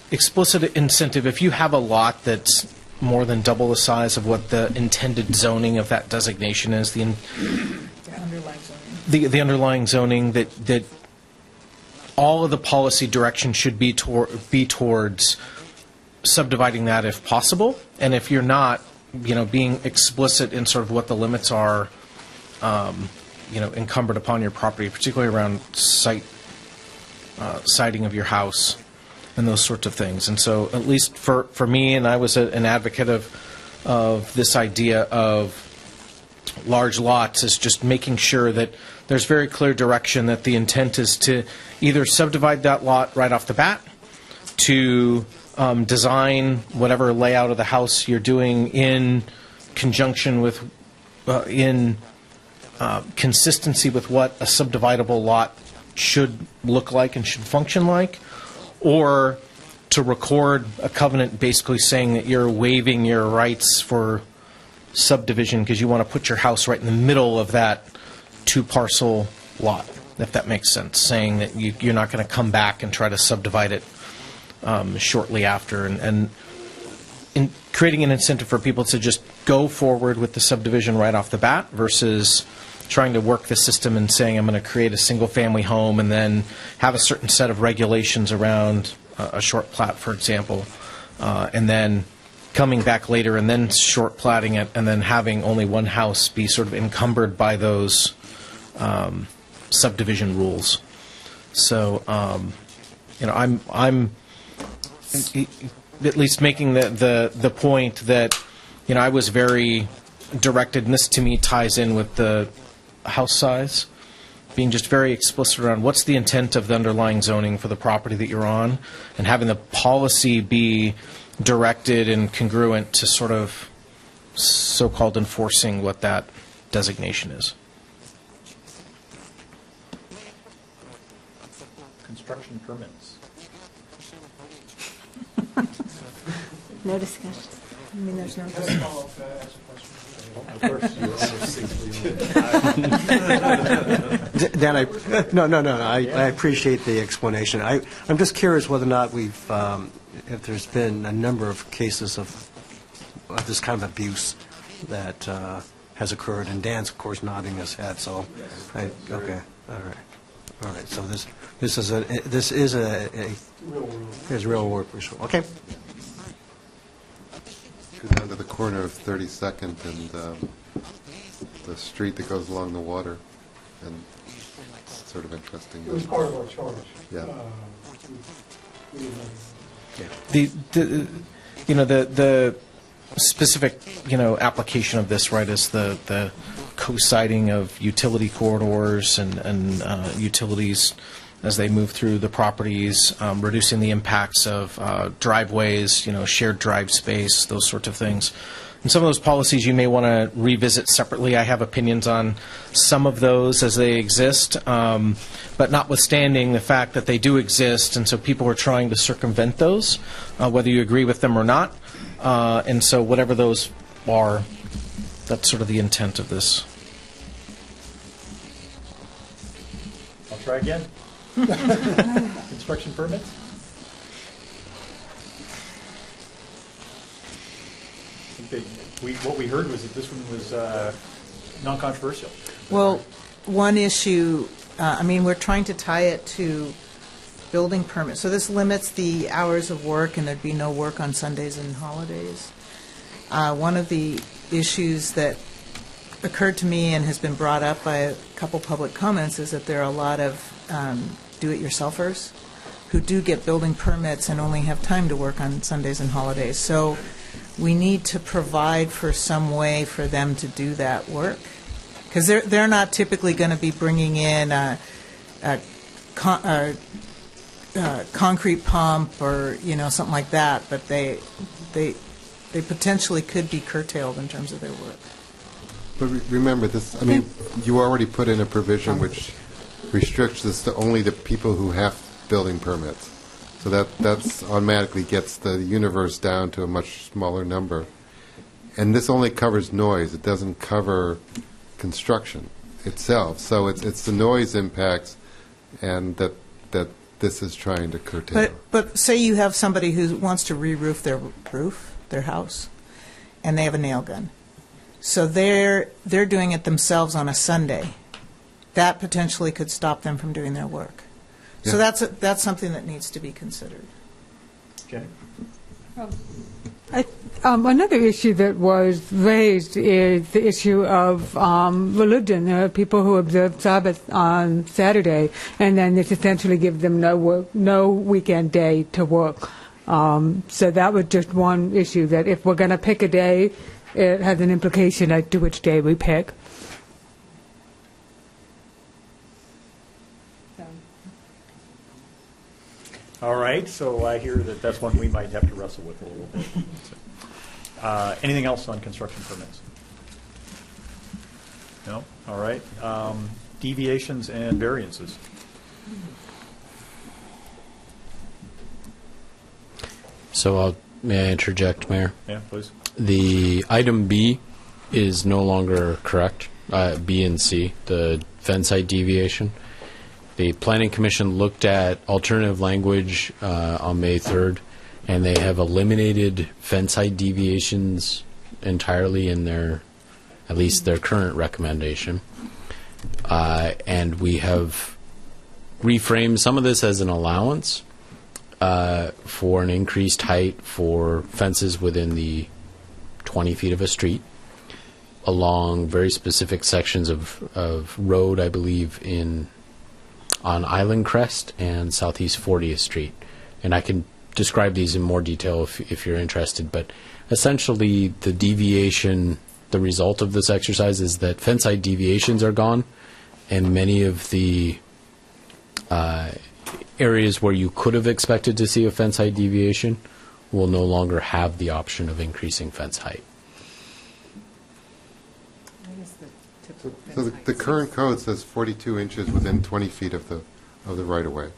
if you have a lot that's more than double the size of what the intended zoning of that designation is, the underlying zoning, that all of the policy direction should be towards subdividing that if possible, and if you're not, being explicit in sort of what the limits are, encumbered upon your property, particularly around siting of your house and those sorts of things. And so, at least for me, and I was an advocate of this idea of large lots, is just making sure that there's very clear direction that the intent is to either subdivide that lot right off the bat, to design whatever layout of the house you're doing in conjunction with, consistency with what a subdividable lot should look like and should function like, or to record a covenant basically saying that you're waiving your rights for subdivision because you want to put your house right in the middle of that 2-parcel lot, if that makes sense, saying that you're not going to come back and try to subdivide it shortly after, and in creating an incentive for people to just go forward with the subdivision right off the bat versus trying to work the system and saying I'm going to create a single-family home and then have a certain set of regulations around a short plat, for example, and then coming back later and then short platting it and then having only one house be sort of encumbered by those subdivision rules. So, I'm at least making the point that, I was very directed, and this to me ties in with the house size, being just very explicit around what's the intent of the underlying zoning for the property that you're on, and having the policy be directed and congruent to sort of so-called enforcing what that designation is. Construction permits. No discussion. I mean, there's no discussion. Of course. Dan, I appreciate the explanation. I'm just curious whether or not if there's been a number of cases of this kind of abuse that has occurred, and Dan's, of course, nodding his head, so, okay, all right, so this is real work for sure, okay. Go down to the corner of 32nd and the street that goes along the water, and it's sort of interesting. It was part of our charge. Yeah. The specific, application of this, right, is the co-siding of utility corridors and utilities as they move through the properties, reducing the impacts of driveways, shared drive space, those sorts of things. And some of those policies you may want to revisit separately. I have opinions on some of those as they exist, but notwithstanding the fact that they do exist, and so people are trying to circumvent those, whether you agree with them or not. And so whatever those are, that's sort of the intent of this. I'll try again. Construction permits? What we heard was that this one was non-controversial. Well, one issue, we're trying to tie it to building permits. So this limits the hours of work, and there'd be no work on Sundays and holidays. One of the issues that occurred to me and has been brought up by a couple public comments is that there are a lot of do-it-yourselfers who do get building permits and only have time to work on Sundays and holidays. So we need to provide for some way for them to do that work, because they're not typically going to be bringing in a concrete pump or something like that, but they potentially could be curtailed in terms of their work. But remember this, you already put in a provision which restricts this to only the people who have building permits. So that's automatically gets the universe down to a much smaller number. And this only covers noise. It doesn't cover construction itself. So it's the noise impacts and that this is trying to curtail. But say you have somebody who wants to re-roof their house, and they have a nail gun. So they're doing it themselves on a Sunday. That potentially could stop them from doing their work. Yeah. So that's something that needs to be considered. Okay. Another issue that was raised is the issue of religion. There are people who observe Sabbath on Saturday, and then this essentially gives them no weekend day to work. So that was just one issue, that if we're going to pick a day, it has an implication as to which day we pick. All right, so I hear that that's one we might have to wrestle with a little bit. Anything else on construction permits? No? All right. Deviations and variances. So may I interject, Mayor? Yeah, please. The item B is no longer correct, B and C, the fence height deviation. The Planning Commission looked at alternative language on May 3rd, and they have eliminated fence height deviations entirely in at least their current recommendation. And we have reframed some of this as an allowance for an increased height for fences within the 20 feet of a street along very specific sections of road, I believe, on Island Crest and Southeast 40th Street. And I can describe these in more detail if you're interested, but essentially the deviation, the result of this exercise is that fence height deviations are gone, and many of the areas where you could have expected to see a fence height deviation will no longer have the option of increasing fence height. So the current code says 42 inches within 20 feet of the right-of-way,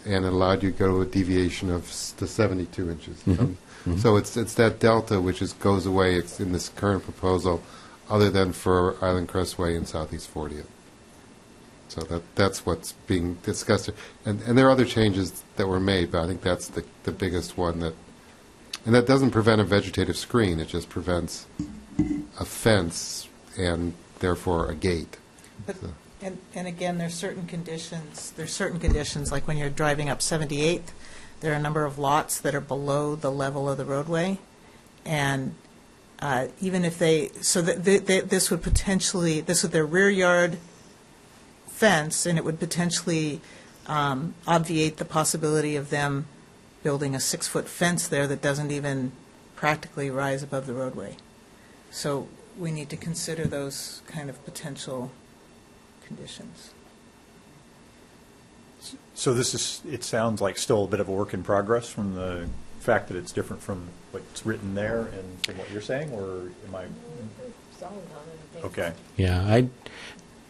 and it allowed you to go to a deviation of to 72 inches. So it's that delta which goes away. It's in this current proposal, other than for Island Crestway and Southeast 40th. So that's what's being discussed, and there are other changes that were made, but I think that's the biggest one and that doesn't prevent a vegetative screen. It just prevents a fence and therefore a gate. But, So- and again, there's certain conditions, like when you're driving up 78th, there are a number of lots that are below the level of the roadway, and even if this would potentially, this is their rear yard fence, and it would potentially obviate the possibility of them building a 6-foot fence there that doesn't even practically rise above the roadway. So we need to consider those kind of potential conditions. So this is, it sounds like still a bit of a work in progress from the fact that it's different from what's written there and from what you're saying, or am I? Okay. Yeah,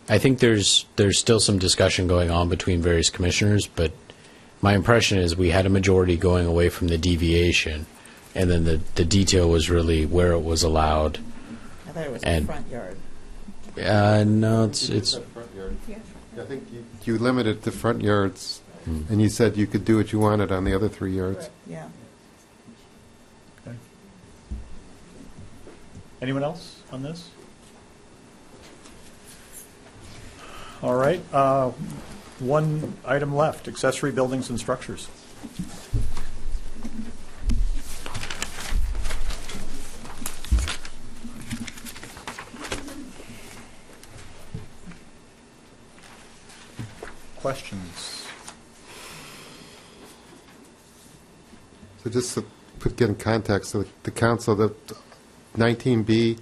I think there's still some discussion going on between various commissioners, but my impression is we had a majority going away from the deviation, and then the detail was really where it was allowed. I thought it was And- the front yard. No, it's Front yard. I think you limited the front yards, and you said you could do what you wanted on the other 3 yards. Yeah. Okay. Anyone else on this? All right. One item left, accessory buildings and structures. Questions? So just to get in context, so the council, the 19B,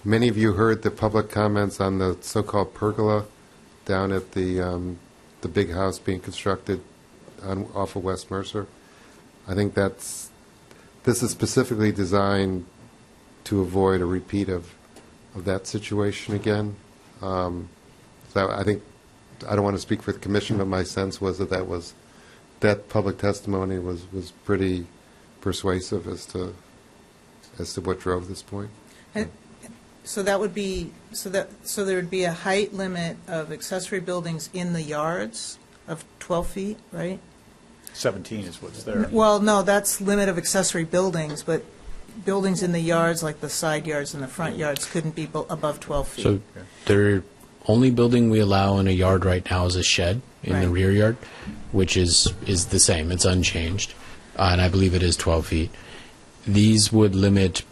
many of you heard the public comments on the so-called pergola down at the big house being constructed off of West Mercer. I think this is specifically designed to avoid a repeat of that situation again. So I think, I don't want to speak for the commission, but my sense was that public testimony was pretty persuasive as to what drove this point. So that would be, so there would be a height limit of accessory buildings in the yards of 12 feet, right? 17 is what's there. Well, no, that's limit of accessory buildings, but buildings in the yards, like the side yards and the front yards, couldn't be above 12 feet. so the only building we allow in a yard right now is a shed in the Right. rear yard, which is the same. It's unchanged, and I believe it is 12 feet. These would limit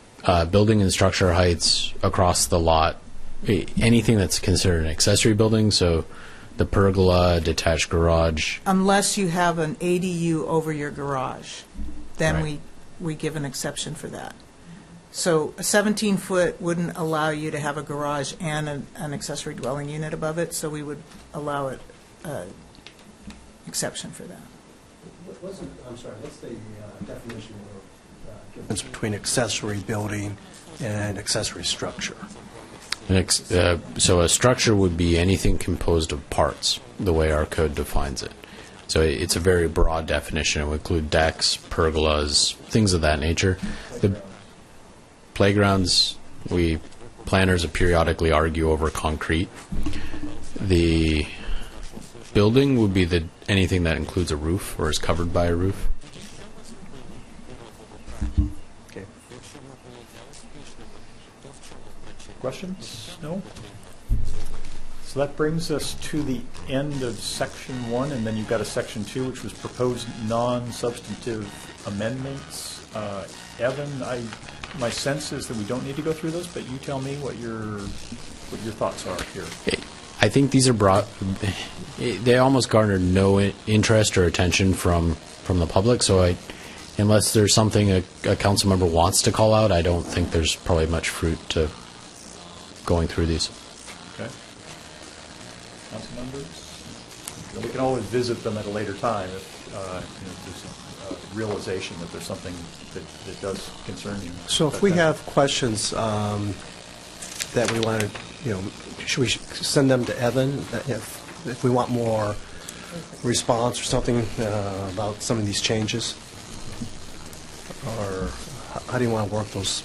building and structure heights across the lot. Anything that's considered an accessory building, so the pergola, detached garage. Unless you have an ADU over your garage, then Right. we give an exception for that. So a 17-foot wouldn't allow you to have a garage and an accessory dwelling unit above it, so we would allow it, exception for that. I'm sorry, what's the definition or difference between accessory building and accessory structure? So a structure would be anything composed of parts, the way our code defines it. So it's a very broad definition. It would include decks, pergolas, things of that nature. The playgrounds, planners periodically argue over concrete. The building would be anything that includes a roof or is covered by a roof. Okay. Questions? No? So that brings us to the end of Section 1, and then you've got a Section 2, which was proposed non-substantive amendments. Evan, my sense is that we don't need to go through those, but you tell me what your thoughts are here. I think these are brought. They almost garnered no interest or attention from the public. So unless there's something a council member wants to call out, I don't think there's probably much fruit to going through these. Okay. Council members? We can always visit them at a later time if there's a realization that there's something that does concern you. So if we have questions that we want to, should we send them to Evan if we want more response or something about some of these changes? Or how do you want to work those?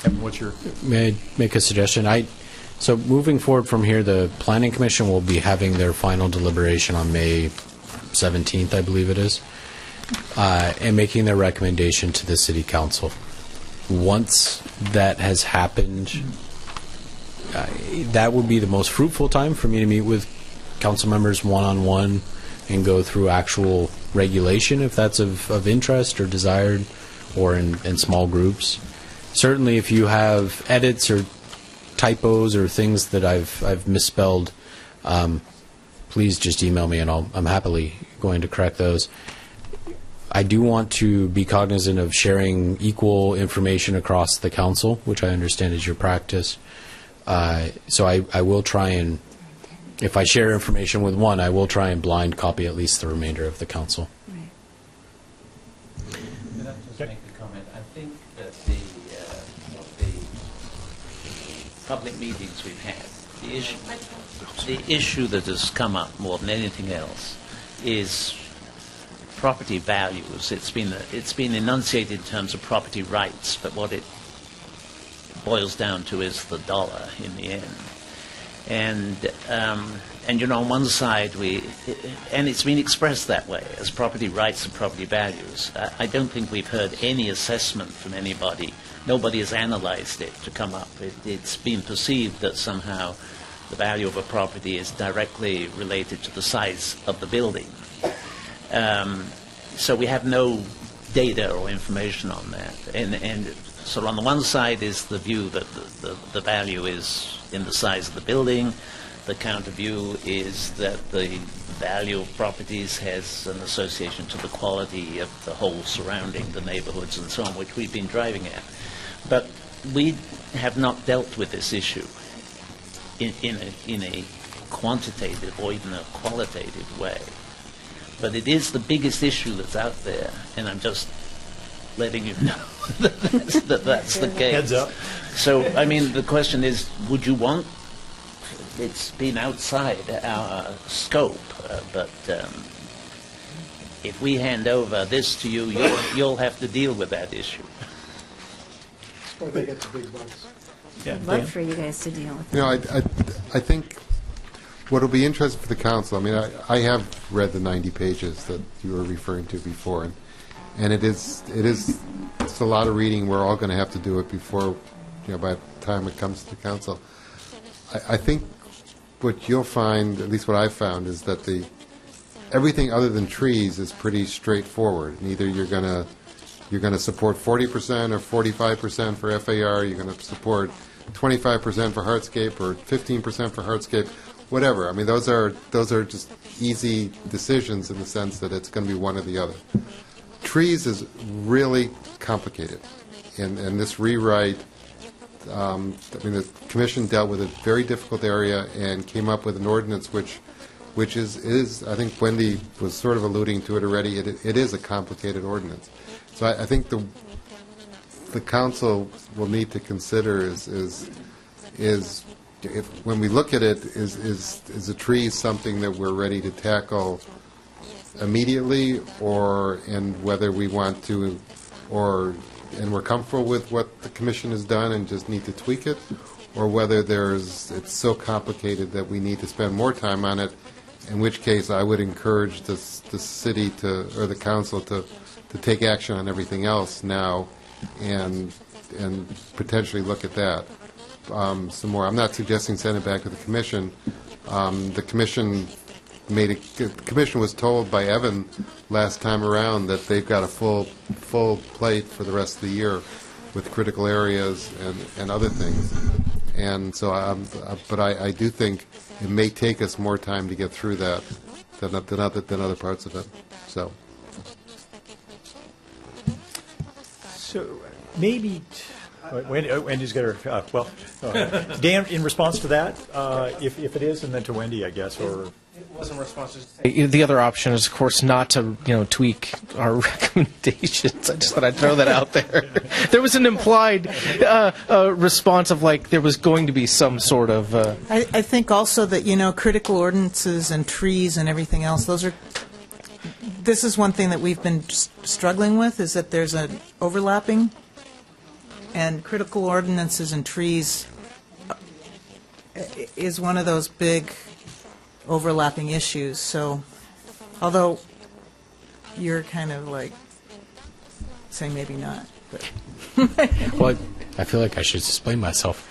Evan, what's your... May I make a suggestion? So moving forward from here, the Planning Commission will be having their final deliberation on May 17th, I believe it is, and making their recommendation to the City Council. Once that has happened, that would be the most fruitful time for me to meet with council members one-on-one and go through actual regulation if that's of interest or desired, or in small groups. Certainly if you have edits or typos or things that I've misspelled, please just email me and I'm happily going to correct those. I do want to be cognizant of sharing equal information across the council, which I understand is your practice. So I will try and, if I share information with one, I will try and blind copy at least the remainder of the council. Can I just make a comment? I think that the public meetings we've had, the issue that has come up more than anything else is property values. It's been enunciated in terms of property rights, but what it boils down to is the dollar in the end. And you know, on one side and it's been expressed that way as property rights and property values. I don't think we've heard any assessment from anybody. Nobody has analyzed it to come up. It's been perceived that somehow the value of a property is directly related to the size of the building. So we have no data or information on that. And so on the one side is the view that the value is in the size of the building. The counter view is that the value of properties has an association to the quality of the whole surrounding, the neighborhoods and so on, which we've been driving at. But we have not dealt with this issue in a quantitative or even a qualitative way. But it is the biggest issue that's out there, and I'm just letting you know that's the case. Heads up. So, I mean, the question is, would you want? It's been outside our scope, but if we hand over this to you, you'll have to deal with that issue. Or they get the big bucks. Yeah, I'd love Dan? for you guys to deal with it. You know, I think what will be interesting for the council, I mean, I have read the 90 pages that you were referring to before, and it's a lot of reading. We're all going to have to do it before, by the time it comes to the council. I think what you'll find, at least what I've found, is that everything other than trees is pretty straightforward. And either you're going to support 40% or 45% for FAR, you're going to support 25% for hardscape or 15% for hardscape, whatever. I mean, those are just easy decisions in the sense that it's going to be one or the other. Trees is really complicated, and this rewrite, I mean, the commission dealt with a very difficult area and came up with an ordinance which is I think Wendy was sort of alluding to it already. It is a complicated ordinance. So I think the council will need to consider is if when we look at it, is a tree something that we're ready to tackle immediately, and whether we want to, and we're comfortable with what the commission has done and just need to tweak it, or whether it's so complicated that we need to spend more time on it, in which case I would encourage the city or the council to take action on everything else now and potentially look at that some more. I'm not suggesting send it back to the commission. The commission the commission was told by Evan last time around that they've got a full plate for the rest of the year with critical areas and other things. And so, but I do think it may take us more time to get through that than other parts of it. So maybe Wendy's got her. Dan, in response to that, if it is, and then to Wendy, I guess, or. It wasn't responsive. The other option is, of course, not to tweak our recommendations. I just thought I'd throw that out there. There was an implied response of there was going to be some sort of. I think also that critical ordinances and trees and everything else. This is one thing that we've been struggling with, is that there's an overlapping, and critical ordinances and trees is one of those big overlapping issues. So, although you're kind of saying maybe not, but Well, I feel like I should explain myself.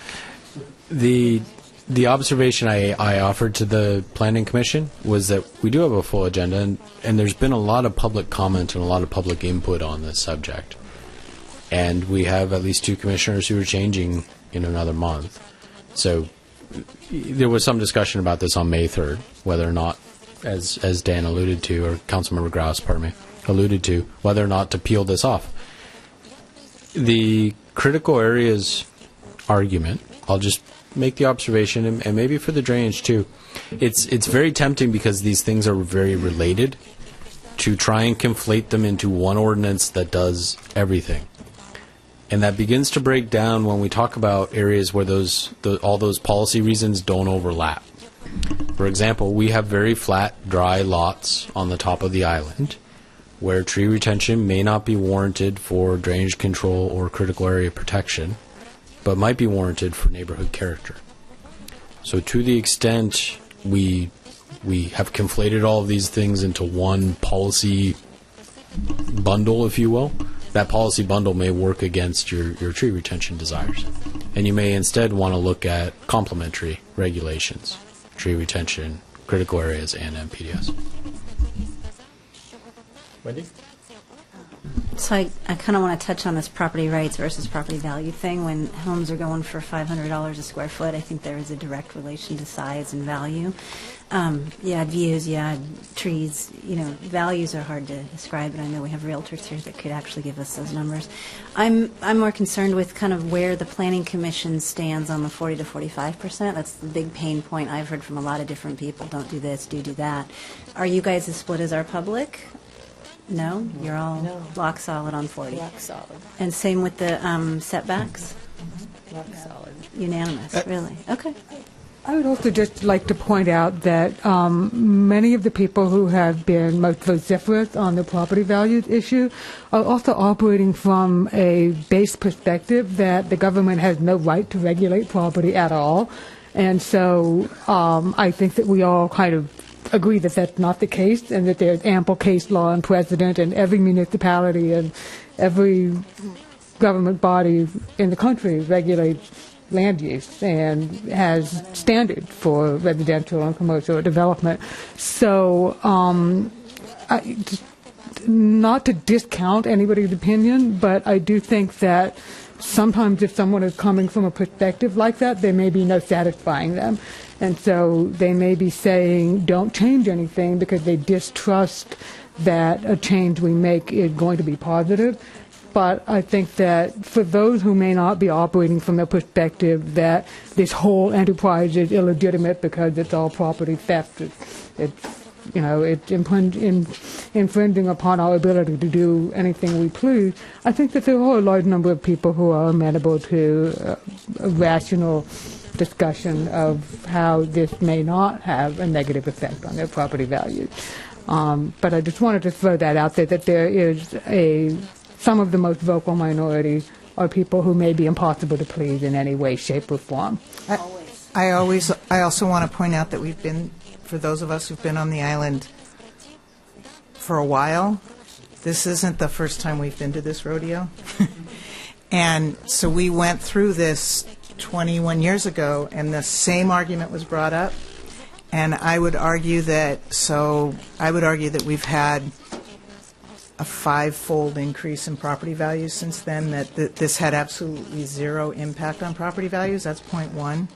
The The observation I offered to the Planning Commission was that we do have a full agenda, and there's been a lot of public comment and a lot of public input on this subject. And we have at least 2 commissioners who are changing in another month. So there was some discussion about this on May 3rd, whether or not, as Dan alluded to, or Councilmember Grouse, pardon me, alluded to, whether or not to peel this off. The critical areas argument, I'll just make the observation, and maybe for the drainage too, it's very tempting because these things are very related to try and conflate them into one ordinance that does everything. And that begins to break down when we talk about areas where all those policy reasons don't overlap. For example, we have very flat, dry lots on the top of the island where tree retention may not be warranted for drainage control or critical area protection, but might be warranted for neighborhood character. So to the extent we have conflated all of these things into one policy bundle, if you will, that policy bundle may work against your tree retention desires. And you may instead want to look at complementary regulations, tree retention, critical areas, and MPDS. Wendy? So I kind of want to touch on this property rights versus property value thing. When homes are going for $500 a square foot, I think there is a direct relation to size and value. Views, trees, values are hard to describe, and I know we have realtors here that could actually give us those numbers. I'm more concerned with kind of where the Planning Commission stands on the 40 to 45%. That's the big pain point I've heard from a lot of different people. Don't do this, do that. Are you guys as split as our public? No? You're all rock solid on 40? Rock solid. And same with the setbacks? Rock solid. Unanimous, really? Okay. I would also just like to point out that many of the people who have been most vociferous on the property values issue are also operating from a base perspective that the government has no right to regulate property at all. And so I think that we all kind of agree that that's not the case, and that there's ample case law and precedent, and every municipality and every government body in the country regulates land use and has standards for residential and commercial development. So not to discount anybody's opinion, but I do think that sometimes if someone is coming from a perspective like that, there may be no satisfying them. And so they may be saying, don't change anything because they distrust that a change we make is going to be positive. But I think that for those who may not be operating from the perspective that this whole enterprise is illegitimate because it's all property theft, it's infringing upon our ability to do anything we please, I think that there are a large number of people who are amenable to a rational discussion of how this may not have a negative effect on their property values. But I just wanted to throw that out there, that there is some of the most vocal minorities are people who may be impossible to please in any way, shape, or form. I also want to point out that we've been, for those of us who've been on the island for a while, this isn't the first time we've been to this rodeo. And so we went through this 21 years ago, and the same argument was brought up. And I would argue that we've had a 5-fold increase in property values since then, that this had absolutely zero impact on property values. That's point one.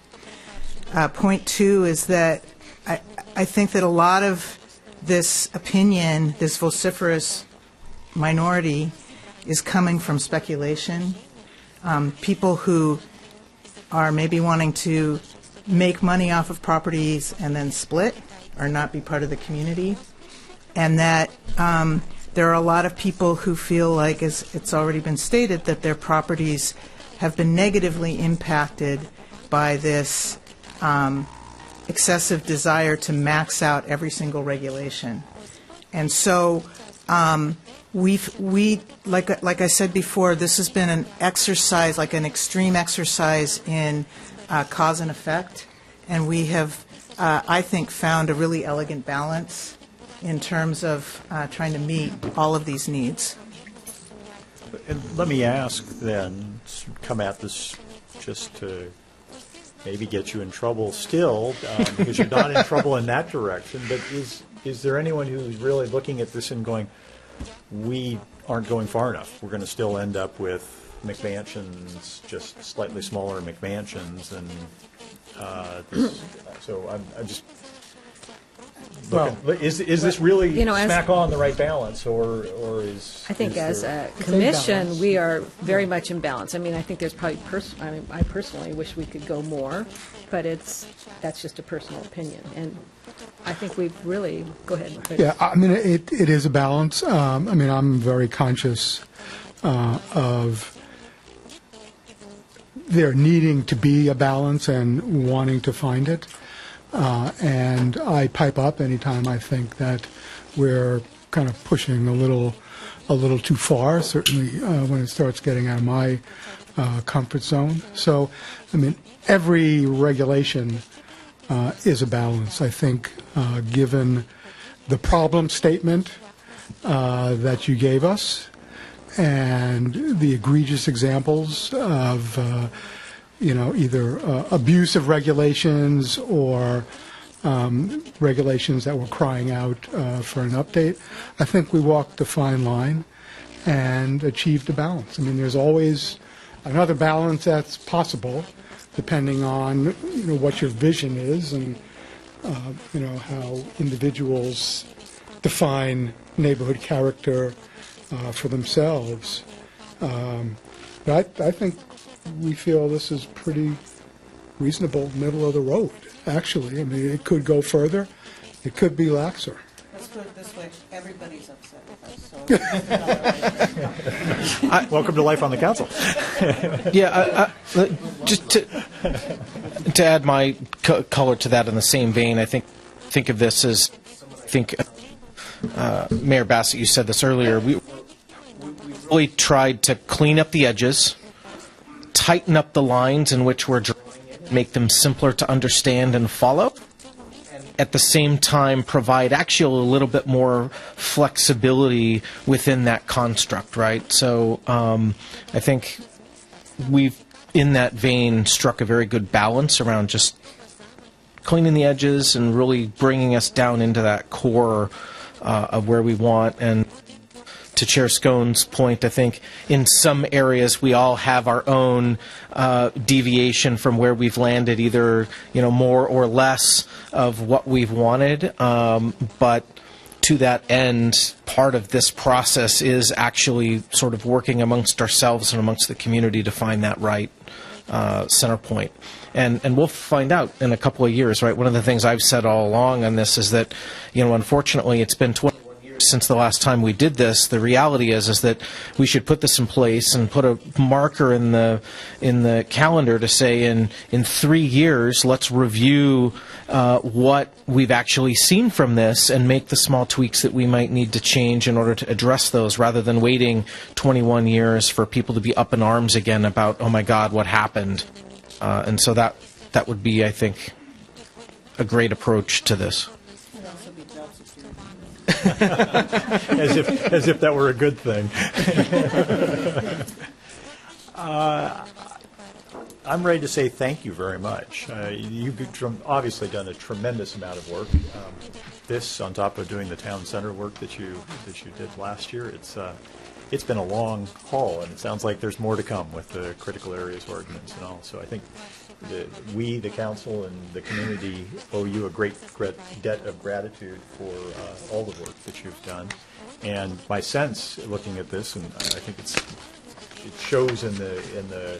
Point two is that I think that a lot of this opinion, this vociferous minority, is coming from speculation. People who are maybe wanting to make money off of properties and then split or not be part of the community. And that there are a lot of people who feel like, as it's already been stated, that their properties have been negatively impacted by this excessive desire to max out every single regulation. And so like I said before, this has been an exercise, like an extreme exercise in cause and effect, and we have, I think, found a really elegant balance in terms of trying to meet all of these needs. And let me ask then, come at this just to maybe get you in trouble still, because you're not in trouble in that direction. But is there anyone who's really looking at this and going, we aren't going far enough? We're going to still end up with McMansions, just slightly smaller McMansions, and so I'm just. Is this really smack on the right balance, or is? I think as a It's commission, imbalance. we are very much in balance. I mean, I think there's probably I personally wish we could go more, but that's just a personal opinion. And I think we've really go ahead. Yeah, I mean, it is a balance. I mean, I'm very conscious of there needing to be a balance and wanting to find it. And I pipe up anytime I think that we're kind of pushing a little too far, certainly when it starts getting out of my comfort zone. So, I mean, every regulation is a balance. I think given the problem statement that you gave us and the egregious examples of either abuse of regulations or regulations that were crying out for an update, I think we walked a fine line and achieved a balance. I mean, there's always another balance that's possible, depending on what your vision is and how individuals define neighborhood character for themselves. But I think we feel this is pretty reasonable, middle of the road, actually. I mean, it could go further. It could be laxer. Let's put it this way, everybody's upset with us, so. Welcome to life on the council. Just to add my color to that in the same vein, I think of this as, Mayor Bassett, you said this earlier, we really tried to clean up the edges, tighten up the lines in which we're drawing, make them simpler to understand and follow. At the same time, provide actually a little bit more flexibility within that construct, right? So I think we've, in that vein, struck a very good balance around just cleaning the edges and really bringing us down into that core of where we want. And to Chair Scone's point, I think in some areas we all have our own deviation from where we've landed, either more or less of what we've wanted. But to that end, part of this process is actually sort of working amongst ourselves and amongst the community to find that right center point. And we'll find out in a couple of years, right? One of the things I've said all along on this is that, unfortunately, it's been 21 years since the last time we did this. The reality is that we should put this in place and put a marker in the calendar to say in 3 years, let's review what we've actually seen from this and make the small tweaks that we might need to change in order to address those, rather than waiting 21 years for people to be up in arms again about, oh my God, what happened? And so that would be, I think, a great approach to this. as if that were a good thing. I'm ready to say thank you very much. You've obviously done a tremendous amount of work. This, on top of doing the town center work that you did last year, it's been a long haul, and it sounds like there's more to come with the critical areas ordinance and all. So I think we, the council, and the community owe you a great debt of gratitude for all the work that you've done. And my sense, looking at this, and I think it shows in the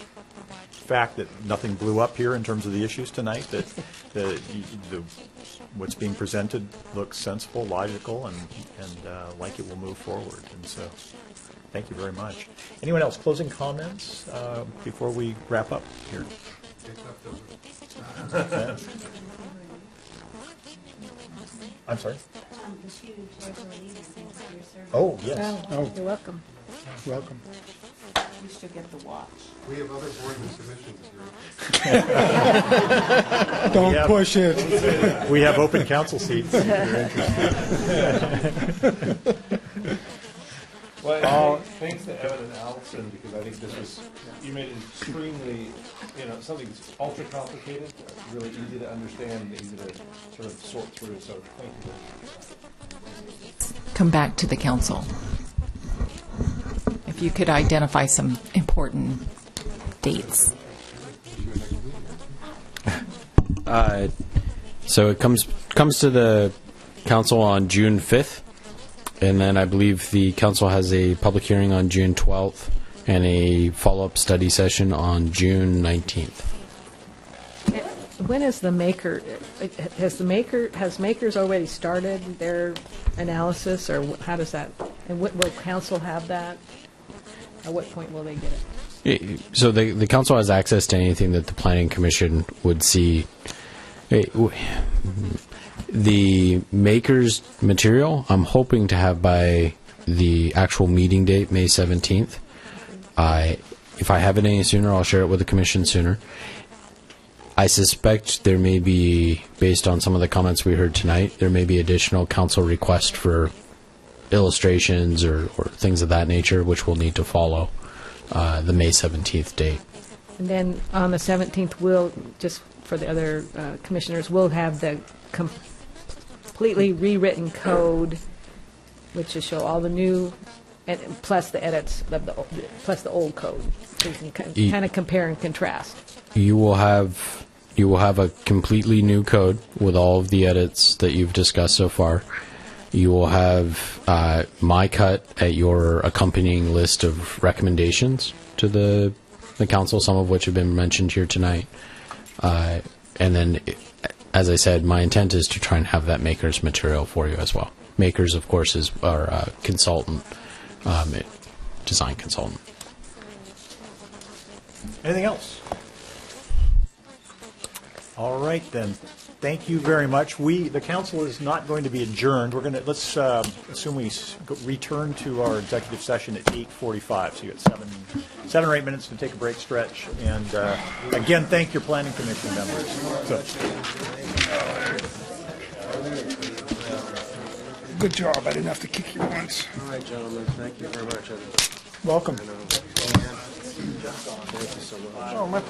fact that nothing blew up here in terms of the issues tonight, that what's being presented looks sensible, logical, and like it will move forward. And so thank you very much. Anyone else? Closing comments before we wrap up here? I'm sorry? Oh, yes. Oh, you're welcome. Welcome. You should get the watch. We have other boards and commissions here. Don't push it. We have open council seats if you're interested. Well, thanks to Evan and Allison, because I think this was, you made it extremely, something that's ultra complicated, really easy to understand, and easy to sort of sort through, so thank you. Come back to the council. If you could identify some important dates. So it comes to the council on June 5th, and then I believe the council has a public hearing on June 12th and a follow-up study session on June 19th. When is the maker? Has makers already started their analysis, or how does that? And will council have that? At what point will they get it? So the council has access to anything that the planning commission would see. The maker's material, I'm hoping to have by the actual meeting date, May 17th. If I have it any sooner, I'll share it with the commission sooner. I suspect there may be, based on some of the comments we heard tonight, there may be additional council requests for illustrations or things of that nature, which will need to follow the May 17th date. And then on the 17th, we'll, just for the other commissioners, we'll have the completely rewritten code, which will show all the new, and plus the edits, plus the old code. So you can kind of compare and contrast. You will have a completely new code with all of the edits that you've discussed so far. You will have my cut at your accompanying list of recommendations to the council, some of which have been mentioned here tonight. And then, as I said, my intent is to try and have that maker's material for you as well. Makers, of course, is our consultant, design consultant. Anything else? All right, then. Thank you very much. The council is not going to be adjourned. We're going to, let's assume we return to our executive session at 8:45. So you got seven or 8 minutes to take a break, stretch, and again, thank your planning commission members. Good job. I didn't have to kick you once. All right, gentlemen. Thank you very much. Welcome. Thank you so much. Oh, my